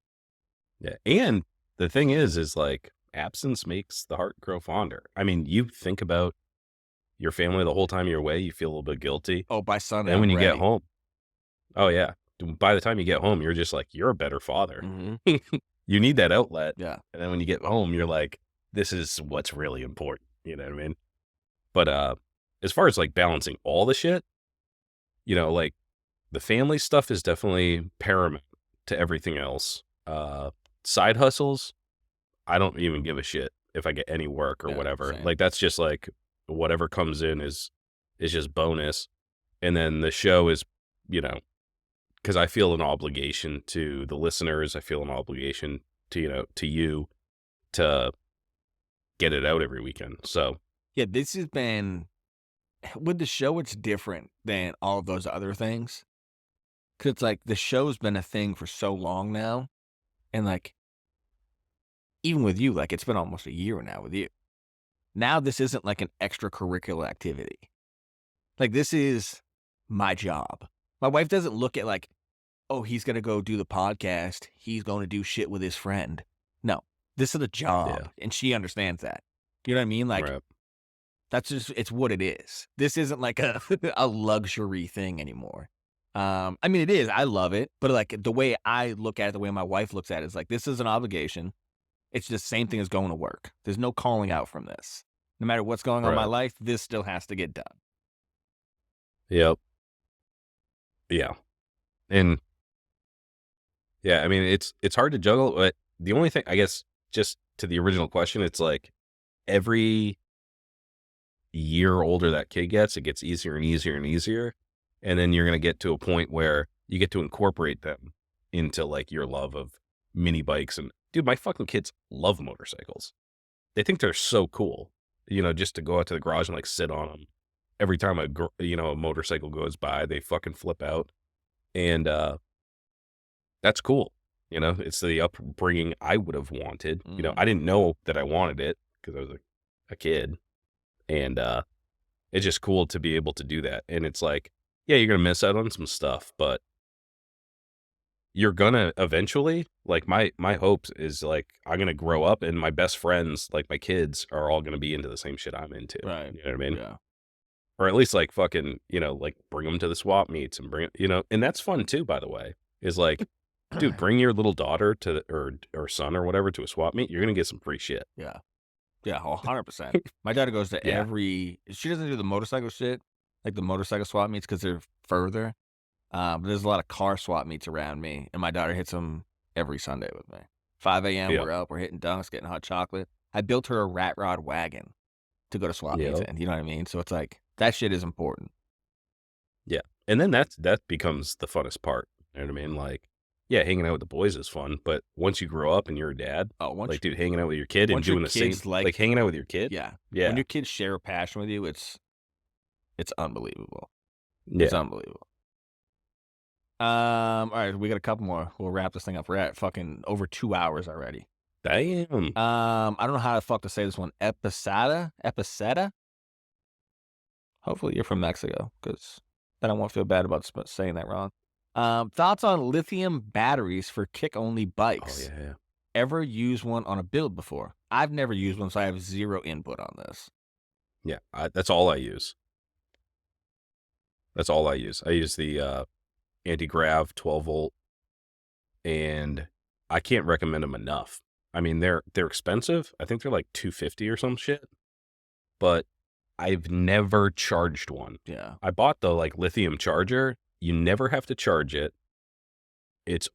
Yeah. And the thing is like, absence makes the heart grow fonder. I mean, you think about your family the whole time you're away, you feel a little bit guilty. Oh, by Sunday. And when you get home, oh yeah, by the time you get home, you're just like, you're a better father. Mm-hmm. You need that outlet. Yeah. And then when you get home, you're like, this is what's really important. You know what I mean? But as far as like balancing all the shit, like the family stuff is definitely paramount to everything else. Side hustles, I don't even give a shit if I get any work or whatever. Same. Like, that's just like whatever comes in is just bonus. And then the show is, because I feel an obligation to the listeners. I feel an obligation to, to you to get it out every weekend. So yeah, this has been with the show, it's different than all of those other things. 'Cause it's like the show's been a thing for so long now, and, like, even with you, like, it's been almost a year now with you. Now this isn't like an extracurricular activity. Like, this is my job. My wife doesn't look at like, "Oh, he's gonna go do the podcast. He's gonna do shit with his friend." No, this is a Yeah. job, and she understands that. You know what I mean? Like, Right. that's just it's what it is. This isn't like a a luxury thing anymore. I mean, it is. I love it, but, like, the way I look at it, the way my wife looks at it is like, this is an obligation. It's the same thing as going to work. There's no calling out from this. No matter what's going on in my Right. life, this still has to get done. Yep. Yeah. And yeah, I mean, it's hard to juggle, but the only thing, I guess, just to the original question, it's like every year older that kid gets, it gets easier and easier and easier. And then you're going to get to a point where you get to incorporate them into like your love of mini bikes. And dude, my fucking kids love motorcycles. They think they're so cool, just to go out to the garage and like sit on them. Every time a motorcycle goes by, they fucking flip out. And, that's cool. It's the upbringing I would have wanted. Mm. I didn't know that I wanted it because I was a kid. And it's just cool to be able to do that. And it's like, yeah, you're going to miss out on some stuff, but you're going to eventually, like my hopes is like, I'm going to grow up and my best friends, like my kids are all going to be into the same shit I'm into. Right. You know what I mean? Yeah. Or at least like fucking, like bring them to the swap meets and and that's fun too, by the way, is like, dude, bring your little daughter or son or whatever to a swap meet. You're going to get some free shit. Yeah. Yeah. 100%. My daughter goes to Yeah. she doesn't do the motorcycle shit, like the motorcycle swap meets because they're further. But there's a lot of car swap meets around me, and my daughter hits them every Sunday with me. 5 a.m., Yeah. we're up, we're hitting dunks, getting hot chocolate. I built her a rat rod wagon to go to swap meets Yeah. in, you know what I mean? So it's like, that shit is important. Yeah. And then that becomes the funnest part. You know what I mean? Like, yeah, hanging out with the boys is fun, but once you grow up and you're a dad, Oh, like, dude, hanging out with your kid and once your doing the same, kids like hanging out with your kid. yeah. Yeah. When your kids share a passion with you, it's unbelievable. Yeah. It's unbelievable. All right, we got a couple more. We'll wrap this thing up. We're at fucking over 2 hours already. Damn. I don't know how the fuck to say this one. Epiceta? Hopefully you're from Mexico, because then I won't feel bad about saying that wrong. Thoughts on lithium batteries for kick-only Oh, bikes? yeah. Ever used one on a build before? I've never used one, so I have zero input on this. Yeah. That's all I use. That's all I use. I use the anti-grav 12 volt, and I can't recommend them enough. I mean, they're expensive. I think they're like $250 or some shit, but I've never charged one. Yeah. I bought the like lithium charger. You never have to charge it. It's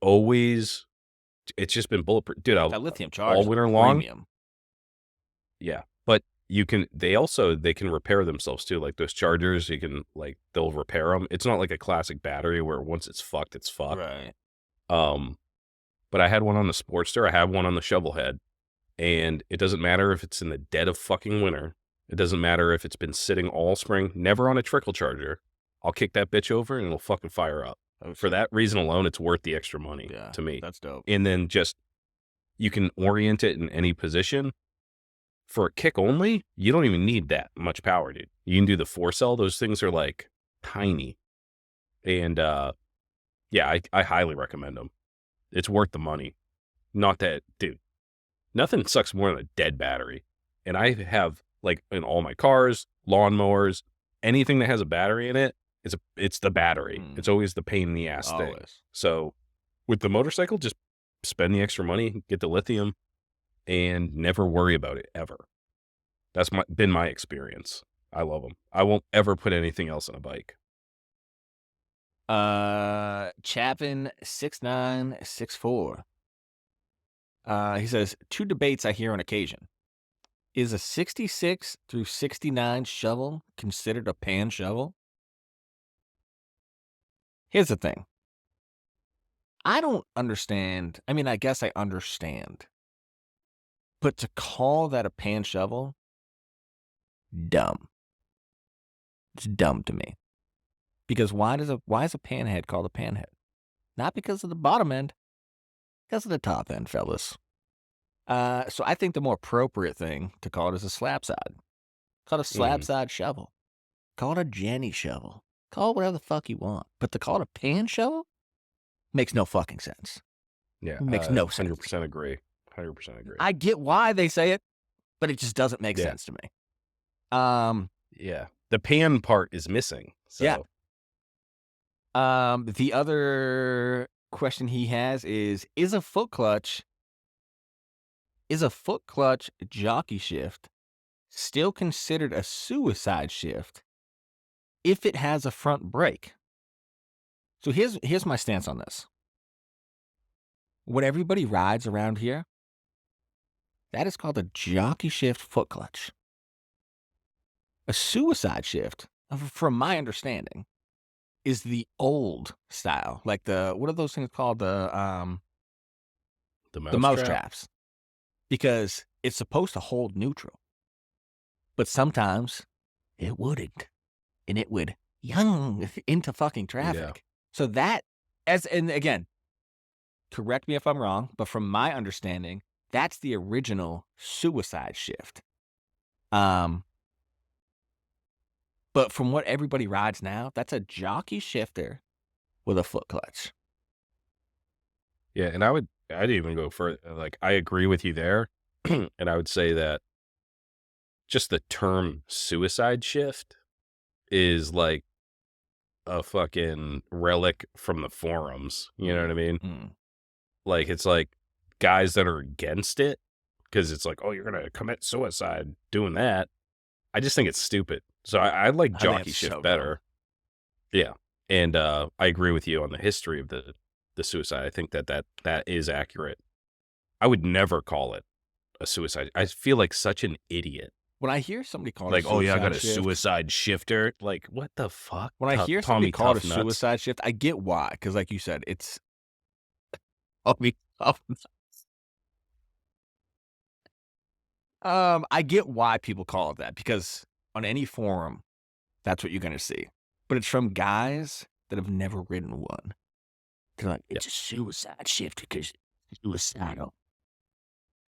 just been bulletproof. Dude, That lithium charge all is winter long. premium. Yeah. But they can repair themselves too. Like those chargers, they'll repair them. It's not like a classic battery where once it's fucked, it's fucked. Right. But I had one on the Sportster. I have one on the Shovelhead. And it doesn't matter if it's in the dead of fucking winter. It doesn't matter if it's been sitting all spring, never on a trickle charger. I'll kick that bitch over and it'll fucking fire up. For that reason alone, it's worth the extra money to me. That's dope. And then you can orient it in any position. For a kick only, you don't even need that much power, dude. You can do the 4-cell. Those things are like tiny. And yeah, I highly recommend them. It's worth the money. Not that, dude, nothing sucks more than a dead battery. And I have, like, in all my cars, lawnmowers, anything that has a battery in it, it's the battery. It's always the pain in the ass thing. So with the motorcycle, just spend the extra money, get the lithium, and never worry about it ever. That's been my experience. I love them. I won't ever put anything else on a bike. Chapin 6964. He says, 2 debates I hear on occasion. Is a 66 through 69 shovel considered a pan shovel? Here's the thing. I don't understand. I mean, I guess I understand. But to call that a pan shovel, dumb. It's dumb to me. Because why is a panhead called a panhead? Not because of the bottom end, because of the top end, fellas. So I think the more appropriate thing to call it is a slab side. Call it a slab side shovel. Call it a Jenny shovel. Call it whatever the fuck you want. But to call it a pan shovel makes no fucking sense. Yeah. It makes no sense. 100% agree. 100% agree. I get why they say it, but it just doesn't make sense to me. Yeah. The pan part is missing. So. Yeah. The other question he has is a foot clutch jockey shift still considered a suicide shift if it has a front brake? So here's my stance on this. What everybody rides around here, that is called a jockey shift foot clutch. A suicide shift, from my understanding, is the old style, like what are those things called? The mouse traps, because it's supposed to hold neutral, but sometimes it wouldn't, and it would into fucking traffic. Yeah. So and again, correct me if I'm wrong, but from my understanding, that's the original suicide shift. But from what everybody rides now, that's a jockey shifter with a foot clutch. Yeah, and I'd even go further. Like, I agree with you there, and I would say that just the term suicide shift is like a fucking relic from the forums. You know what I mean? Like, it's like guys that are against it because it's like, oh, you're gonna commit suicide doing that. I just think it's stupid. So I like jockey shift better. Yeah. And I agree with you on the history of the suicide. I think that is accurate. I would never call it a suicide. I feel like such an idiot. When I hear somebody call it a suicide I got a shift, suicide shifter. Like, what the fuck? When I hear somebody call it a suicide shift, I get why. Because like you said, it's I get why people call it that, because on any forum, that's what you're going to see. But it's from guys that have never ridden one. They're like, it's a suicide shift because it's suicidal.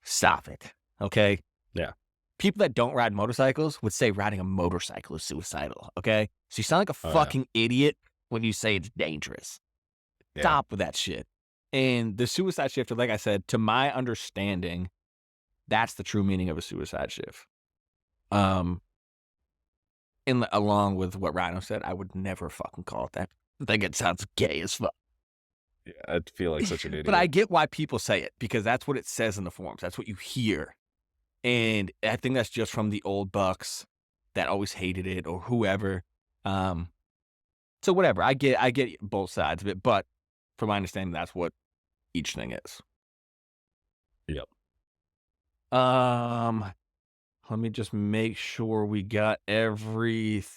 Stop it. Okay? Yeah. People that don't ride motorcycles would say riding a motorcycle is suicidal. Okay? So you sound like a fucking idiot when you say it's dangerous. Yeah. Stop with that shit. And the suicide shifter, like I said, to my understanding, that's the true meaning of a suicide shift. And along with what Rhino said, I would never fucking call it that. I think it sounds gay as fuck. Yeah, I feel like such an idiot. But I get why people say it, because that's what it says in the forums. That's what you hear. And I think that's just from the old bucks that always hated it, or whoever. So whatever. I get both sides of it, but from my understanding, that's what each thing is. Yep. Let me just make sure we got everything.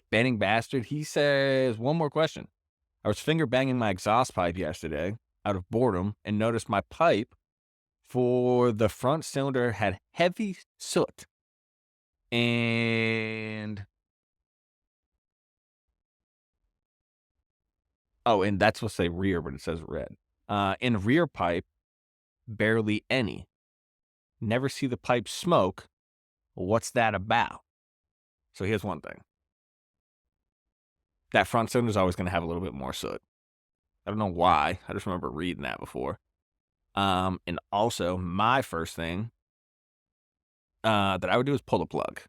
Banning Bastard, he says, one more question. I was finger banging my exhaust pipe yesterday out of boredom and noticed my pipe for the front cylinder had heavy soot. And that's what say rear, but it says red. In rear pipe, barely any. Never see the pipe smoke. What's that about? So here's one thing. That front cylinder is always going to have a little bit more soot. I don't know why. I just remember reading that before. And also, my first thing that I would do is pull the plug.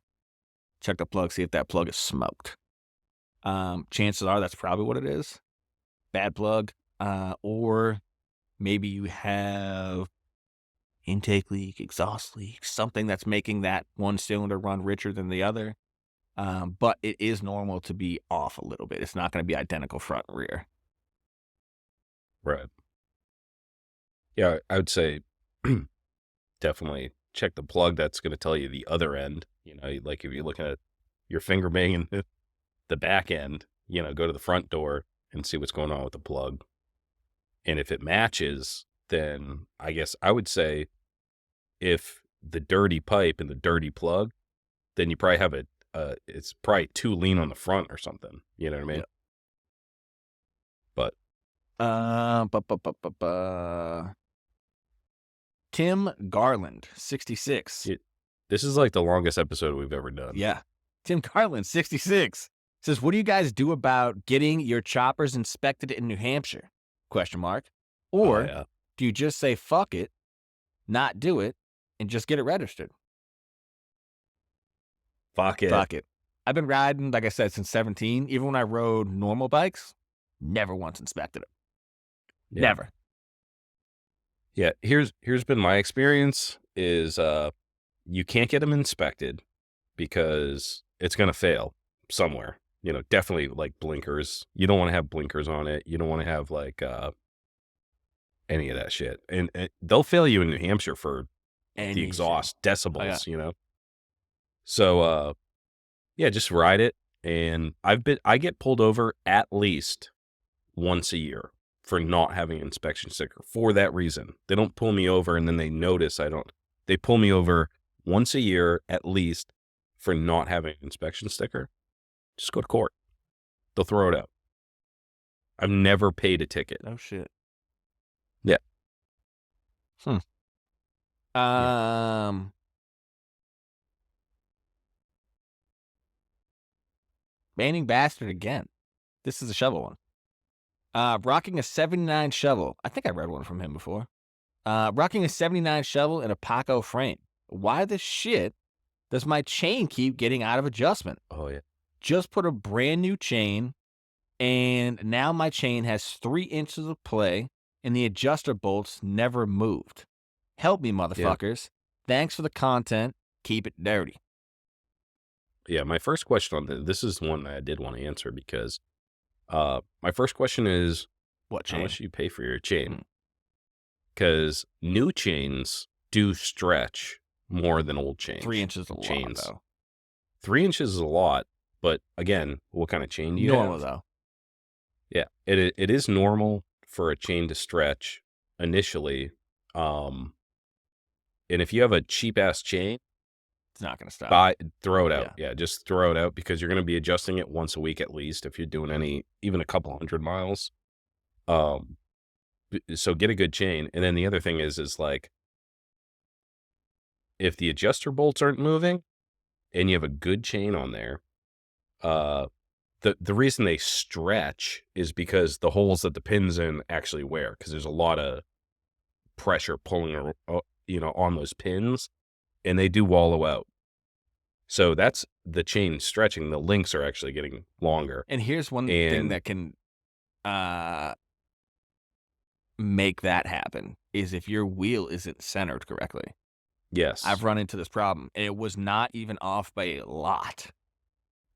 Check the plug, see if that plug is smoked. Chances are that's probably what it is. Bad plug. Or maybe you have intake leak, exhaust leak, something that's making that one cylinder run richer than the other. But it is normal to be off a little bit. It's not going to be identical front and rear. Right. Yeah, I would say definitely check the plug. That's going to tell you the other end. You know, like if you're looking at your finger banging the back end, you know, go to the front door. and see what's going on with the plug. And if it matches, then I guess I would say if the dirty pipe and the dirty plug, then you probably have it's probably too lean on the front or something. You know what I mean? Yep. But Tim Garland, 66. this is like the longest episode we've ever done. Yeah. Tim Garland, 66. Says, what do you guys do about getting your choppers inspected in New Hampshire? ? Or do you just say, fuck it, not do it, and just get it registered? Fuck it. Fuck it. I've been riding, like I said, since 17. Even when I rode normal bikes, never once inspected it. Yeah. Never. Yeah, here's been my experience is you can't get them inspected because it's going to fail somewhere. You know, definitely like blinkers. You don't want to have blinkers on it. You don't want to have like any of that shit. And they'll fail you in New Hampshire for the exhaust decibels, you know. So yeah, just ride it. And I get pulled over at least once a year for not having an inspection sticker for that reason. They don't pull me over and then they notice I don't. They pull me over once a year at least for not having an inspection sticker. Just go to court. They'll throw it out. I've never paid a ticket. Oh, shit. Yeah. Banning Bastard again. This is a shovel one. Rocking a 79 shovel. I think I read one from him before. Rocking a 79 shovel in a Paco frame. Why the shit does my chain keep getting out of adjustment? Oh, yeah. Just put a brand new chain, and now my chain has 3 inches of play, and the adjuster bolts never moved. Help me, motherfuckers. Yeah. Thanks for the content. Keep it dirty. Yeah, my first question on this is one that I did want to answer because my first question is, what chain? How much do you pay for your chain? Because new chains do stretch more than old chains. 3 inches is a lot, though. 3 inches is a lot, but again, what kind of chain do you have? Normal, though. Yeah, it is normal for a chain to stretch initially. And if you have a cheap-ass chain, it's not going to stop. Throw it out. Yeah, just throw it out because you're going to be adjusting it once a week at least if you're doing even a couple 100 miles. So get a good chain. And then the other thing is like, if the adjuster bolts aren't moving and you have a good chain on there, the reason they stretch is because the holes that the pin's in actually wear because there's a lot of pressure pulling, on those pins, and they do wallow out. So that's the chain stretching. The links are actually getting longer. And here's one thing that can make that happen is if your wheel isn't centered correctly. Yes. I've run into this problem, and it was not even off by a lot.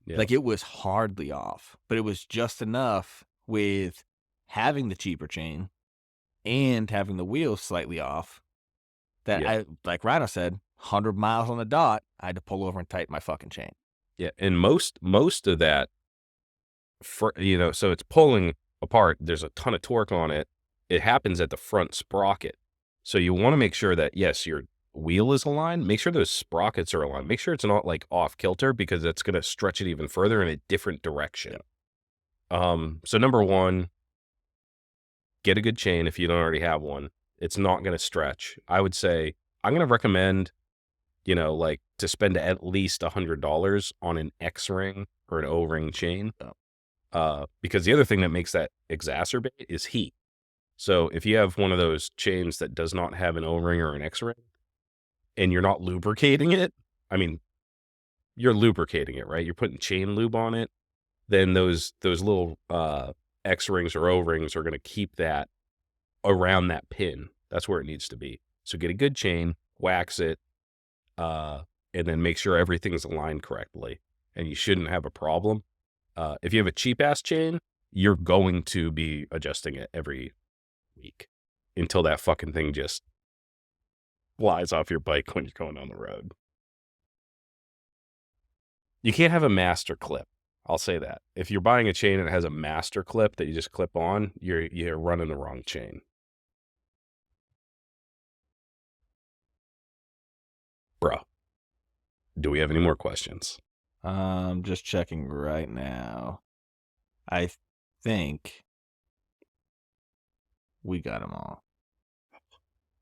Yes. Like, it was hardly off, but it was just enough with having the cheaper chain and having the wheel slightly off that I, like Rhino said, 100 miles on the dot, I had to pull over and tighten my fucking chain. Yeah, and most of that, so it's pulling apart. There's a ton of torque on it. It happens at the front sprocket. So you want to make sure that, yes, your wheel is aligned. Make sure those sprockets are aligned. Make sure it's not like off kilter because it's going to stretch it even further in a different direction. Yeah. So number one, get a good chain if you don't already have one. It's not going to stretch. I would say I'm going to recommend, to spend at least $100 on an X-ring or an O-ring chain. Because the other thing that makes that exacerbate is heat. So if you have one of those chains that does not have an O-ring or an X-ring and you're not lubricating it, I mean, you're lubricating it, right? You're putting chain lube on it. Then those little X-rings or O-rings are going to keep that around that pin. That's where it needs to be. So get a good chain, wax it, and then make sure everything's aligned correctly. And you shouldn't have a problem. If you have a cheap-ass chain, you're going to be adjusting it every week until that fucking thing just flies off your bike when you're going on the road. You can't have a master clip. I'll say that. If you're buying a chain and it has a master clip that you just clip on, you're running the wrong chain. Bro, do we have any more questions? Just checking right now. I think we got them all.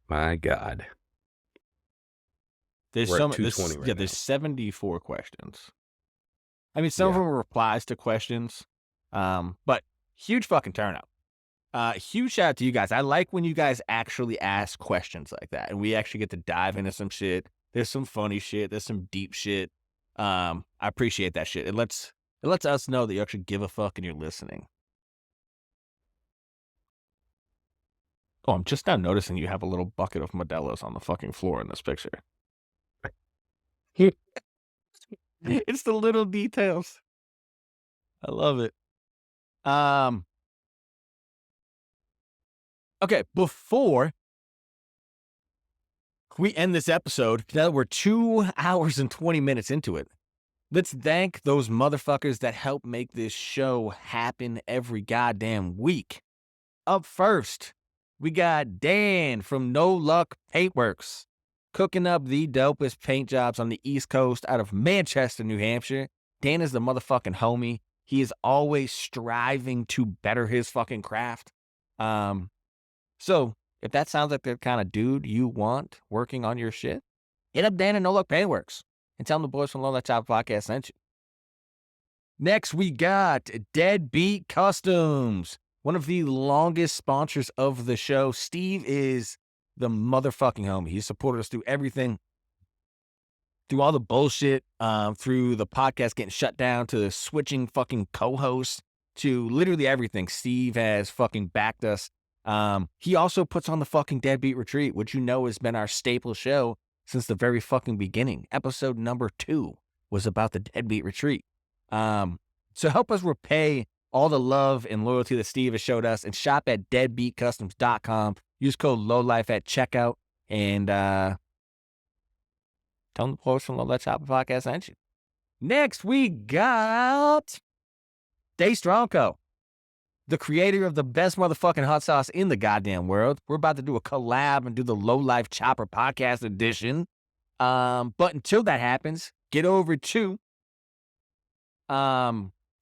My God. There's We're some at 220 right now. there's 74 questions. I mean, some of them are replies to questions. But huge fucking turnout. Huge shout out to you guys. I like when you guys actually ask questions like that, and we actually get to dive into some shit. There's some funny shit. There's some deep shit. I appreciate that shit. It lets us know that you actually give a fuck and you're listening. Oh, I'm just now noticing you have a little bucket of Modelo's on the fucking floor in this picture. It's the little details. I love it. Okay, before we end this episode, now that we're 2 hours and 20 minutes into it, let's thank those motherfuckers that help make this show happen every goddamn week. Up first, we got Dan from No Luck Paintworks, cooking up the dopest paint jobs on the East Coast out of Manchester, New Hampshire. Dan is the motherfucking homie. He is always striving to better his fucking craft. So if that sounds like the kind of dude you want working on your shit, hit up Dan at No Luck Paintworks and tell him the boys from Lowlifes Podcast sent you. Next, we got Deadbeat Customs, one of the longest sponsors of the show. Steve is the motherfucking homie. He supported us through everything, through all the bullshit, through the podcast getting shut down, to switching fucking co-hosts, to literally everything. Steve has fucking backed us. He also puts on the fucking Deadbeat Retreat, which you know has been our staple show since the very fucking beginning. Episode number 2 was about the Deadbeat Retreat. So help us repay all the love and loyalty that Steve has showed us, and shop at deadbeatcustoms.com. Use code LOWLIFE at checkout, and tell them the post from Lowlifes Podcast sent you. Next, we got Stay Strong Co., the creator of the best motherfucking hot sauce in the goddamn world. We're about to do a collab and do the Lowlife Chopper Podcast edition. But until that happens, get over to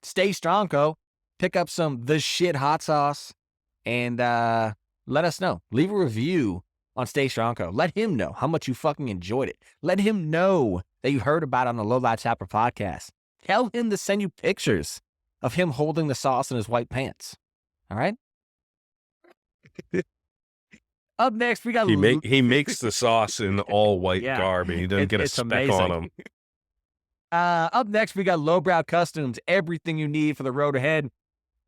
Stay Strong Co., pick up some The Shit hot sauce, and let us know. Leave a review on Stay Strong Co. Let him know how much you fucking enjoyed it. Let him know that you heard about it on the Lowlife Chopper Podcast. Tell him to send you pictures of him holding the sauce in his white pants. All right? Up next, we got... He makes the sauce in all white garb, and he doesn't get a speck amazing on him. Up next, we got Lowbrow Customs, everything you need for the road ahead.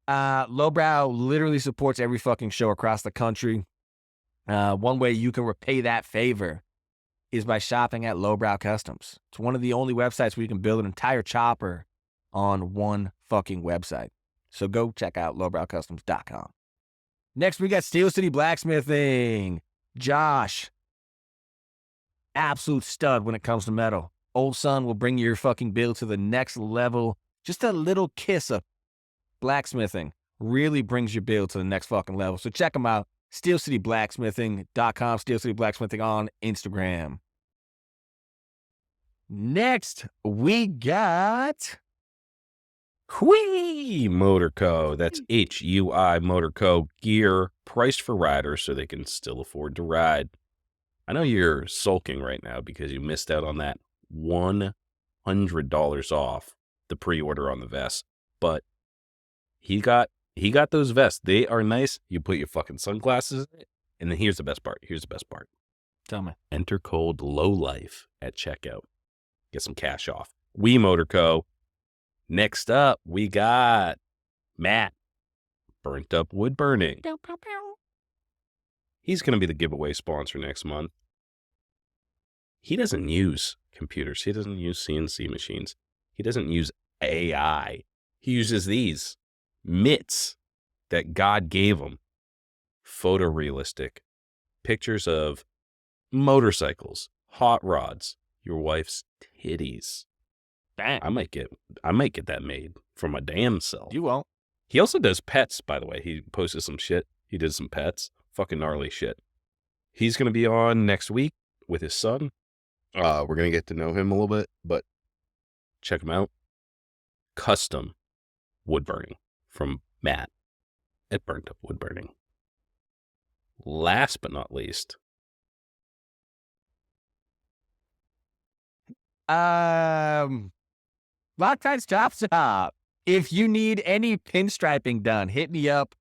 Lowbrow literally supports every fucking show across the country. One way you can repay that favor is by shopping at Lowbrow Customs. It's one of the only websites where you can build an entire chopper on one fucking website. So go check out lowbrowcustoms.com. Next, we got Steel City Blacksmithing. Josh, absolute stud when it comes to metal. Old son will bring your fucking build to the next level. Just a little kiss of blacksmithing really brings your build to the next fucking level. So check them out. SteelCityBlacksmithing.com. Steel City Blacksmithing on Instagram. Next, we got Hui Motor Co. That's HUI Motor Co. Gear priced for riders so they can still afford to ride. I know you're sulking right now because you missed out on that $100 off the pre-order on the vest, but he got those vests. They are nice. You put your fucking sunglasses in it, and then here's the best part. Tell me. Enter code LOWLIFE at checkout. Get some cash off. We Motor Co. Next up, we got Matt, Burnt Up Wood Burning. He's going to be the giveaway sponsor next month. He doesn't use computers. He doesn't use CNC machines. He doesn't use AI. He uses these mitts that God gave him. Photorealistic pictures of motorcycles, hot rods, your wife's titties. Dang. I might get that made for my damn self. You won't. He also does pets, by the way. He posted some shit. He did some pets. Fucking gnarly shit. He's going to be on next week with his son. We're going to get to know him a little bit, but check him out. Custom wood burning from Matt at Burnt Up Wood Burning. Last but not least, Loctites Chop Shop. If you need any pinstriping done, hit me up.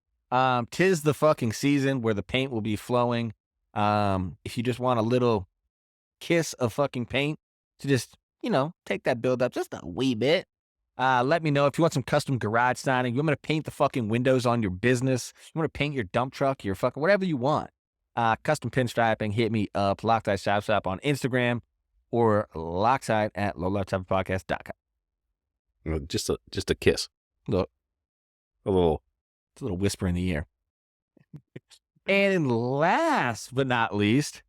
Tis the fucking season where the paint will be flowing. If you just want a little kiss of fucking paint to just, take that build up just a wee bit. Let me know if you want some custom garage signing. You want me to paint the fucking windows on your business. You want to paint your dump truck, your fucking whatever you want. Custom pinstriping, hit me up. Loctite Chop Shop on Instagram or Loctite at lowlifechopperpodcast.com. just a kiss. Look, A little. it's a little whisper in the ear. And last but not least,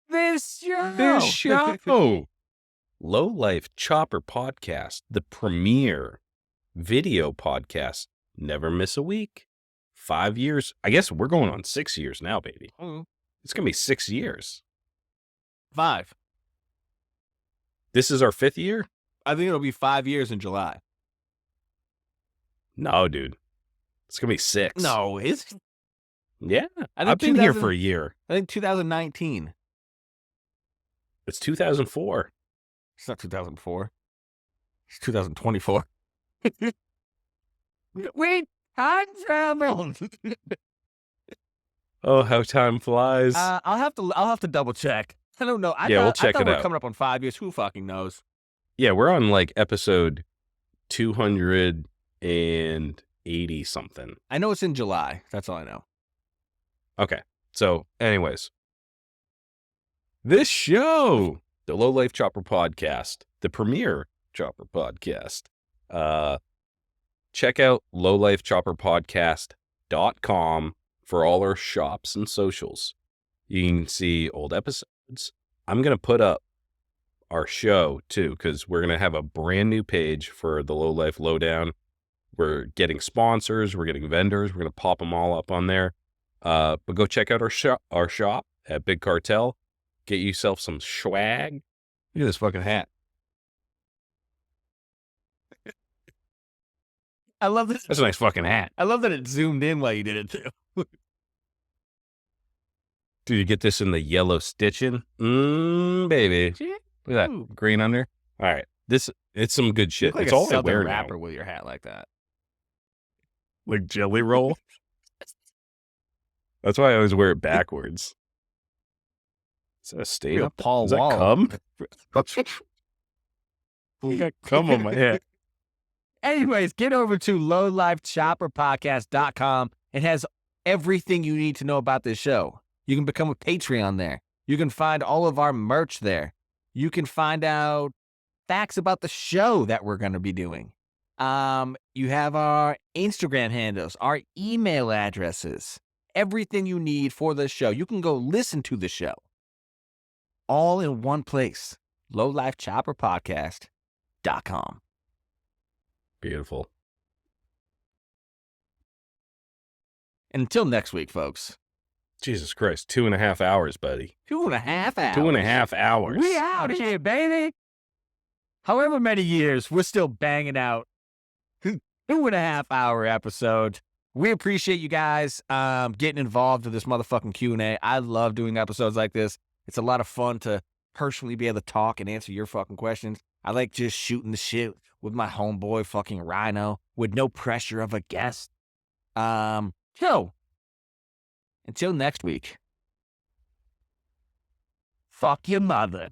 this show. Low Life Chopper Podcast, the premier video podcast. Never miss a week. 5 years. I guess we're going on 6 years now, baby. It's going to be 6 years. 5. This is our 5th year? I think it'll be 5 years in July. No, dude. It's going to be 6. No, is it? Yeah. I think I've been here for a year. I think 2019. It's 2004. It's not 2004. It's 2024. Wait, time travel. Oh, how time flies. I'll have to double check. I don't know. We'll check it we're out. coming up on 5 years. Who fucking knows? Yeah, we're on like episode 280 something. I know it's in July. That's all I know. Okay. So, anyways, this show, the Low Life Chopper Podcast, the premier Chopper Podcast. Check out lowlifechopperpodcast.com for all our shops and socials. You can see old episodes. I'm going to put up our show too, because we're going to have a brand new page for the Low Life Lowdown. We're getting sponsors. We're getting vendors. We're going to pop them all up on there. But go check out our shop at Big Cartel. Get yourself some swag. Look at this fucking hat. I love this. That's a nice fucking hat. I love that it zoomed in while you did it too. Dude, you get this in the yellow stitching? Baby. Look at that. Green under. All right. It's some good shit. Look like It's a all I Southern wear rapper now. with your hat like that. Like Jelly Roll? That's why I always wear it backwards. Is that a stain You're up there? Paul Is that Wall. cum? I got cum on my head. Anyways, get over to lowlifechopperpodcast.com. It has everything you need to know about this show. You can become a Patreon there. You can find all of our merch there. You can find out facts about the show that we're going to be doing. You have our Instagram handles, our email addresses, everything you need for the show. You can go listen to the show all in one place. lowlifechopperpodcast.com. Beautiful. Until next week, folks. Jesus Christ. 2.5 hours, buddy. 2.5 hours. 2.5 hours. We out here, baby. However many years, we're still banging out 2.5 hour episode. We appreciate you guys getting involved with this motherfucking Q&A. I love doing episodes like this. It's a lot of fun to personally be able to talk and answer your fucking questions. I like just shooting the shit with my homeboy fucking Rhino with no pressure of a guest. So, until next week, fuck your mother.